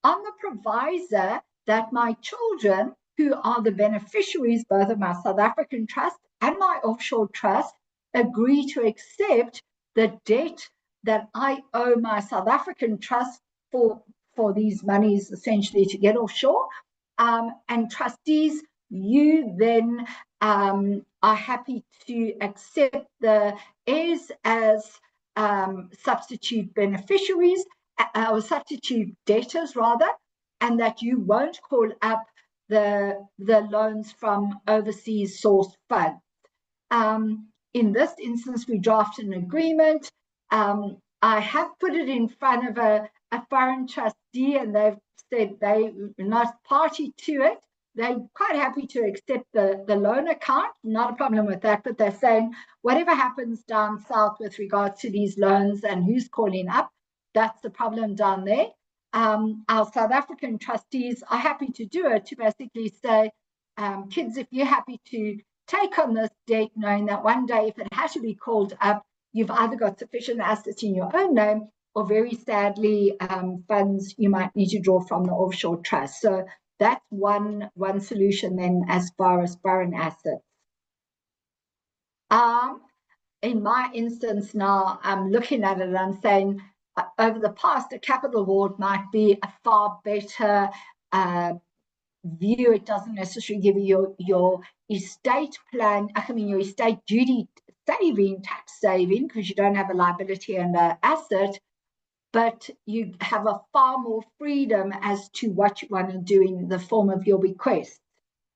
on the proviso that my children, who are the beneficiaries both of my South African trust and my offshore trust, agree to accept the debt that I owe my South African trust for these monies essentially to get offshore. And trustees, you then are happy to accept the heirs as substitute beneficiaries, or substitute debtors rather, and that you won't call up the loans from overseas source funds. In this instance, we drafted an agreement. I have put it in front of a foreign trustee, and they've said they're not party to it. They're quite happy to accept the loan account, not a problem with that, but they're saying whatever happens down south with regards to these loans and who's calling up, that's the problem down there. Our South African trustees are happy to do it, to basically say, kids, if you're happy to take on this debt, knowing that one day if it has to be called up, you've either got sufficient assets in your own name, or very sadly, funds you might need to draw from the offshore trust. So that's one solution then as far as foreign assets. In my instance now, I'm looking at it and I'm saying, over the past, a capital award might be a far better view. It doesn't necessarily give you your estate plan, your estate duty saving, tax saving, because you don't have a liability and an asset, but you have a far more freedom as to what you want to do in the form of your bequest.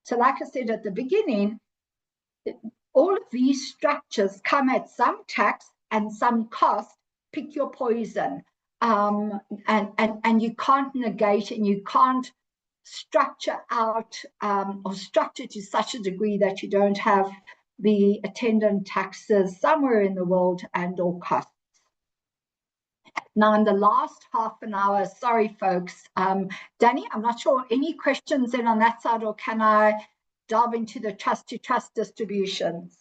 So like I said at the beginning, all of these structures come at some tax and some cost. Pick your poison. And you can't negate, and you can't structure out or structure to such a degree that you don't have the attendant taxes somewhere in the world and or costs. Now, in the last half an hour, sorry, folks, Danny, I'm not sure, any questions then on that side, or can I delve into the trust-to-trust distributions?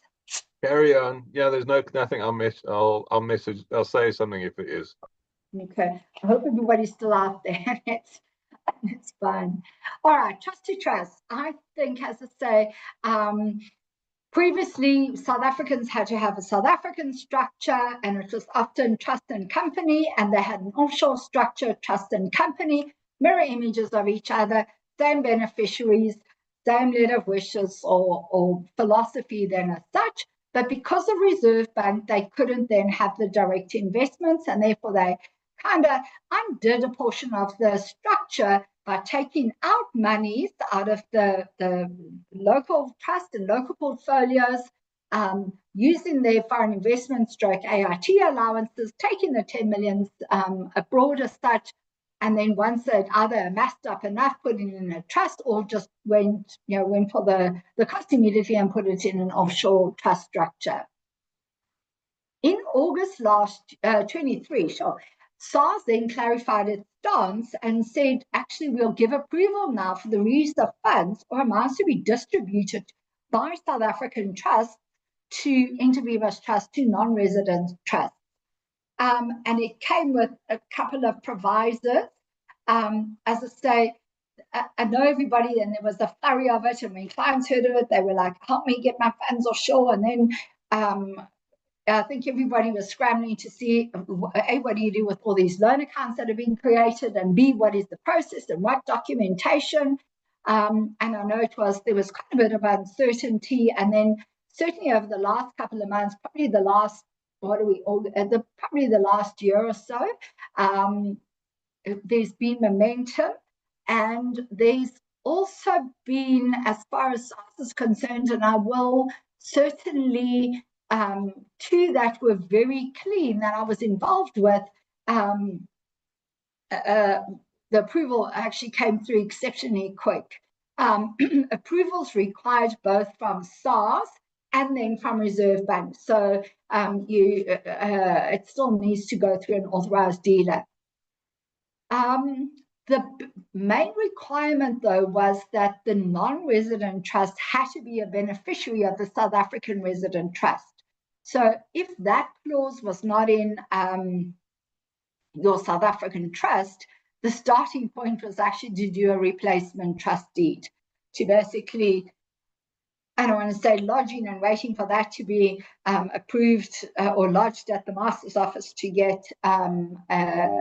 Carry on. Yeah, there's nothing. I'll message. I'll say something if it is. Okay. I hope everybody's still out there. It's fine. All right. Trust to trust. I think, as I say, previously South Africans had to have a South African structure, and it was often trust and company, and they had an offshore structure, trust and company, mirror images of each other, same beneficiaries, same letter of wishes or philosophy then as such. But because of Reserve Bank, they couldn't then have the direct investments, and therefore they kind of undid a portion of the structure by taking out monies out of the local trust and local portfolios, using their foreign investment stroke AIT allowances, taking the 10 million abroad as such, and then once they'd either amassed up enough, put it in a trust, or just went for the cost immediately and put it in an offshore trust structure. In August last 23, SARS then clarified its stance and said, actually, we'll give approval now for the release of funds or amounts to be distributed by South African trusts to Inter Vivos Trust, to non-resident trusts. And it came with a couple of provisos. As I say, I know everybody, and there was a flurry of it, and when clients heard of it, they were like, help me get my funds offshore. And then I think everybody was scrambling to see, A, what do you do with all these loan accounts that have been created, and B, what is the process and what documentation? And I know there was quite a bit of uncertainty. And then certainly over the last couple of months, probably the last, probably the last year or so, there's been momentum, and there's also been, as far as SARS is concerned, and I will certainly two that were very clean that I was involved with, the approval actually came through exceptionally quick. Approvals required both from SARS and then from Reserve Bank. So it still needs to go through an authorized dealer. The main requirement, though, was that the non-resident trust had to be a beneficiary of the South African resident trust. So if that clause was not in your South African trust, the starting point was actually to do a replacement trust deed, to basically, I don't want to say lodging and waiting for that to be approved or lodged at the master's office to get a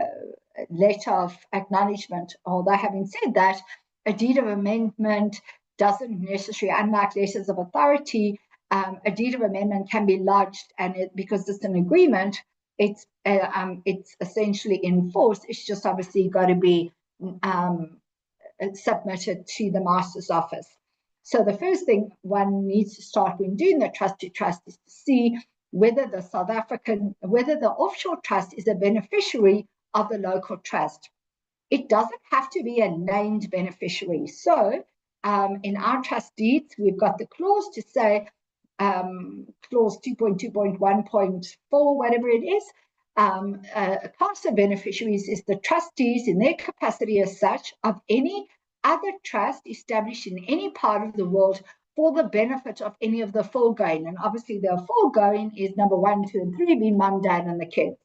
letter of acknowledgement. Although having said that, a deed of amendment doesn't necessarily, unlike letters of authority, a deed of amendment can be lodged, and because it's an agreement, it's essentially enforced. It's just obviously got to be submitted to the master's office. So the first thing one needs to start when doing the trust to trust is to see whether the offshore trust is a beneficiary of the local trust. It doesn't have to be a named beneficiary. So in our trust deeds, we've got the clause to say, clause 2.2.1.4, whatever it is, a class of beneficiaries is the trustees in their capacity as such of any other trust established in any part of the world for the benefit of any of the foregoing. And obviously the foregoing is number 1, 2, and 3, being mum, dad, and the kids.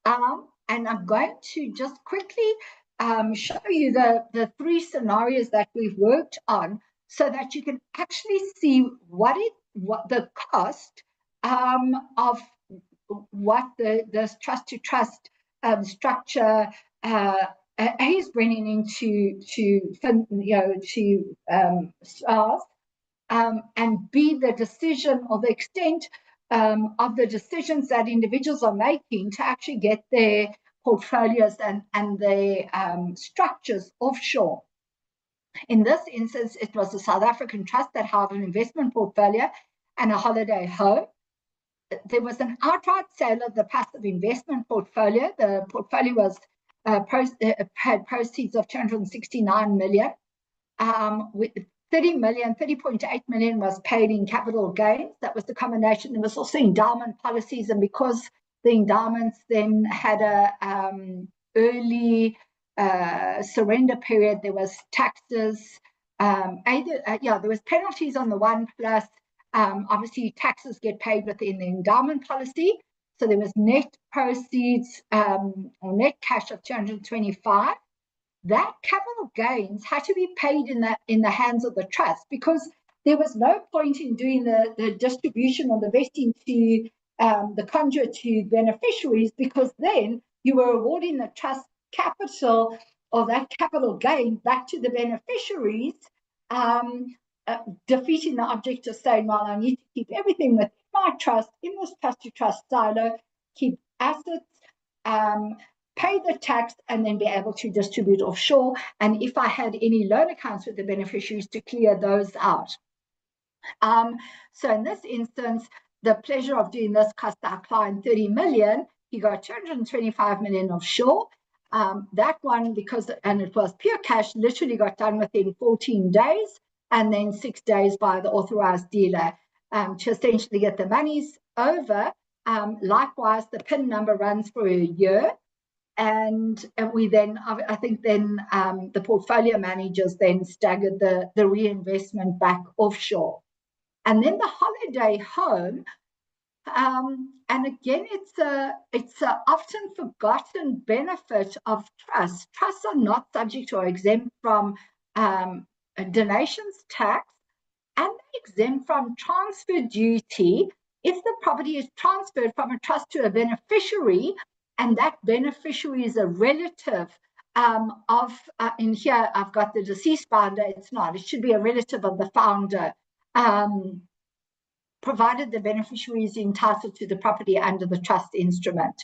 And I'm going to just quickly show you the 3 scenarios that we've worked on so that you can actually see what the cost of what the trust to trust structure is bringing into SARS, and B, the decision or the extent of the decisions that individuals are making to actually get their portfolios and their structures offshore. In this instance, it was a South African trust that held an investment portfolio and a holiday home. There was an outright sale of the passive investment portfolio. The portfolio was had proceeds of 269 million. With 30.8 million was paid in capital gains. That was the combination. There was also endowment policies, and because the endowments then had a early surrender period, there was taxes. There was penalties on the one, plus obviously taxes get paid within the endowment policy. So there was net proceeds or net cash of 225. That capital gains had to be paid in the hands of the trust, because there was no point in doing the distribution or the vesting to the conduit to beneficiaries, because then you were awarding the trust capital or that capital gain back to the beneficiaries, defeating the object of saying, well, I need to keep everything within my trust, in this trust to trust silo, keep assets, pay the tax, and then be able to distribute offshore. And if I had any loan accounts with the beneficiaries, to clear those out. So in this instance, the pleasure of doing this cost our client 30 million. He got 225 million offshore. That one, and it was pure cash, literally got done within 14 days, and then 6 days by the authorized dealer to essentially get the monies over. Likewise, the PIN number runs for a year. And we then, I think then the portfolio managers then staggered the reinvestment back offshore. And then the holiday home, and again, it's a often forgotten benefit of trusts. Trusts are not subject or exempt from donations tax, and they're exempt from transfer duty if the property is transferred from a trust to a beneficiary, and that beneficiary is a relative in here I've got the deceased founder. It's not. It should be a relative of the founder, provided the beneficiary is entitled to the property under the trust instrument.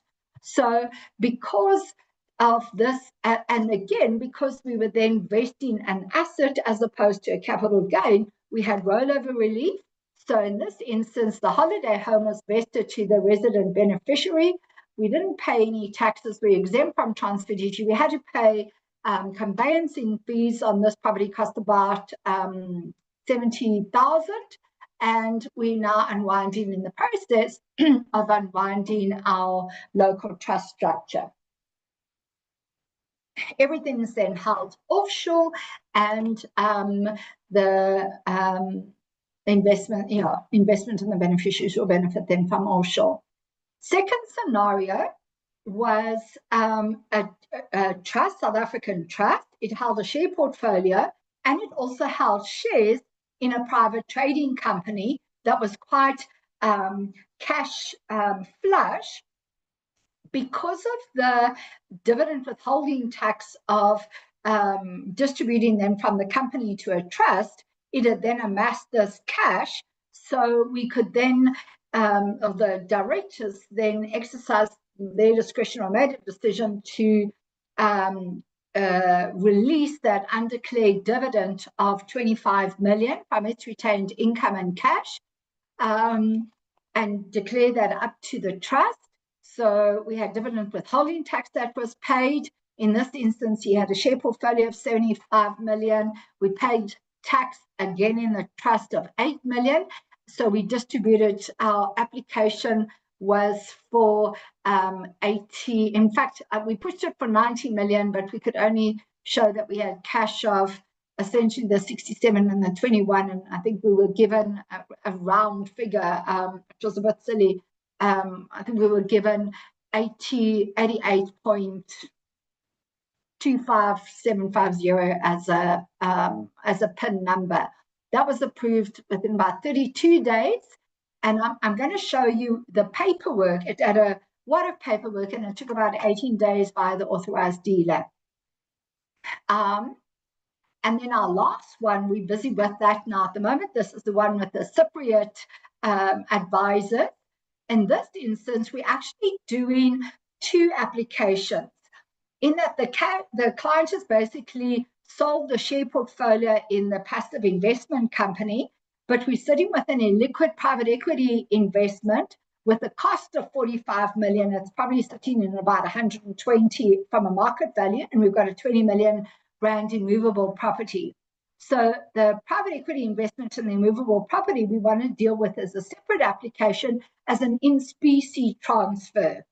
So because of this, and again, because we were then vesting an asset as opposed to a capital gain, we had rollover relief. So in this instance, the holiday home was vested to the resident beneficiary. We didn't pay any taxes. We're exempt from transfer duty. We had to pay conveyancing fees on this property, cost about 70,000. And we're now unwinding in the process of unwinding our local trust structure. Everything is then held offshore, and the investment in the beneficiaries will benefit then from offshore. Second scenario was a trust, South African trust. It held a share portfolio, and it also held shares in a private trading company that was quite cash flush. Because of the dividend withholding tax of distributing them from the company to a trust, it had then amassed this cash. So we could then, the directors then exercised their discretion or made a decision to release that undeclared dividend of 25 million from its retained income and cash, and declare that up to the trust. So we had dividend withholding tax that was paid. In this instance, he had a share portfolio of 75 million. We paid tax again in the trust of 8 million. So we distributed, our application was for 80. In fact, we pushed it for 90 million, but we could only show that we had cash of essentially the 67 and the 21. And I think we were given a round figure, which was a bit silly. I think we were given 88.25750 as a PIN number. That was approved within about 32 days. And I'm going to show you the paperwork. It had a lot of paperwork, and it took about 18 days by the authorized dealer. And then our last one, we're busy with that now at the moment. This is the one with the Cypriot advisor. In this instance, we're actually doing two applications. In that the client has basically sold the share portfolio in the passive investment company, but we're sitting with an illiquid private equity investment with a cost of 45 million. It's probably sitting in about 120 from a market value, and we've got a 20 million rand immovable property. So the private equity investment in the immovable property we want to deal with as a separate application as an in-specie transfer.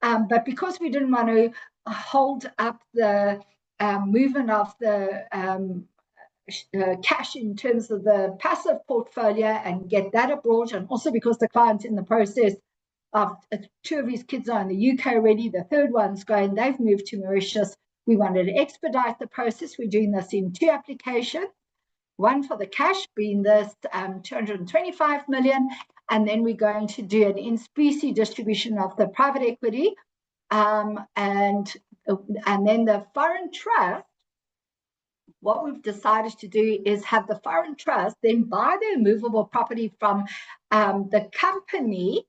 But because we didn't want to hold up the movement of the cash in terms of the passive portfolio and get that abroad, and also because the client's in the process of, two of his kids are in the UK already, the third one's going, they've moved to Mauritius. We wanted to expedite the process. We're doing this in two applications, one for the cash being this 225 million, and then we're going to do an in-specie distribution of the private equity, and then the foreign trust. What we've decided to do is have the foreign trust then buy the immovable property from the company,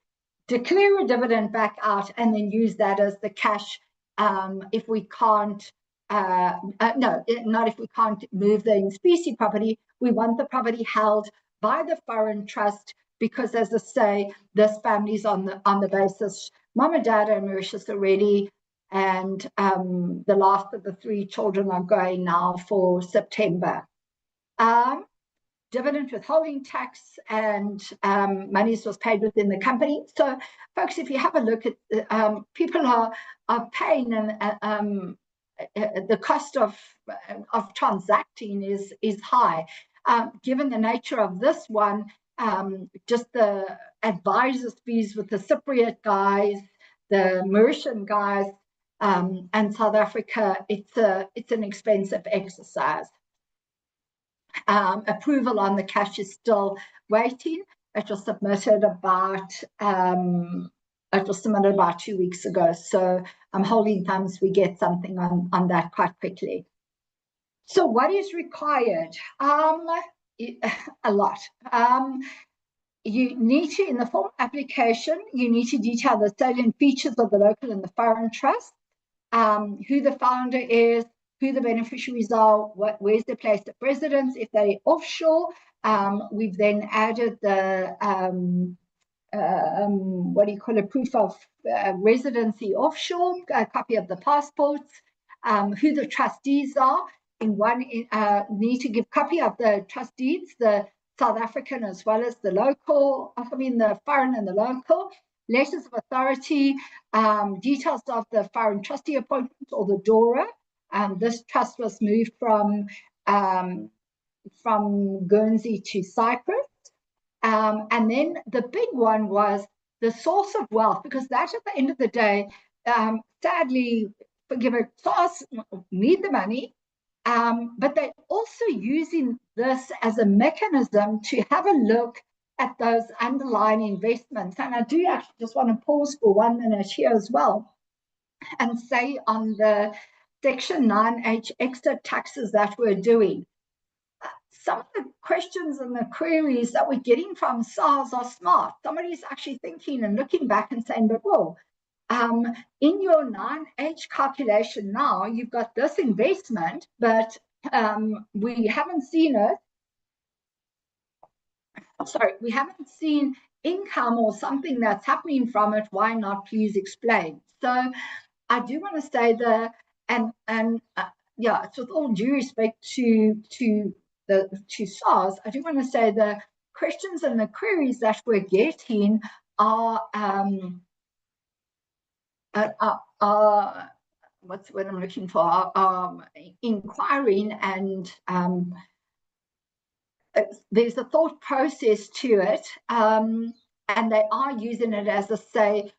declare a dividend back out, and then use that as the cash if we can't, not if we can't move the in-specie property. We want the property held by the foreign trust because, as I say, this family's on the basis, mom and dad are in Mauritius already, and the last of the three children are going now for September. Dividend withholding tax and monies was paid within the company. So, folks, if you have a look at people are paying, and the cost of transacting is high. Given the nature of this one, just the advisors' fees with the Cypriot guys, the Mauritian guys, and South Africa, it's an expensive exercise. Approval on the cash is still waiting. It was submitted about 2 weeks ago, so I'm holding thumbs we get something on that quite quickly. So what is required? A lot. You need to, in the form application, you need to detail the salient features of the local and the foreign trust, who the founder is, who the beneficiaries are, where's the place of residence. If they're offshore, we've then added the proof of residency offshore, a copy of the passports, who the trustees are. Need to give copy of the trust deeds, the South African as well as the local, the foreign and the local, letters of authority, details of the foreign trustee appointment or the DORA. This trust was moved from Guernsey to Cyprus. And then the big one was the source of wealth, because that at the end of the day, sadly, forgive it, SARS need the money, but they're also using this as a mechanism to have a look at those underlying investments. And I do actually just want to pause for 1 minute here as well and say on the Section 9H extra taxes that we're doing, some of the questions and the queries that we're getting from SARS are smart. Somebody's actually thinking and looking back and saying, but whoa, In your 9H calculation now, you've got this investment, but we haven't seen it. Sorry, we haven't seen income or something that's happening from it. Why not? Please explain. So I do want to say yeah, it's with all due respect to SARS, I do want to say the questions and the queries that we're getting are what's what I'm looking for, inquiring, and there's a thought process to it, and they are using it as a say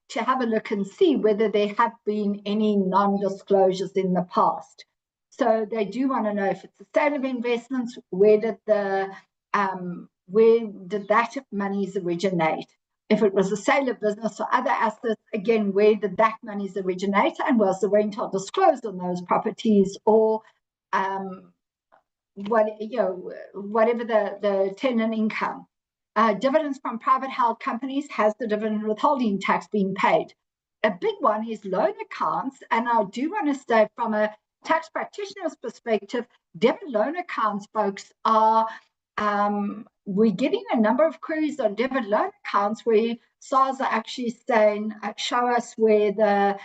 to have a look and see whether there have been any non-disclosures in the past. So they do want to know if it's a sale of investments, where did that monies originate? If it was a sale of business or other assets, again, where did that monies originate, and was the rental disclosed on those properties, or whatever the tenant income. Dividends from private held companies, has the dividend withholding tax been paid? A big one is loan accounts, and I do want to say from a tax practitioner's perspective, debit loan accounts, folks, are we're getting a number of queries on debit loan accounts where SARS are actually saying, show us where the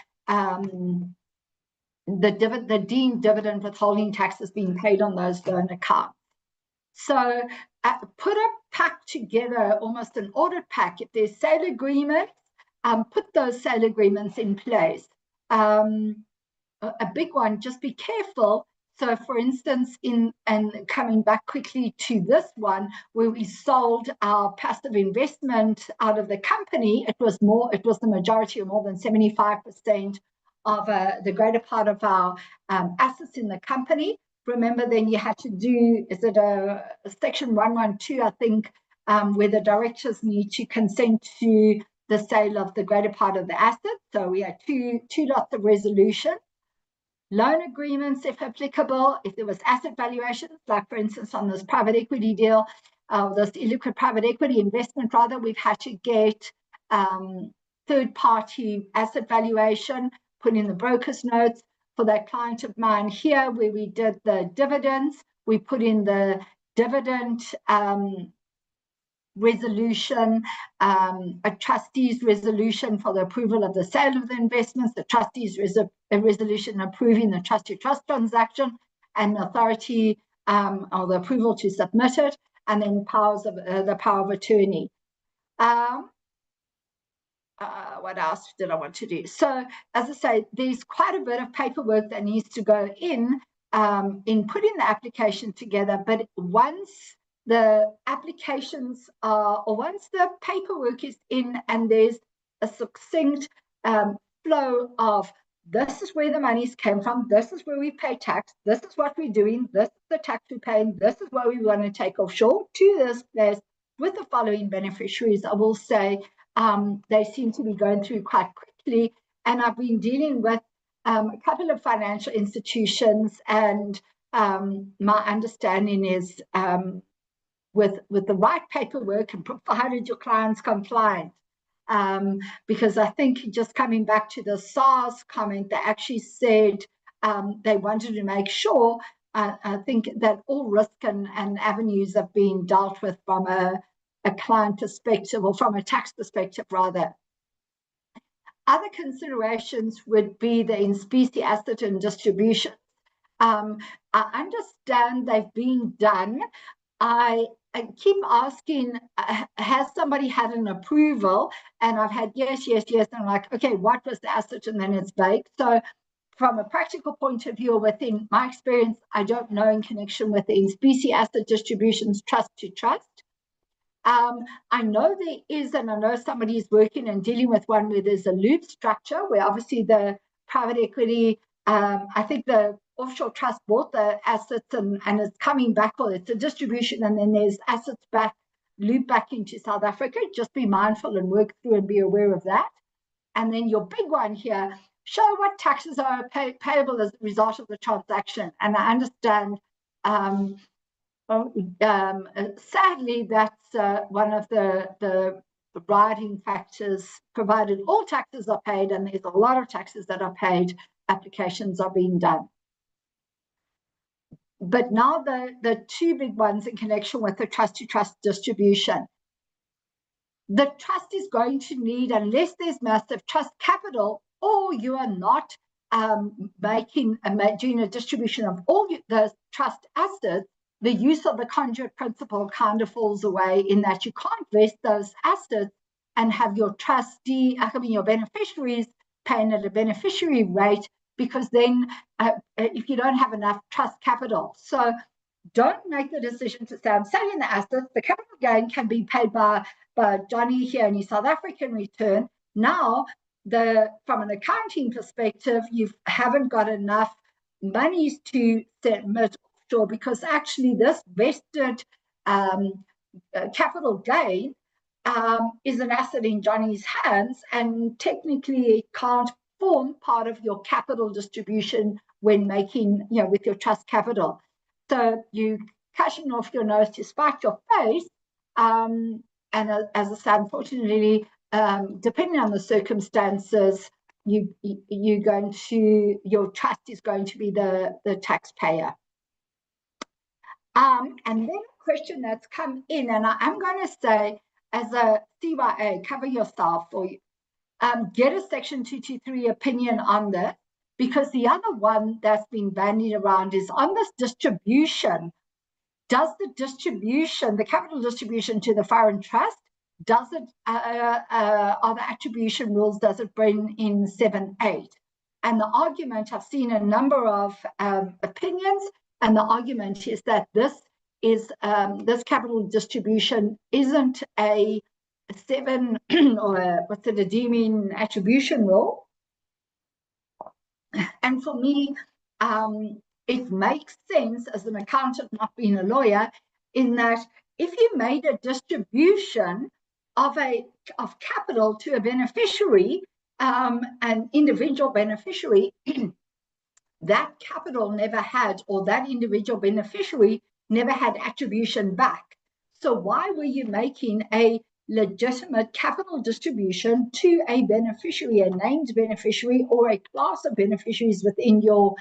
deemed dividend withholding tax has been paid on those loan accounts. So put a pack together, almost an audit pack. If there's sale agreements, put those sale agreements in place. A big one, just be careful. So for instance, and coming back quickly to this one, where we sold our passive investment out of the company, it was the majority, or more than 75% of the greater part of our assets in the company. Remember, then you had to do, is it a section 112, I think, where the directors need to consent to the sale of the greater part of the assets. So we had two lots of resolution. Loan agreements, if applicable, if there was asset valuations, like for instance on this private equity deal, this illiquid private equity investment, rather, we've had to get third-party asset valuation, put in the broker's notes. For that client of mine here, where we did the dividends, we put in the dividend resolution, a trustee's resolution for the approval of the sale of the investments, the trustee's resolution approving the trust-to-trust transaction, and authority or the approval to submit it, and then the power of attorney. What else did I want to do? So, as I say, there's quite a bit of paperwork that needs to go in putting the application together. But once the applications are, or once the paperwork is in and there's a succinct flow of, this is where the monies came from, this is where we pay tax, this is what we're doing, this is the tax we're paying, this is what we want to take offshore to this place with the following beneficiaries, I will say they seem to be going through quite quickly. And I've been dealing with a couple of financial institutions, and my understanding is with the right paperwork, and provided your client's compliant. Because I think, just coming back to the SARS comment, they actually said they wanted to make sure, I think, that all risk and avenues are being dealt with from a client perspective, or from a tax perspective rather. Other considerations would be the in specie asset and distribution. I understand they've been done. I keep asking, has somebody had an approval? And I've had yes. And I'm like, okay, what was the asset? And then it's vague. So from a practical point of view, within my experience, I don't know in connection with the in specie asset distributions, trust to trust. I know there is, and I know somebody is working and dealing with one where there's a loop structure, where obviously the private equity, I think the offshore trust bought the assets and it's coming back, or it's a distribution, and then there's assets back, loop back into South Africa. Just be mindful and work through and be aware of that. And then your big one here, show what taxes are payable as a result of the transaction. And I understand sadly, that's one of the overriding factors, provided all taxes are paid, and there's a lot of taxes that are paid, applications are being done. But now the two big ones in connection with the trust-to-trust distribution. The trust is going to need, unless there's massive trust capital, or you are not doing a distribution of all the trust assets, the use of the conduit principle kind of falls away, in that you can't vest those assets and have your trustee, your beneficiaries paying at a beneficiary rate, because then if you don't have enough trust capital. So don't make the decision to say, I'm selling the assets, the capital gain can be paid by Johnny here in his South African return. Now, from an accounting perspective, you haven't got enough monies to submit offshore, because actually this vested capital gain is an asset in Johnny's hands, and technically it can't form part of your capital distribution when making, with your trust capital. So you cashing off your nose to spite your face, and as I say, unfortunately, depending on the circumstances, your trust is going to be the taxpayer. And then a question that's come in, and I'm going to say, as a CYA, cover yourself, or get a Section 223 opinion on this, because the other one that's been bandied around is on this distribution. Does the capital distribution to the foreign trust, does it, are the attribution rules, does it bring in 7.8? And the argument, I've seen a number of opinions, and the argument is that this capital distribution isn't a 7 or a deeming attribution rule. And for me, it makes sense as an accountant, not being a lawyer, in that if you made a distribution of capital to a beneficiary, an individual beneficiary, that capital never had, or that individual beneficiary never had attribution back. So why were you making a legitimate capital distribution to a beneficiary, a named beneficiary, or a class of beneficiaries within your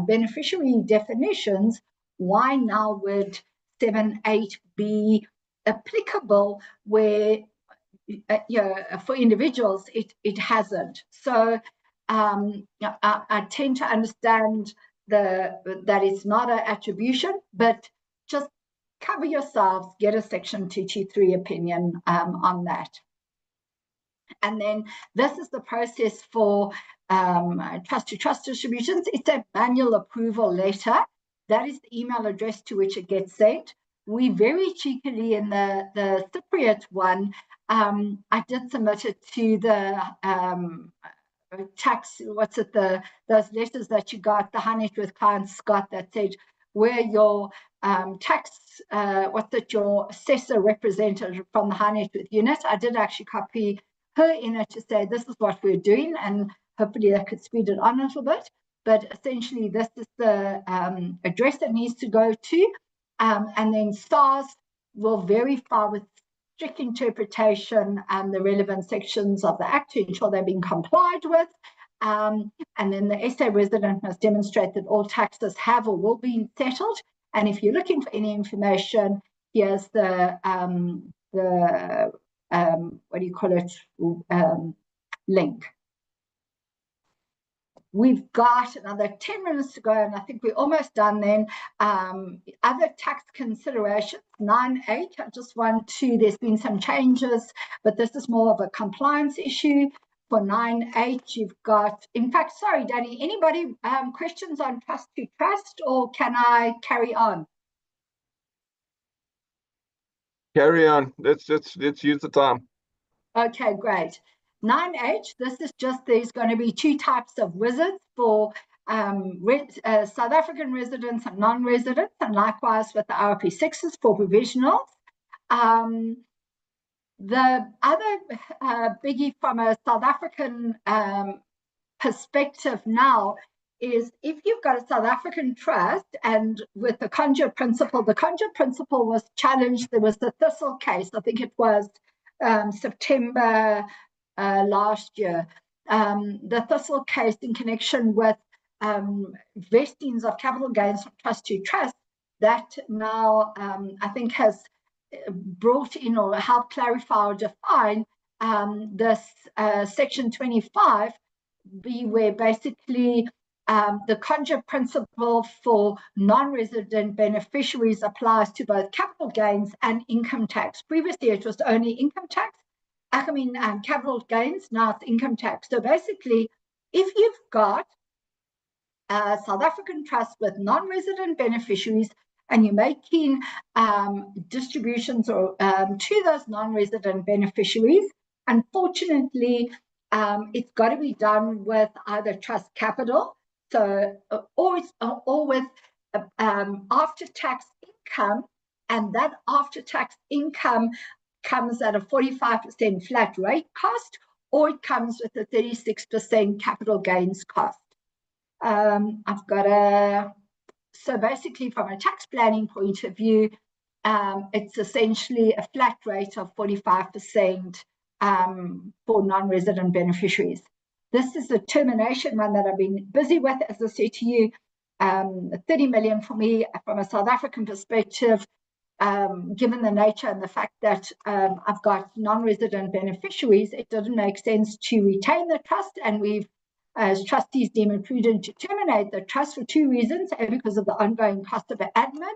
beneficiary definitions? Why now would 7.8 be applicable where, for individuals, it hasn't? So I tend to understand that it's not an attribution, but just cover yourselves, get a Section 223 opinion on that. And then this is the process for trust-to-trust distributions. It's a manual approval letter. That is the email address to which it gets sent. We very cheekily, in the Cypriot one, I did submit it to the tax, those letters that you got, the high net worth clients got, that said where your tax, your assessor representative from the high net worth unit. I did actually copy her in it to say this is what we're doing, and hopefully that could speed it on a little bit. But essentially, this is the address that needs to go to, and then SARS will verify with strict interpretation the relevant sections of the Act to ensure they're being complied with. And then the SA resident must demonstrate that all taxes have or will be settled. And if you're looking for any information, here's the link. We've got another 10 minutes to go, and I think we're almost done then. Other tax considerations, 9.8, I just want to, there's been some changes, but this is more of a compliance issue. For 9.8, you've got, in fact, sorry, Danny, anybody questions on trust to trust, or can I carry on? Carry on. Let's use the time. Okay, great. 9H, this is just, there's going to be two types of wizards for South African residents and non-residents, and likewise with the RP6s for provisionals. The other biggie from a South African perspective now is if you've got a South African trust, and with the conduit principle was challenged. There was the Thistle case, I think it was September last year, the Thistle case in connection with vestings of capital gains from trust to trust, that now I think has brought in or helped clarify or define this section 25, where basically the conjure principle for non-resident beneficiaries applies to both capital gains and income tax. Previously, it was only income tax. Capital gains, now it's income tax. So basically, if you've got a South African trust with non-resident beneficiaries and you're making distributions or to those non-resident beneficiaries, unfortunately, it's got to be done with either trust capital, so or with after-tax income, and that after-tax income comes at a 45% flat rate cost, or it comes with a 36% capital gains cost. So basically from a tax planning point of view, it's essentially a flat rate of 45% for non-resident beneficiaries. This is a termination one that I've been busy with, as I said to you, 30 million for me from a South African perspective, given the nature and the fact that I've got non-resident beneficiaries, it doesn't make sense to retain the trust, and we've, as trustees, deem it prudent to terminate the trust for two reasons: A, because of the ongoing cost of admin,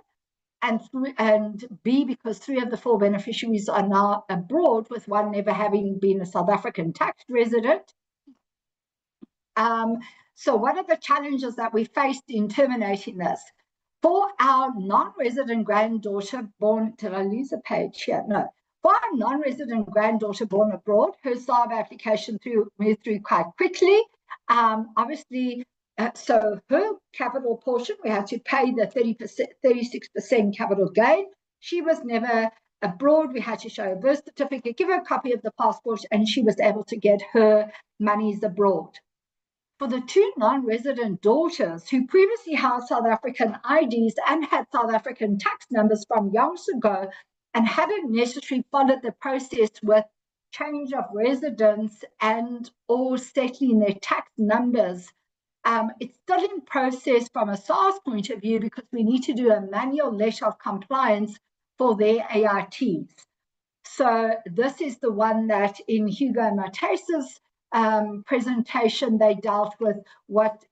and B, because 3 of the 4 beneficiaries are now abroad, with one never having been a South African tax resident. So what are the challenges that we faced in terminating this? For our non-resident granddaughter born, did I lose a page here? No. For our non-resident granddaughter born abroad, her SARB application moved through quite quickly. Obviously, so her capital portion, we had to pay the 36% capital gain. She was never abroad. We had to show a birth certificate, give her a copy of the passport, and she was able to get her monies abroad. For the 2 non-resident daughters who previously held South African IDs and had South African tax numbers from years ago and hadn't necessarily followed the process with change of residence and or settling their tax numbers, it's still in process from a SARS point of view, because we need to do a manual letter of compliance for their AITs. So this is the one that in Hugo Mateus's presentation, they dealt with what,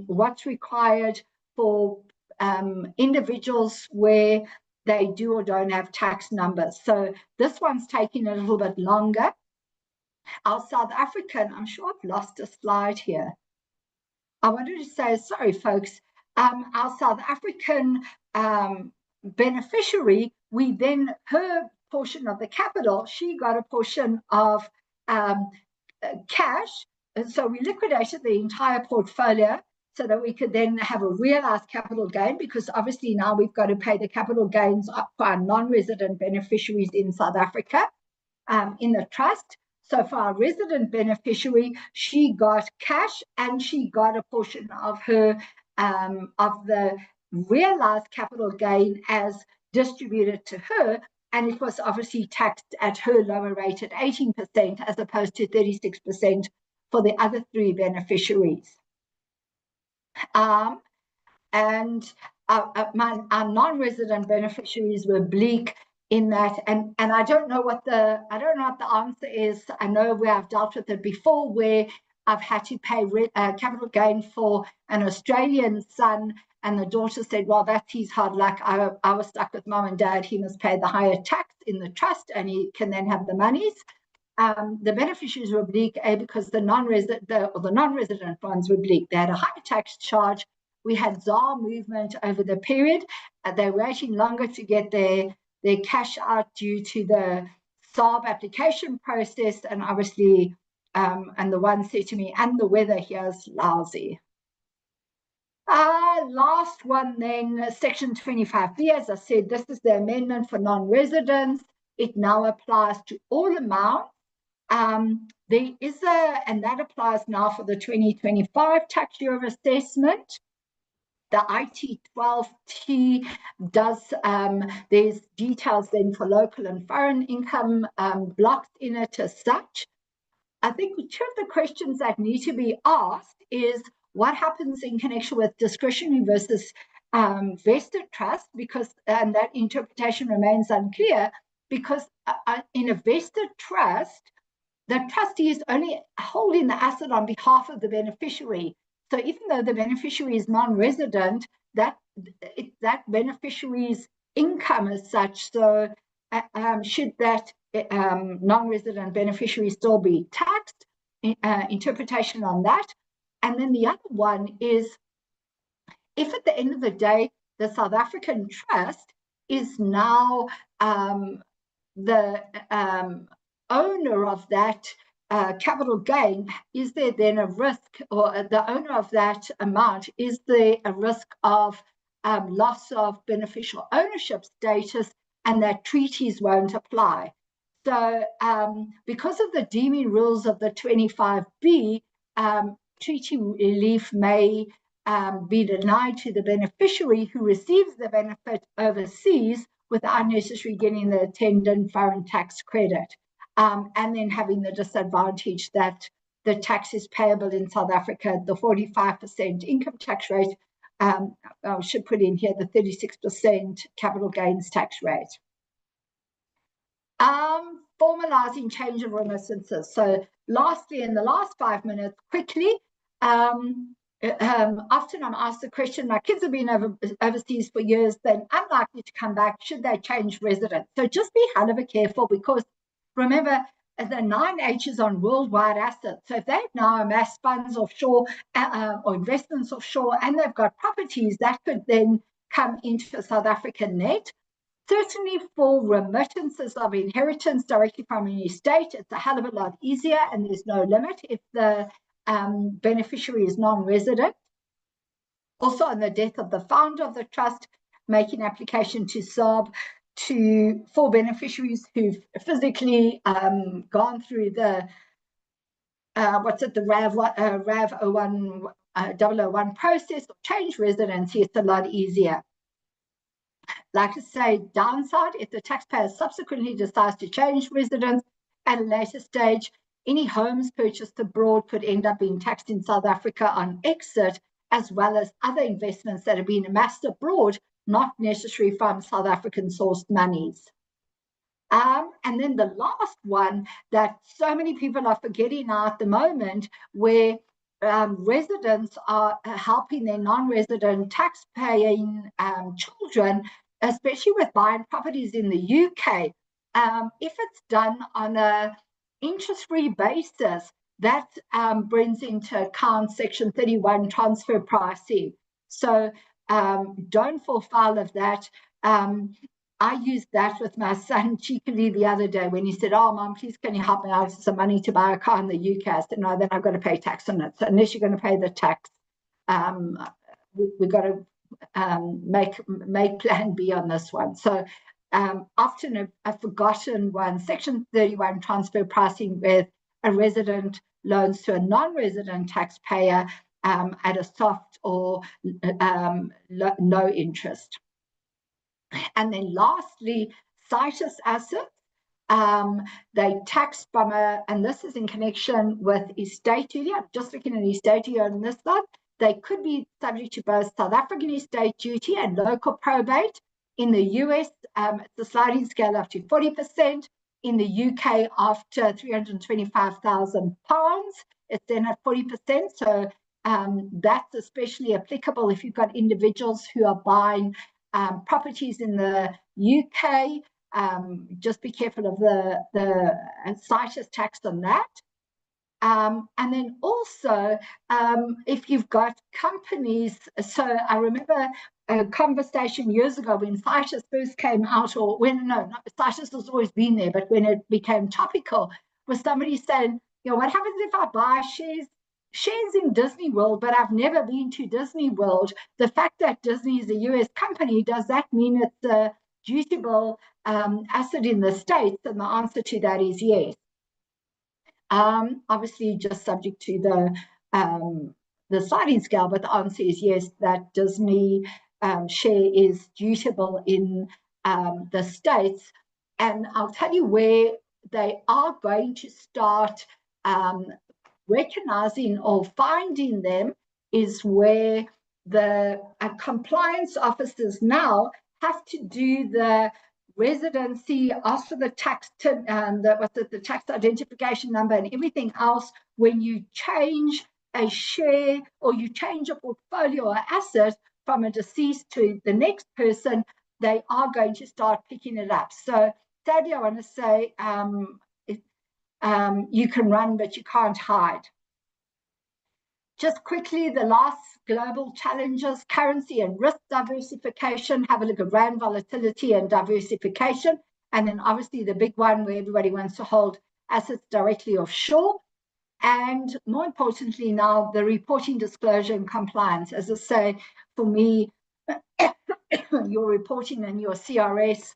what's required for individuals where they do or don't have tax numbers. So this one's taking a little bit longer. Our South African, I'm sure I've lost a slide here. I wanted to say, sorry, folks, our South African beneficiary, we then, her portion of the capital, she got a portion of cash. And so we liquidated the entire portfolio so that we could then have a realized capital gain, because obviously now we've got to pay the capital gains for our non-resident beneficiaries in South Africa in the trust. So for our resident beneficiary, she got cash and she got a portion of her of the realized capital gain as distributed to her, and it was obviously taxed at her lower rate at 18% as opposed to 36% for the other 3 beneficiaries. And our non-resident beneficiaries were bleak in that, and I don't know what the answer is. I know where I've dealt with it before, where I've had to pay capital gain for an Australian son, and the daughter said, well, that's his hard luck. I was stuck with mom and dad. He must pay the higher tax in the trust and he can then have the monies. The beneficiaries were bleak, because the non-resident ones were bleak. They had a higher tax charge. We had ZAR movement over the period. They were waiting longer to get their cash out due to the SARB application process. And obviously, and the one said to me, and the weather here is lousy. Last one then, section 25B, as I said, this is the amendment for non-residents. It now applies to all amounts. There is and that applies now for the 2025 tax year of assessment. the IT12T does, there's details then for local and foreign income blocked in it as such. I think two of the questions that need to be asked is what happens in connection with discretionary versus vested trust, because that interpretation remains unclear, because in a vested trust, the trustee is only holding the asset on behalf of the beneficiary. So even though the beneficiary is non-resident, that beneficiary's income is such, so should that non-resident beneficiary still be taxed? Interpretation on that. And then the other one is, if at the end of the day, the South African trust is now the owner of that capital gain, is there then a risk, or the owner of that amount, is there a risk of loss of beneficial ownership status, and that treaties won't apply? So because of the deeming rules of the 25B, treaty relief may be denied to the beneficiary who receives the benefit overseas without necessarily getting the attendant foreign tax credit, and then having the disadvantage that the tax is payable in South Africa, the 45% income tax rate. I should put in here the 36% capital gains tax rate. Formalizing change of remittances. So lastly, in the last 5 minutes, quickly, often I'm asked the question, my kids have been overseas for years, then unlikely to come back, should they change residence? So just be hell of a careful, because remember, the 9 H's on worldwide assets. So if they've now amassed funds offshore or investments offshore, and they've got properties, that could then come into a South African net. Certainly for remittances of inheritance directly from an estate, it's a hell of a lot easier, and there's no limit if the beneficiary is non-resident. Also, on the death of the founder of the trust, making application to SARB for beneficiaries who've physically gone through the RAV 001 process or change residency, it's a lot easier. Like I say, downside, if the taxpayer subsequently decides to change residence at a later stage, any homes purchased abroad could end up being taxed in South Africa on exit, as well as other investments that have been amassed abroad, not necessarily from South African sourced monies. And then the last one that so many people are forgetting now at the moment, where residents are helping their non-resident tax-paying children, especially with buying properties in the UK. If it's done on an interest-free basis, that brings into account Section 31 transfer pricing. So don't fall foul of that. I used that with my son cheekily the other day when he said, "Oh, Mom, please can you help me out with some money to buy a car in the UK?" I said, "No, then I've got to pay tax on it. So unless you're going to pay the tax, we've got to make plan B on this one." So often a forgotten one, Section 31 transfer pricing, with a resident loans to a non-resident taxpayer at a soft or no interest. And then lastly, citus assets. They taxed from and this is in connection with estate duty. I'm just looking at estate duty on this side. They could be subject to both South African estate duty and local probate. In the US, it's a sliding scale up to 40%. In the UK, after £325,000, it's then at 40%. So that's especially applicable if you've got individuals who are buying properties in the UK. Just be careful of the citus tax on that. And then also, if you've got companies, so I remember a conversation years ago when citus first came out, or when, no, citus has always been there, but when it became topical, was somebody saying, you know, what happens if I buy shares in Disney World, but I've never been to Disney World? The fact that Disney is a US company, does that mean it's a dutiable asset in the States? And the answer to that is yes. Obviously just subject to the the sliding scale, but the answer is yes, that Disney share is dutiable in the States. And I'll tell you where they are going to start recognizing or finding them is where the compliance officers now have to do the residency, ask for the tax, the tax identification number and everything else when you change a share or you change a portfolio or asset from a deceased to the next person. They are going to start picking it up. So sadly, I want to say you can run, but you can't hide. Just quickly, the last global challenges, currency and risk diversification. Have a look at rand volatility and diversification. And then obviously the big one where everybody wants to hold assets directly offshore. And more importantly now, the reporting, disclosure and compliance. As I say, for me, your reporting and your CRS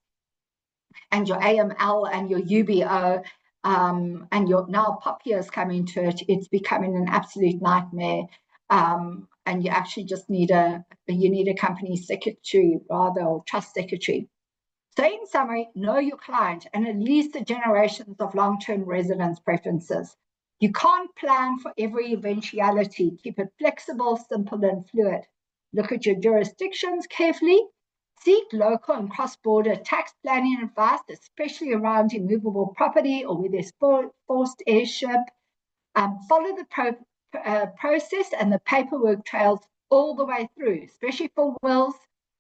and your AML and your UBO and your now POPIA is coming to it, it's becoming an absolute nightmare. And you actually just need a company secretary rather, or trust secretary. So in summary, know your client and at least the generations of long-term residence preferences. You can't plan for every eventuality. Keep it flexible, simple, and fluid. Look at your jurisdictions carefully. Seek local and cross-border tax planning advice, especially around immovable property or where there's forced heirship. Follow the process and the paperwork trails all the way through, especially for wills.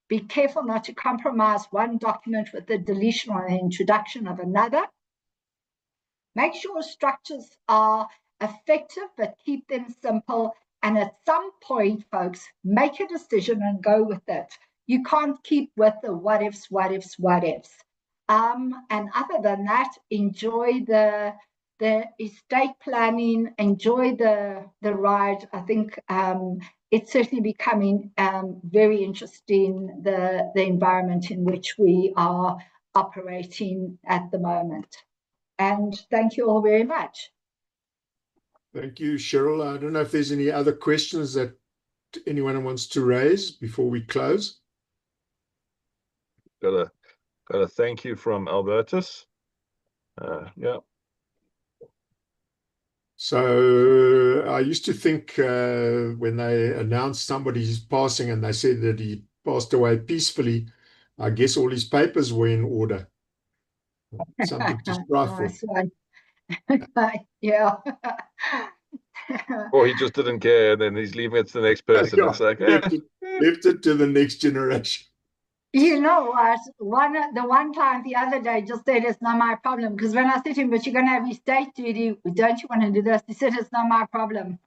Be careful not to compromise one document with the deletion or the introduction of another. Make sure structures are effective, but keep them simple. And at some point, folks, make a decision and go with it. You can't keep with the what ifs. And other than that, enjoy the estate planning, enjoy the ride. I think it's certainly becoming very interesting, the environment in which we are operating at the moment. And thank you all very much. Thank you, Cheryl. I don't know if there's any other questions that anyone wants to raise before we close. Got a thank you from Albertus. Yeah. So I used to think when they announced somebody's passing and they said that he passed away peacefully, I guess all his papers were in order. Something to strive for. Yeah. Oh, Or he just didn't care, and then he's leaving it to the next person. Yeah, It's like left it to the next generation. You know what? The one client the other day just said it's not my problem, because when I said to him, but you're going to have estate duty, don't you want to do this? He said it's not my problem.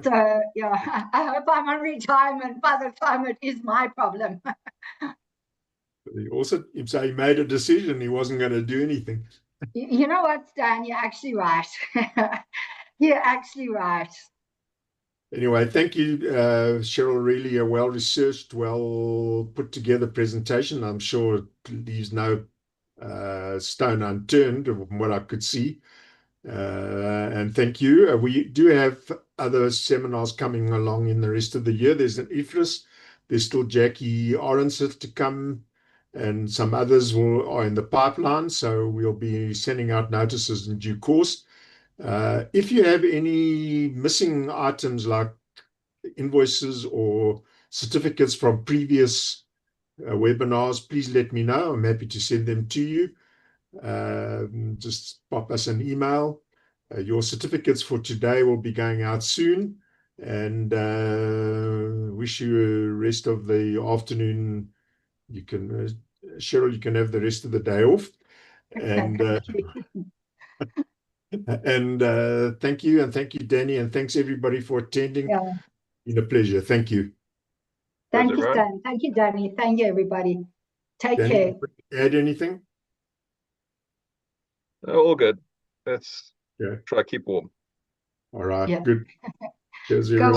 So yeah, I hope I'm on retirement by the time it is my problem. He also he made a decision he wasn't going to do anything. You know what, Stan? You're actually right. You're actually right. Anyway, thank you, Cheryl. Really a well-researched, well-put together presentation. I'm sure it leaves no stone unturned from what I could see. And thank you. We do have other seminars coming along in the rest of the year. There's an IFRS. There's still Jackie Orenset to come, and some others are in the pipeline. So we'll be sending out notices in due course. If you have any missing items like invoices or certificates from previous webinars, please let me know. I'm happy to send them to you. Just pop us an email. Your certificates for today will be going out soon, and wish you a rest of the afternoon. You can, Cheryl, you can have the rest of the day off. And thank you, and thank you, Danny, and thanks everybody for attending. Yeah. It's been a pleasure. Thank you. Thank you, Stan. Thank you, Danny. Thank you, everybody. Take care. Add anything? all good. Let's try to keep warm. All right, good. Cheers, Go everyone.